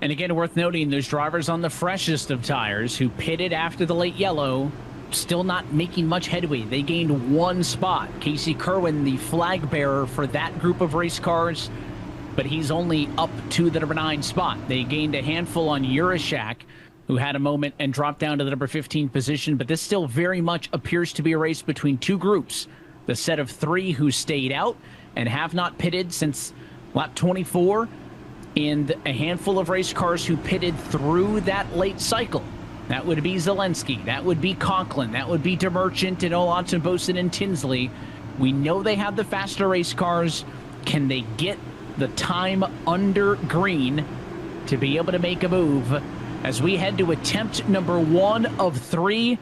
And again, worth noting, those drivers on the freshest of tires who pitted after the late yellow, still not making much headway. They gained 1 spot. Casey Kerwin, the flag bearer for that group of race cars, but he's only up to the number 9 spot. They gained a handful on Urashak, who had a moment and dropped down to the number 15 position, but this still very much appears to be a race between 2 groups. The set of 3 who stayed out and have not pitted since lap 24, and a handful of race cars who pitted through that late cycle. That would be Zelensky, that would be Conklin, that would be DeMerchant and Olafson, Boson, and Tinsley. We know they have the faster race cars. Can they get the time under green to be able to make a move as we head to attempt number 1 of 3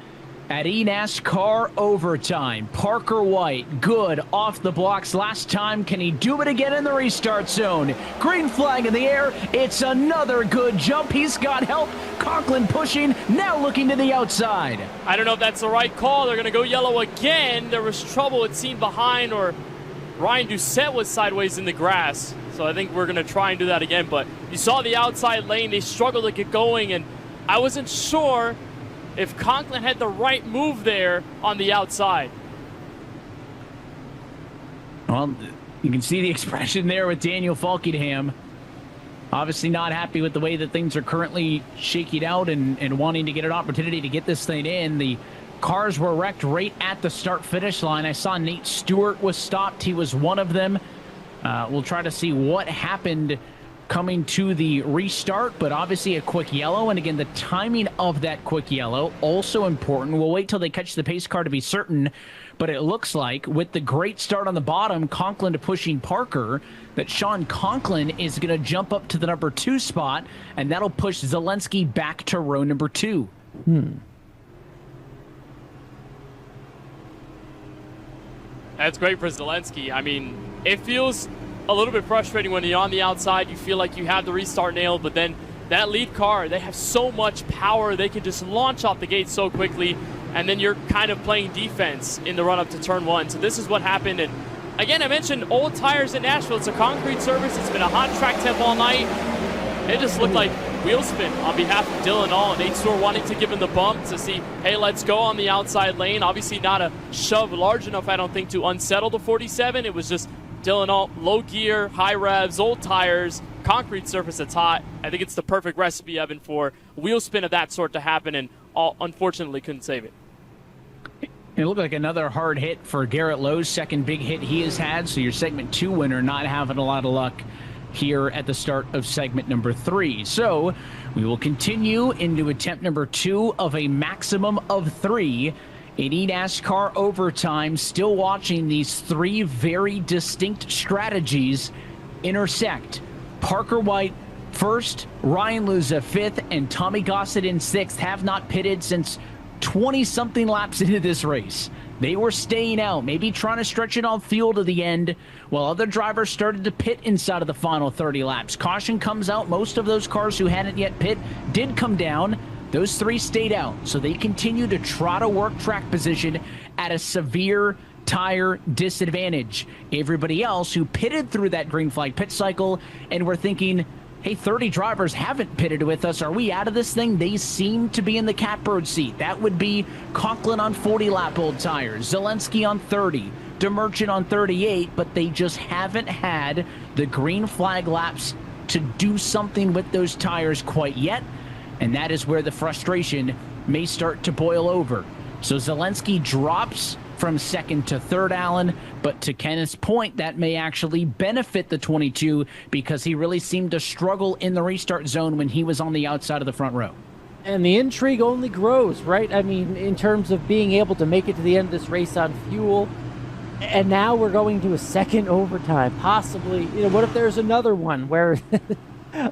at eNASCAR overtime? Parker White, good off the blocks last time. Can he do it again in the restart zone? Green flag in the air. It's another good jump. He's got help. Conklin pushing, now looking to the outside. I don't know if that's the right call. They're going to go yellow again. There was trouble, it seemed, behind, or Ryan Doucette was sideways in the grass. So I think we're going to try and do that again. But you saw the outside lane. They struggled to get going, and I wasn't sure if Conklin had the right move there on the outside. Well, you can see the expression there with Daniel Falkenham. Obviously not happy with the way that things are currently shaking out and wanting to get an opportunity to get this thing in. The cars were wrecked right at the start-finish line. I saw Nate Stewart was stopped. He was one of them. We'll try to see what happened coming to the restart, but obviously a quick yellow. And again, the timing of that quick yellow, also important. We'll wait till they catch the pace car to be certain, but it looks like with the great start on the bottom, Conklin pushing Parker, that Sean Conklin is going to jump up to the number 2 spot, and that'll push Zelensky back to row number 2. That's great for Zelensky. I mean, it feels a little bit frustrating when you're on the outside. You feel like you have the restart nailed, but then that lead car, they have so much power. They can just launch off the gate so quickly, and then you're kind of playing defense in the run-up to turn 1. So this is what happened. And again, I mentioned old tires in Nashville. It's a concrete surface. It's been a hot track temp all night. It just looked like wheel spin on behalf of Dylan All. Nate Stewart wanting to give him the bump to see, hey, let's go on the outside lane. Obviously not a shove large enough, I don't think, to unsettle the 47. It was just Dylan All, low gear, high revs, old tires, concrete surface that's hot. I think it's the perfect recipe, Evan, for wheel spin of that sort to happen, and All unfortunately couldn't save it. It looked like another hard hit for Garrett Lowe's second big hit he has had. So your segment 2 winner not having a lot of luck here at the start of segment number 3. So we will continue into attempt number 2 of a maximum of 3 in eNASCAR overtime. Still watching these 3 very distinct strategies intersect. Parker White first, Ryan Luza 5th, and Tommy Gossett in 6th have not pitted since 20-something laps into this race. They were staying out, maybe trying to stretch it on fuel to the end, while other drivers started to pit inside of the final 30 laps. Caution comes out. Most of those cars who hadn't yet pit did come down. Those 3 stayed out, so they continue to try to work track position at a severe tire disadvantage. Everybody else who pitted through that green flag pit cycle and were thinking, hey, 30 drivers haven't pitted with us. Are we out of this thing? They seem to be in the catbird seat. That would be Conklin on 40-lap old tires, Zelensky on 30, DeMerchant on 38, but they just haven't had the green flag laps to do something with those tires quite yet, and that is where the frustration may start to boil over. So Zelensky drops from 2nd to 3rd, Allen, but to Kenneth's point, that may actually benefit the 22 because he really seemed to struggle in the restart zone when he was on the outside of the front row. And the intrigue only grows, right? I mean, in terms of being able to make it to the end of this race on fuel. And now we're going to a second overtime, possibly. You know, what if there's another one where,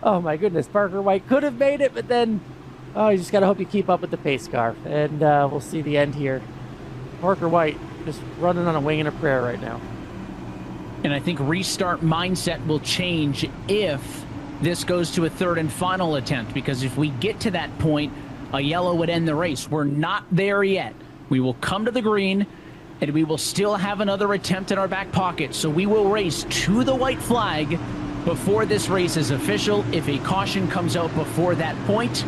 oh my goodness, Parker White could have made it, but then, oh, you just got to hope you keep up with the pace car. And we'll see the end here. Parker White just running on a wing and a prayer right now. And I think restart mindset will change if this goes to a 3rd and final attempt, because if we get to that point, a yellow would end the race. We're not there yet. We will come to the green, and we will still have another attempt in our back pocket. So we will race to the white flag before this race is official. If a caution comes out before that point,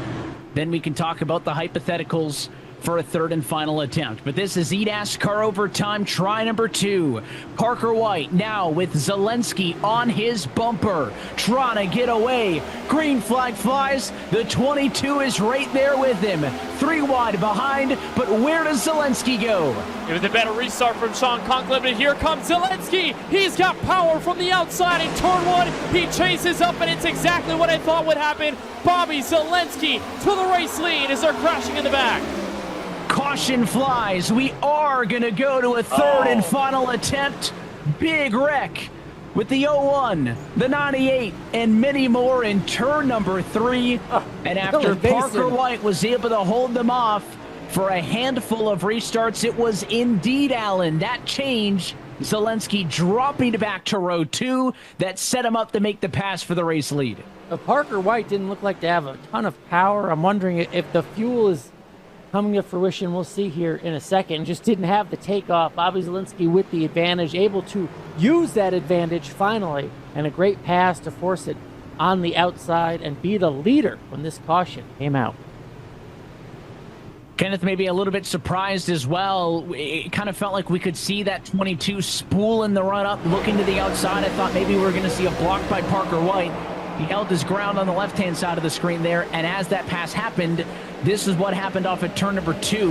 then we can talk about the hypotheticals for a 3rd and final attempt. But this is eNASCAR overtime, try number 2. Parker White now with Zelensky on his bumper, trying to get away. Green flag flies. The 22 is right there with him. 3 wide behind, but where does Zelensky go? It was a better restart from Sean Conklin, but here comes Zelensky. He's got power from the outside in turn 1. He chases up, and it's exactly what I thought would happen. Bobby Zelensky to the race lead as they're crashing in the back. Caution flies. We are going to go to a 3rd and final attempt. Big wreck with the 01, the 98, and many more in turn number 3. And after Parker White was able to hold them off for a handful of restarts, it was indeed, Allen, that change. Zelensky dropping back to row 2 that set him up to make the pass for the race lead. Parker White didn't look like to have a ton of power. I'm wondering if the fuel is coming to fruition. We'll see here in a second. Just didn't have the takeoff. Bobby Zelensky with the advantage, able to use that advantage finally, and a great pass to force it on the outside and be the leader when this caution came out. Kenneth may be a little bit surprised as well. It kind of felt like we could see that 22 spool in the run-up, looking to the outside. I thought maybe we were going to see a block by Parker White. He held his ground on the left-hand side of the screen there, and as that pass happened, this is what happened off at turn number 2.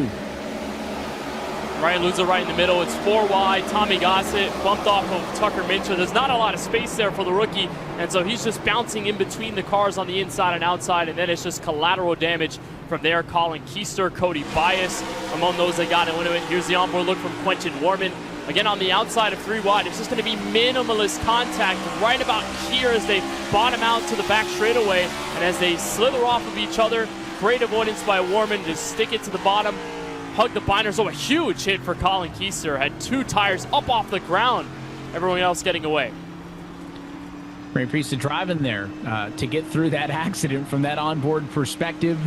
Ryan Luza right in the middle. It's 4 wide. Tommy Gossett bumped off of Tucker Mincher. There's not a lot of space there for the rookie, and so he's just bouncing in between the cars on the inside and outside, and then it's just collateral damage from there. Colin Keister, Cody Bias among those that got into it. Here's the onboard look from Quentin Warman. Again, on the outside of 3 wide, it's just going to be minimalist contact right about here as they bottom out to the back straightaway. And as they slither off of each other, great avoidance by Warman. Just stick it to the bottom, hug the binders. Oh, a huge hit for Colin Keister. Had 2 tires up off the ground. Everyone else getting away. Great piece of driving there to get through that accident from that onboard perspective.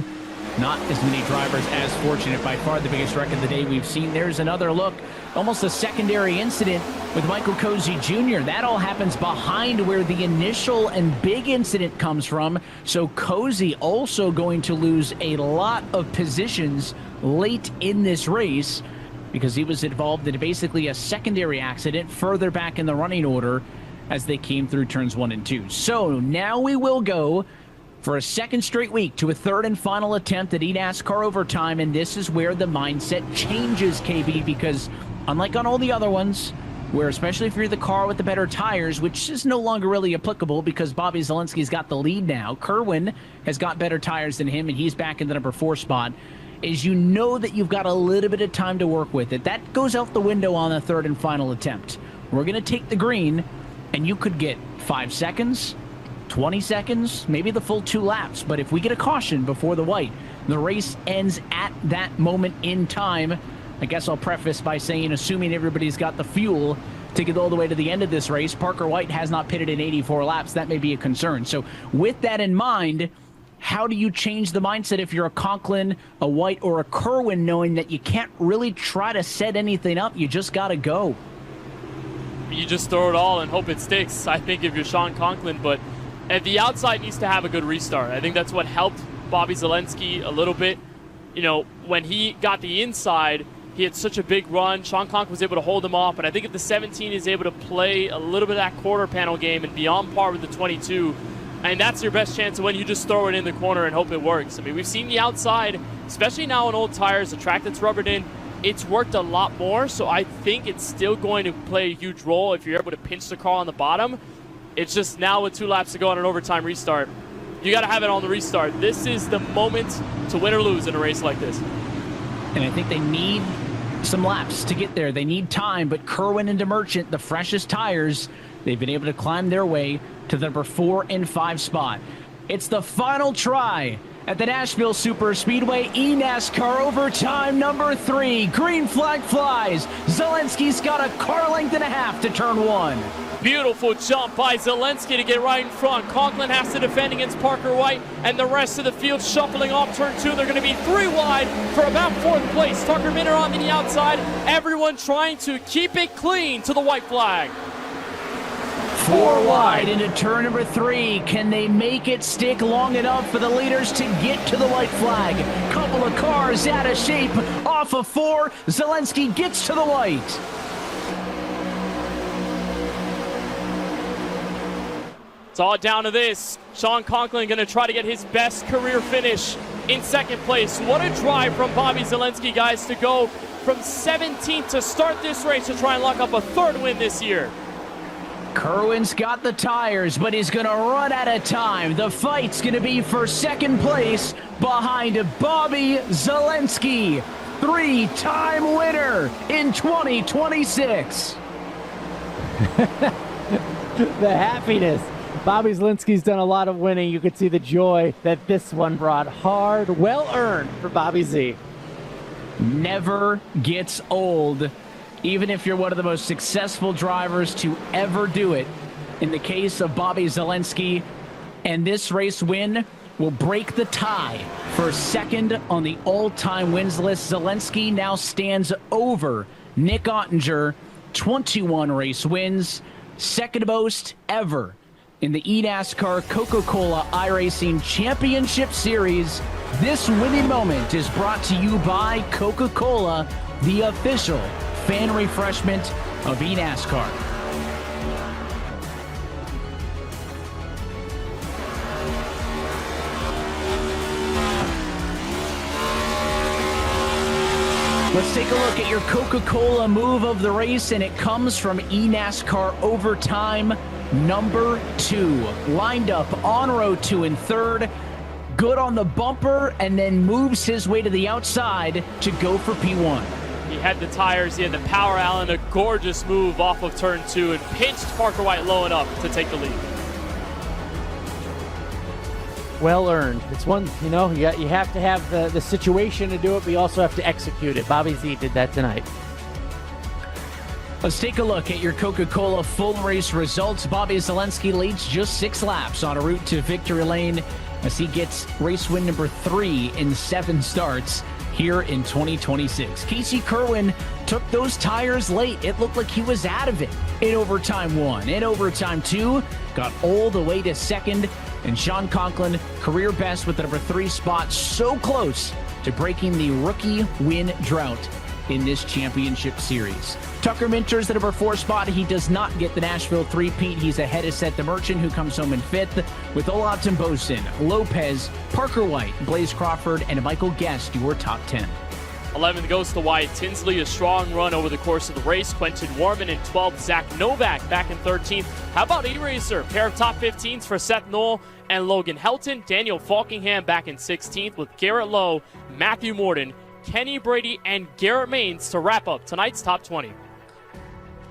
not as many drivers as fortunate. By far the biggest wreck of the day we've seen. There's another look, almost a secondary incident with Michael Cozy Jr. That all happens behind where the initial and big incident comes from. So Cozy also going to lose a lot of positions late in this race because he was involved in basically a secondary accident further back in the running order as they came through turns 1 and 2. So now we will go for a second straight week to a third and final attempt at eNASCAR overtime, and this is where the mindset changes, KB, because unlike on all the other ones, where especially if you're the car with the better tires, which is no longer really applicable because Bobby Zalenski's got the lead now, Kerwin has got better tires than him, and he's back in the number 4 spot, is you know that you've got a little bit of time to work with it. That goes out the window on the third and final attempt. We're going to take the green, and you could get 5 seconds, 20 seconds, maybe the full 2 laps. But if we get a caution before the white, the race ends at that moment in time. I guess I'll preface by saying, assuming everybody's got the fuel to get all the way to the end of this race, Parker White has not pitted in 84 laps. That may be a concern. So with that in mind, how do you change the mindset if you're a Conklin, a White, or a Kerwin, knowing that you can't really try to set anything up? You just got to go. You just throw it all and hope it sticks, I think, if you're Sean Conklin. But at the outside needs to have a good restart. I think that's what helped Bobby Zalenski a little bit. You know, when he got the inside, he had such a big run. Sean Conklin was able to hold him off. But I think if the 17 is able to play a little bit of that quarter panel game and be on par with the 22, and that's your best chance when you just throw it in the corner and hope it works. I mean, we've seen the outside, especially now on old tires, the track that's rubbered in, it's worked a lot more. So I think it's still going to play a huge role if you're able to pinch the car on the bottom. It's just now with 2 laps to go on an overtime restart, you got to have it on the restart. This is the moment to win or lose in a race like this. And I think they need some laps to get there. They need time, but Kerwin and DeMerchant, the freshest tires, they've been able to climb their way to the number 4 and 5 spot. It's the final try at the Nashville Superspeedway eNASCAR overtime number 3. Green flag flies. Zalenski's got a car length and a half to turn 1. Beautiful jump by Zalenski to get right in front. Conklin has to defend against Parker White, and the rest of the field shuffling off turn 2. They're going to be 3 wide for about 4th place. Tucker Minter on the outside. Everyone trying to keep it clean to the white flag. 4 wide into turn number 3. Can they make it stick long enough for the leaders to get to the white flag? Couple of cars out of shape off of 4. Zalenski gets to the white. It's all down to this. Sean Conklin going to try to get his best career finish in 2nd place. What a drive from Bobby Zalenski, guys, to go from 17th to start this race to try and lock up a 3rd win this year. Kerwin's got the tires, but he's going to run out of time. The fight's going to be for 2nd place behind Bobby Zalenski, 3-time winner in 2026. The happiness. Bobby Zalenski's done a lot of winning. You could see the joy that this one brought. Hard, well-earned for Bobby Z. Never gets old, even if you're one of the most successful drivers to ever do it. In the case of Bobby Zalenski, and this race win will break the tie for 2nd on the all-time wins list. Zalenski now stands over Nick Ottinger, 21 race wins, 2nd most ever in the eNASCAR Coca-Cola iRacing Championship Series. This winning moment is brought to you by Coca-Cola, the official fan refreshment of eNASCAR. Let's take a look at your Coca-Cola move of the race, and it comes from eNASCAR overtime number 2. Lined up on row 2 and 3rd. Good on the bumper, and then moves his way to the outside to go for P1. He had the tires, he had the power, Allen, a gorgeous move off of turn 2 and pinched Parker White low enough to take the lead. Well earned. It's one, you know, you have to have the situation to do it, but you also have to execute it. Bobby Z did that tonight. Let's take a look at your Coca-Cola full race results. Bobby Zalenski leads just 6 laps on a route to victory lane as he gets race win number 3 in 7 starts here in 2026. Casey Kerwin took those tires late. It looked like he was out of it in overtime 1. In overtime 2, got all the way to second, and Sean Conklin, career best with the number 3 spot, so close to breaking the rookie win drought in this championship series. Tucker Minter's the number 4 spot. He does not get the Nashville three-peat. He's ahead of Seth the Merchant, who comes home in 5th, with Olaton Bosin, Lopez, Parker White, Blaze Crawford, and Michael Guest, your top 10. 11th goes to Wyatt Tinsley, a strong run over the course of the race. Quentin Warman in 12th, Zach Novak back in 13th. How about eRacer? Pair of top 15s for Seth Knoll and Logan Helton. Daniel Falkingham back in 16th with Garrett Lowe, Matthew Morton, Kenny Brady, and Garrett Maines to wrap up tonight's top 20.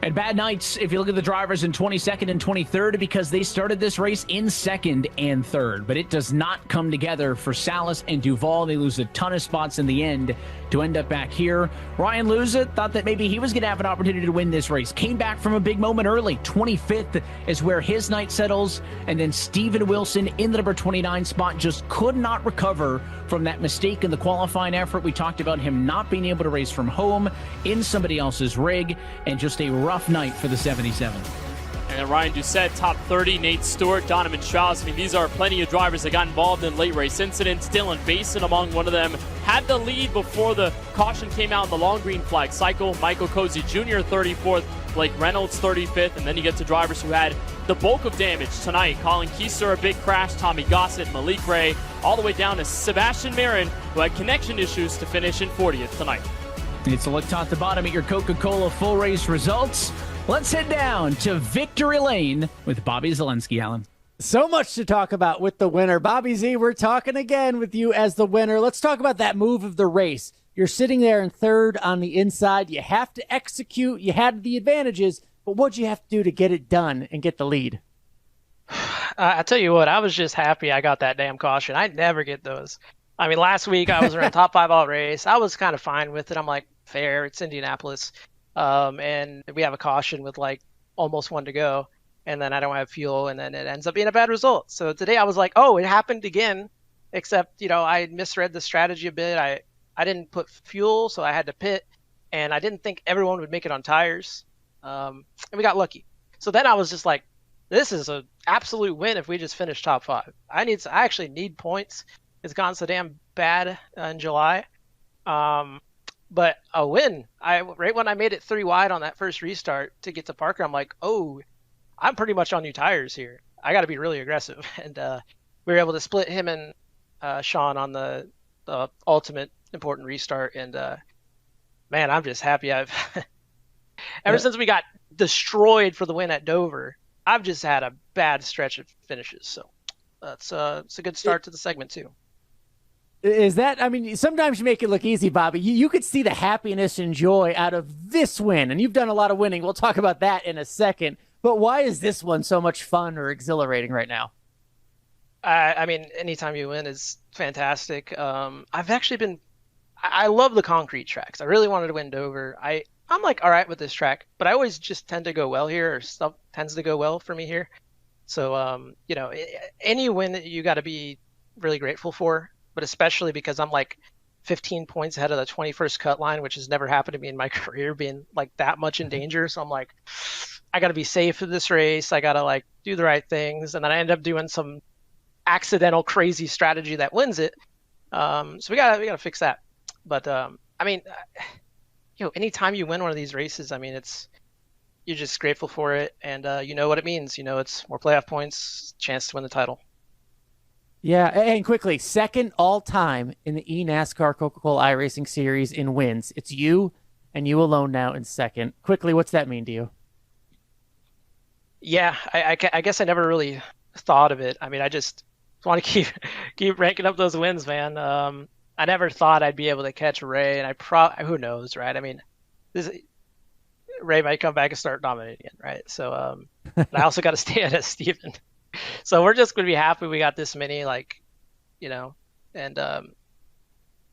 And bad nights, if you look at the drivers in 22nd and 23rd, because they started this race in 2nd and 3rd. But it does not come together for Salas and Duval. They lose a ton of spots in the end to end up back here. Ryan Luza thought that maybe he was going to have an opportunity to win this race. Came back from a big moment early. 25th is where his night settles. And then Steven Wilson in the number 29 spot just could not recover from that mistake in the qualifying effort. We talked about him not being able to race from home in somebody else's rig, and just a rough night for the 77. And then Ryan Doucette, top 30. Nate Stewart, Donovan Strauss. I mean, these are plenty of drivers that got involved in late race incidents. Dylan Basin among one of them. Had the lead before the caution came out in the long green flag cycle. Michael Cozy Jr., 34th. Blake Reynolds, 35th. And then you get to drivers who had the bulk of damage tonight. Colin Kieser, a big crash. Tommy Gossett, Malik Ray, all the way down to Sebastian Marin, who had connection issues to finish in 40th tonight. It's a look top to bottom at your Coca-Cola full race results. Let's head down to Victory Lane with Bobby Zelensky, Alan. So much to talk about with the winner. Bobby Z, we're talking again with you as the winner. Let's talk about that move of the race. You're sitting there in 3rd on the inside. You have to execute. You had the advantages, but what'd you have to do to get it done and get the lead? I tell you what, I was just happy I got that damn caution. I never get those. I mean, last week I was around top 5 all race. I was kind of fine with it. I'm like, fair, it's Indianapolis. And we have a caution with like almost 1 to go. And then I don't have fuel, and then it ends up being a bad result. So today I was like, oh, it happened again, except, I misread the strategy a bit. I didn't put fuel, so I had to pit, and I didn't think everyone would make it on tires. And we got lucky. So then I was just like, this is an absolute win if we just finish top 5. I actually need points. It's gone so damn bad in July. But a win. Right when I made it 3 wide on that first restart to get to Parker, I'm like, oh, I'm pretty much on new tires here. I got to be really aggressive. And we were able to split him and Sean on the ultimate important restart. And man, I'm just happy. Ever since we got destroyed for the win at Dover, I've just had a bad stretch of finishes. So it's a good start to the segment too. Is that, I mean, sometimes you make it look easy, Bobby. You could see the happiness and joy out of this win, and you've done a lot of winning. We'll talk about that in a second. But why is this one so much fun or exhilarating right now? I mean, anytime you win is fantastic. I've actually I love the concrete tracks. I really wanted to win Dover. I'm like, all right with this track, but I always just tend to go well here, or stuff tends to go well for me here. So, any win that you got to be really grateful for, but especially because I'm like 15 points ahead of the 21st cut line, which has never happened to me in my career, being like that much in danger. So I'm like, I got to be safe in this race. I got to like do the right things. And then I end up doing some accidental crazy strategy that wins it. So we gotta fix that. But I mean, anytime you win one of these races, I mean, you're just grateful for it, and you know what it means. It's more playoff points, chance to win the title. Yeah, and quickly, 2nd all-time in the eNASCAR Coca-Cola iRacing Series in wins. It's you and you alone now in 2nd. Quickly, what's that mean to you? Yeah, I guess I never really thought of it. I mean, I just want to keep ranking up those wins, man. I never thought I'd be able to catch Ray, and who knows, right? I mean, Ray might come back and start dominating, right? So I also got to stay ahead of Steven. So we're just going to be happy we got this many, and yeah,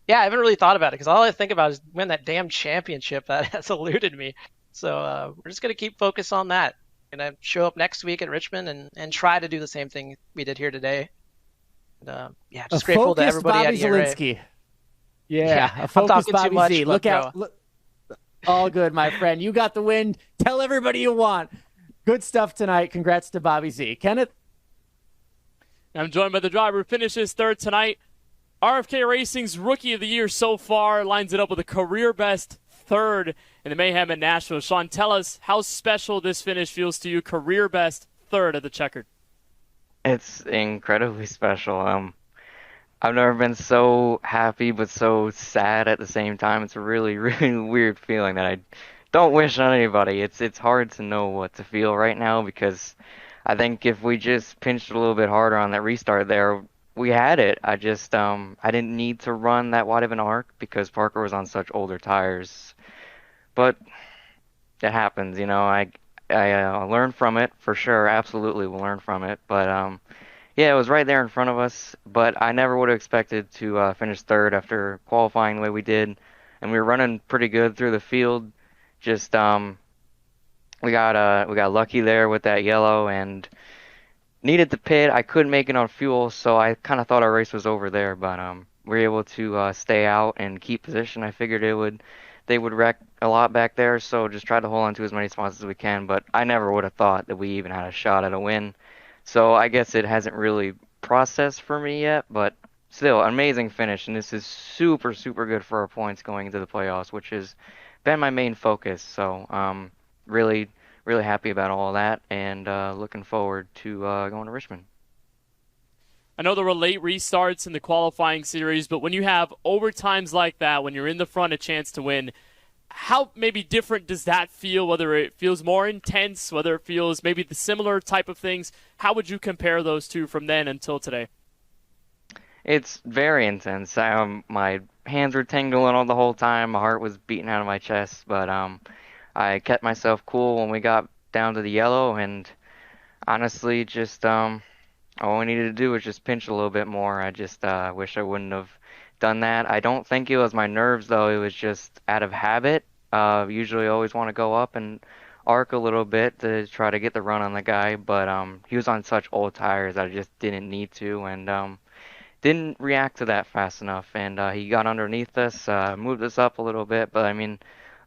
I haven't really thought about it because all I think about is win that damn championship that has eluded me. So we're just going to keep focus on that. Going to show up next week at Richmond and try to do the same thing we did here today. Yeah, just grateful to everybody Bobby at ERA. Zielinski. Yeah, a I'm focused talking too Bobby much, Z. but Look go. out. All good, my friend. You got the win. Tell everybody you want. Good stuff tonight. Congrats to Bobby Z. Kenneth? I'm joined by the driver who finishes third tonight. RFK Racing's Rookie of the Year so far lines it up with a career-best third in the Mayhem at Nashville. Sean, tell us how special this finish feels to you, career-best third at the Checkered. It's incredibly special. I've never been so happy but so sad at the same time. It's a really, really weird feeling that I don't wish on anybody. It's hard to know what to feel right now because I think if we just pinched a little bit harder on that restart there, we had it. I didn't need to run that wide of an arc because Parker was on such older tires. But it happens, I learned from it for sure. Absolutely, we'll learn from it. But yeah, it was right there in front of us, but I never would have expected to finish third after qualifying the way we did, and we were running pretty good through the field. Just we got lucky there with that yellow and needed the pit. I couldn't make it on fuel, so I kind of thought our race was over there, but we were able to stay out and keep position. I figured they would wreck a lot back there, so just try to hold on to as many spots as we can, but I never would have thought that we even had a shot at a win. So I guess it hasn't really processed for me yet, but still, amazing finish, and this is super, super good for our points going into the playoffs, which has been my main focus. So really, really happy about all that, and looking forward to going to Richmond. I know there were late restarts in the qualifying series, but when you have overtimes like that, when you're in the front, a chance to win, how maybe different does that feel, whether it feels more intense, whether it feels maybe the similar type of things? How would you compare those two from then until today? It's very intense. My hands were tingling all the whole time. My heart was beating out of my chest, but I kept myself cool when we got down to the yellow, and honestly, just all we needed to do was just pinch a little bit more. I just wish I wouldn't have done that. I don't think it was my nerves, though. It was just out of habit. Usually always want to go up and arc a little bit to try to get the run on the guy, but he was on such old tires that I just didn't need to, and didn't react to that fast enough. And he got underneath us, moved us up a little bit, but I mean,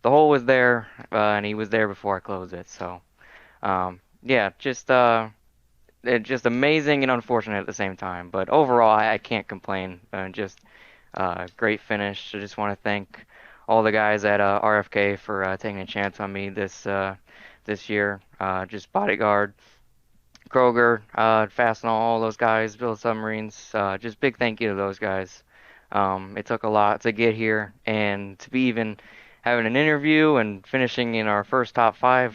the hole was there, and he was there before I closed it. So, yeah, just amazing and unfortunate at the same time. But overall, I can't complain. Just great finish. I just want to thank all the guys at RFK for taking a chance on me this year. Just Bodyguard, Kroger, Fastenal, all those guys, Bill Submarines. Just big thank you to those guys. It took a lot to get here, and to be even having an interview and finishing in our first top 3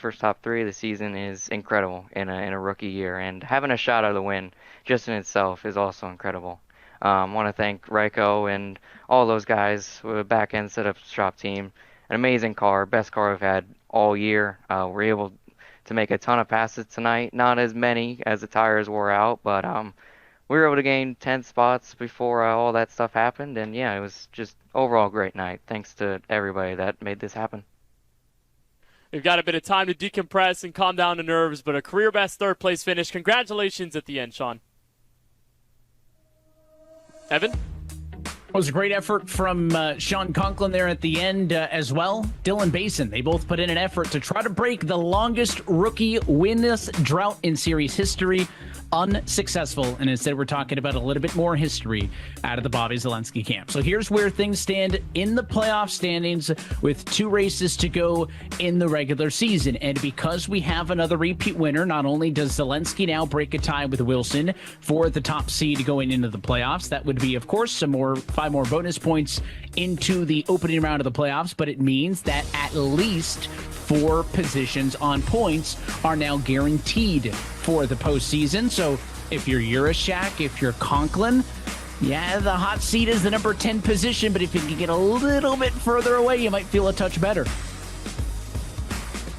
of the season is incredible in a rookie year. And having a shot at the win just in itself is also incredible. Want to thank Ryko and all those guys with a back-end setup shop team. An amazing car, best car we've had all year. We're able to make a ton of passes tonight. Not as many as the tires wore out, but we were able to gain 10 spots before all that stuff happened. And yeah, it was just overall great night. Thanks to everybody that made this happen. We've got a bit of time to decompress and calm down the nerves, but a career-best third-place finish. Congratulations at the end, Sean. Evan? It was a great effort from Sean Conklin there at the end as well. Dylan Basin, they both put in an effort to try to break the longest rookie winless drought in series history. Unsuccessful, and instead we're talking about a little bit more history out of the Bobby Zielinski camp. So here's where things stand in the playoff standings with 2 races to go in the regular season. And because we have another repeat winner, not only does Zielinski now break a tie with Wilson for the top seed going into the playoffs, that would be, of course, 5 more bonus points into the opening round of the playoffs, but it means that at least 4 positions on points are now guaranteed for the postseason. So if you're Urashak, if you're Conklin, yeah, the hot seat is the number 10 position, but if you can get a little bit further away, you might feel a touch better.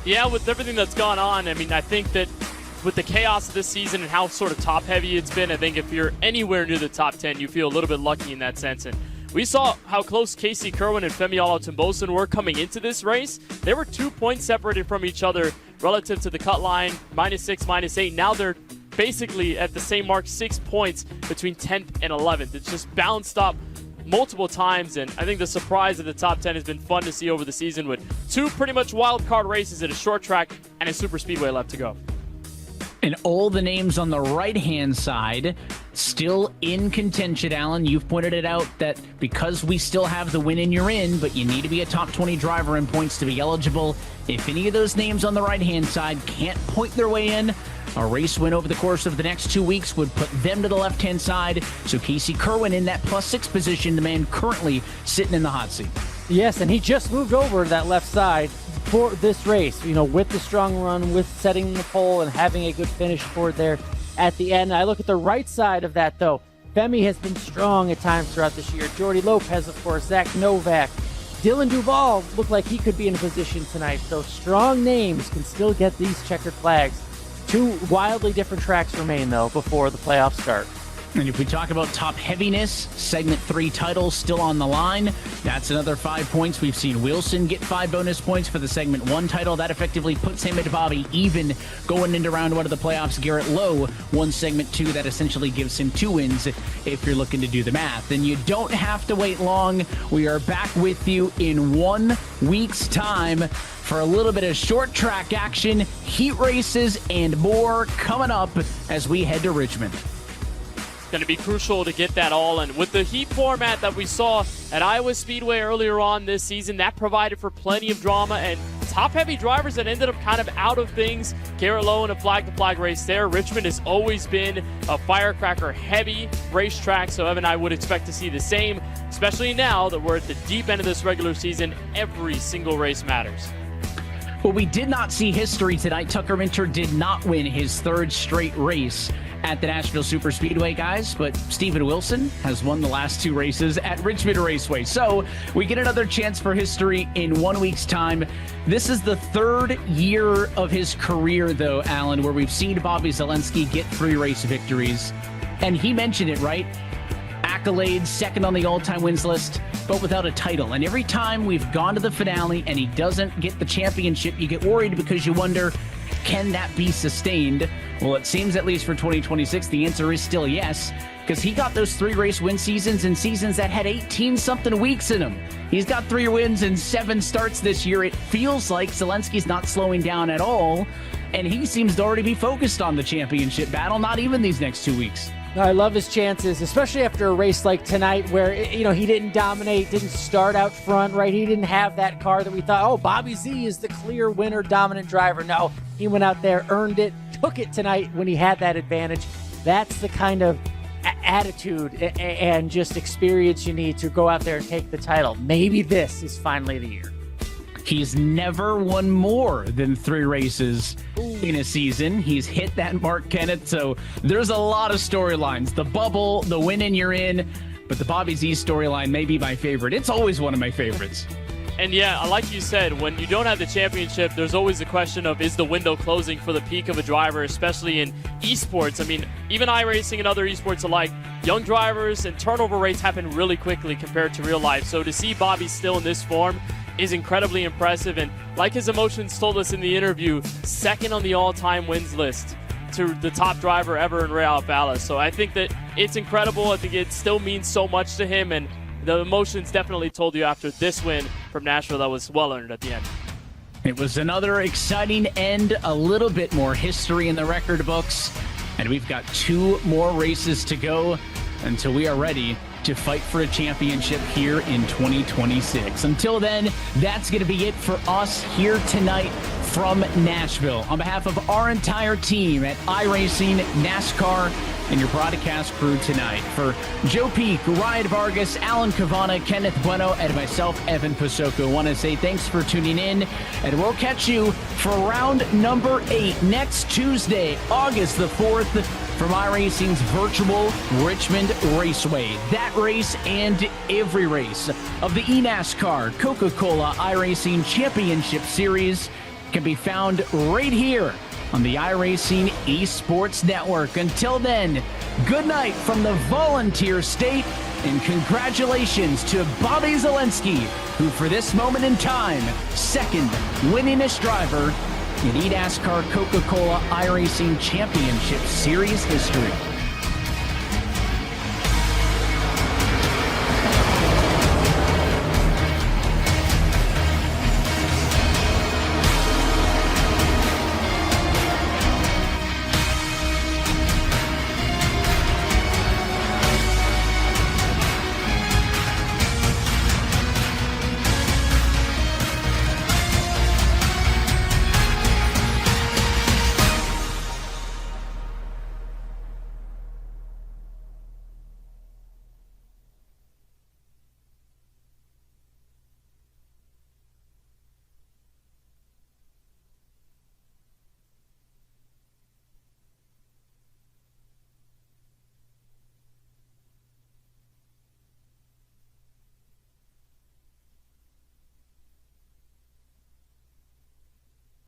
Yeah, with everything that's gone on, I mean, I think that with the chaos of this season and how sort of top-heavy it's been, I think if you're anywhere near the top 10, you feel a little bit lucky in that sense. And we saw how close Casey Kerwin and Femi Olatunbosun were coming into this race. They were 2 points separated from each other relative to the cut line, -6, -8. Now they're basically at the same mark, 6 points between 10th and 11th. It's just bounced up multiple times, and I think the surprise of the top 10 has been fun to see over the season with 2 pretty much wild card races at a short track and a super speedway left to go. And all the names on the right-hand side still in contention, Alan. You've pointed it out that because we still have the win in, you're in, but you need to be a top 20 driver in points to be eligible. If any of those names on the right-hand side can't point their way in, a race win over the course of the next 2 weeks would put them to the left-hand side. So Casey Kerwin in that +6 position, the man currently sitting in the hot seat. Yes, and he just moved over to that left side for this race, with the strong run, with setting the pole and having a good finish for it there at the end. I look at the right side of that, though. Femi has been strong at times throughout this year. Jordy Lopez, of course, Zach Novak. Dylan Duval looked like he could be in a position tonight. So strong names can still get these checkered flags. 2 wildly different tracks remain, though, before the playoffs start. And if we talk about top heaviness, segment 3 titles still on the line. That's another 5 points. We've seen Wilson get 5 bonus points for the segment 1 title. That effectively puts him and Bobby even going into round 1 of the playoffs. Garrett Lowe won segment 2. That essentially gives him 2 wins if you're looking to do the math. And you don't have to wait long. We are back with you in 1 week's time for a little bit of short track action, heat races, and more coming up as we head to Richmond. Going to be crucial to get that all in. With the heat format that we saw at Iowa Speedway earlier on this season, that provided for plenty of drama and top-heavy drivers that ended up kind of out of things. Garrett Lowe in a flag-to-flag race there. Richmond has always been a firecracker-heavy racetrack, so Evan, I would expect to see the same, especially now that we're at the deep end of this regular season. Every single race matters. Well, we did not see history tonight. Tucker Minter did not win his 3rd straight race at the Nashville Superspeedway, guys, but Steven Wilson has won the last 2 races at Richmond Raceway. So we get another chance for history in 1 week's time. This is the 3rd year of his career, though, Alan, where we've seen Bobby Zalenski get 3 race victories. And he mentioned it, right? Accolades, 2nd on the all-time wins list, but without a title. And every time we've gone to the finale and he doesn't get the championship, you get worried because you wonder, can that be sustained? Well, it seems, at least for 2026, the answer is still yes, because he got those 3 race win seasons and seasons that had 18-something weeks in them. He's got 3 wins and 7 starts this year. It feels like Zelensky's not slowing down at all, and he seems to already be focused on the championship battle, not even these next 2 weeks. I love his chances, especially after a race like tonight where, he didn't dominate, didn't start out front, right? He didn't have that car that we thought, oh, Bobby Z is the clear winner, dominant driver. No, he went out there, earned it, took it tonight when he had that advantage. That's the kind of attitude and just experience you need to go out there and take the title. Maybe this is finally the year. He's never won more than 3 races in a season. He's hit that mark, Kenneth. So there's a lot of storylines. The bubble, the win and you're in. But the Bobby Z storyline may be my favorite. It's always one of my favorites. And yeah, like you said, when you don't have the championship, there's always the question of, is the window closing for the peak of a driver, especially in esports? I mean, even iRacing and other esports alike, young drivers and turnover rates happen really quickly compared to real life. So to see Bobby still in this form is incredibly impressive. And like his emotions told us in the interview, 2nd on the all-time wins list to the top driver ever in Real Palace. So I think that it's incredible. I think it still means so much to him, and the emotions definitely told you after this win from Nashville that was well earned at the end. It was another exciting end, a little bit more history in the record books, and we've got 2 more races to go until we are ready to fight for a championship here in 2026. Until then, that's going to be it for us here tonight from Nashville. On behalf of our entire team at iRacing, NASCAR, and your broadcast crew tonight, for Joe Peak, Ryan Vargas, Alan Cavana, Kenneth Bueno, and myself, Evan Pasoko, I want to say thanks for tuning in, and we'll catch you for round number 8 next Tuesday, August the 4th, from iRacing's virtual Richmond Raceway. That race and every race of the eNASCAR Coca-Cola iRacing Championship Series can be found right here on the iRacing Esports Network. Until then, good night from the Volunteer State, and congratulations to Bobby Zalenski, who for this moment in time, 2nd winningest driver in eNASCAR Coca-Cola iRacing Championship Series history.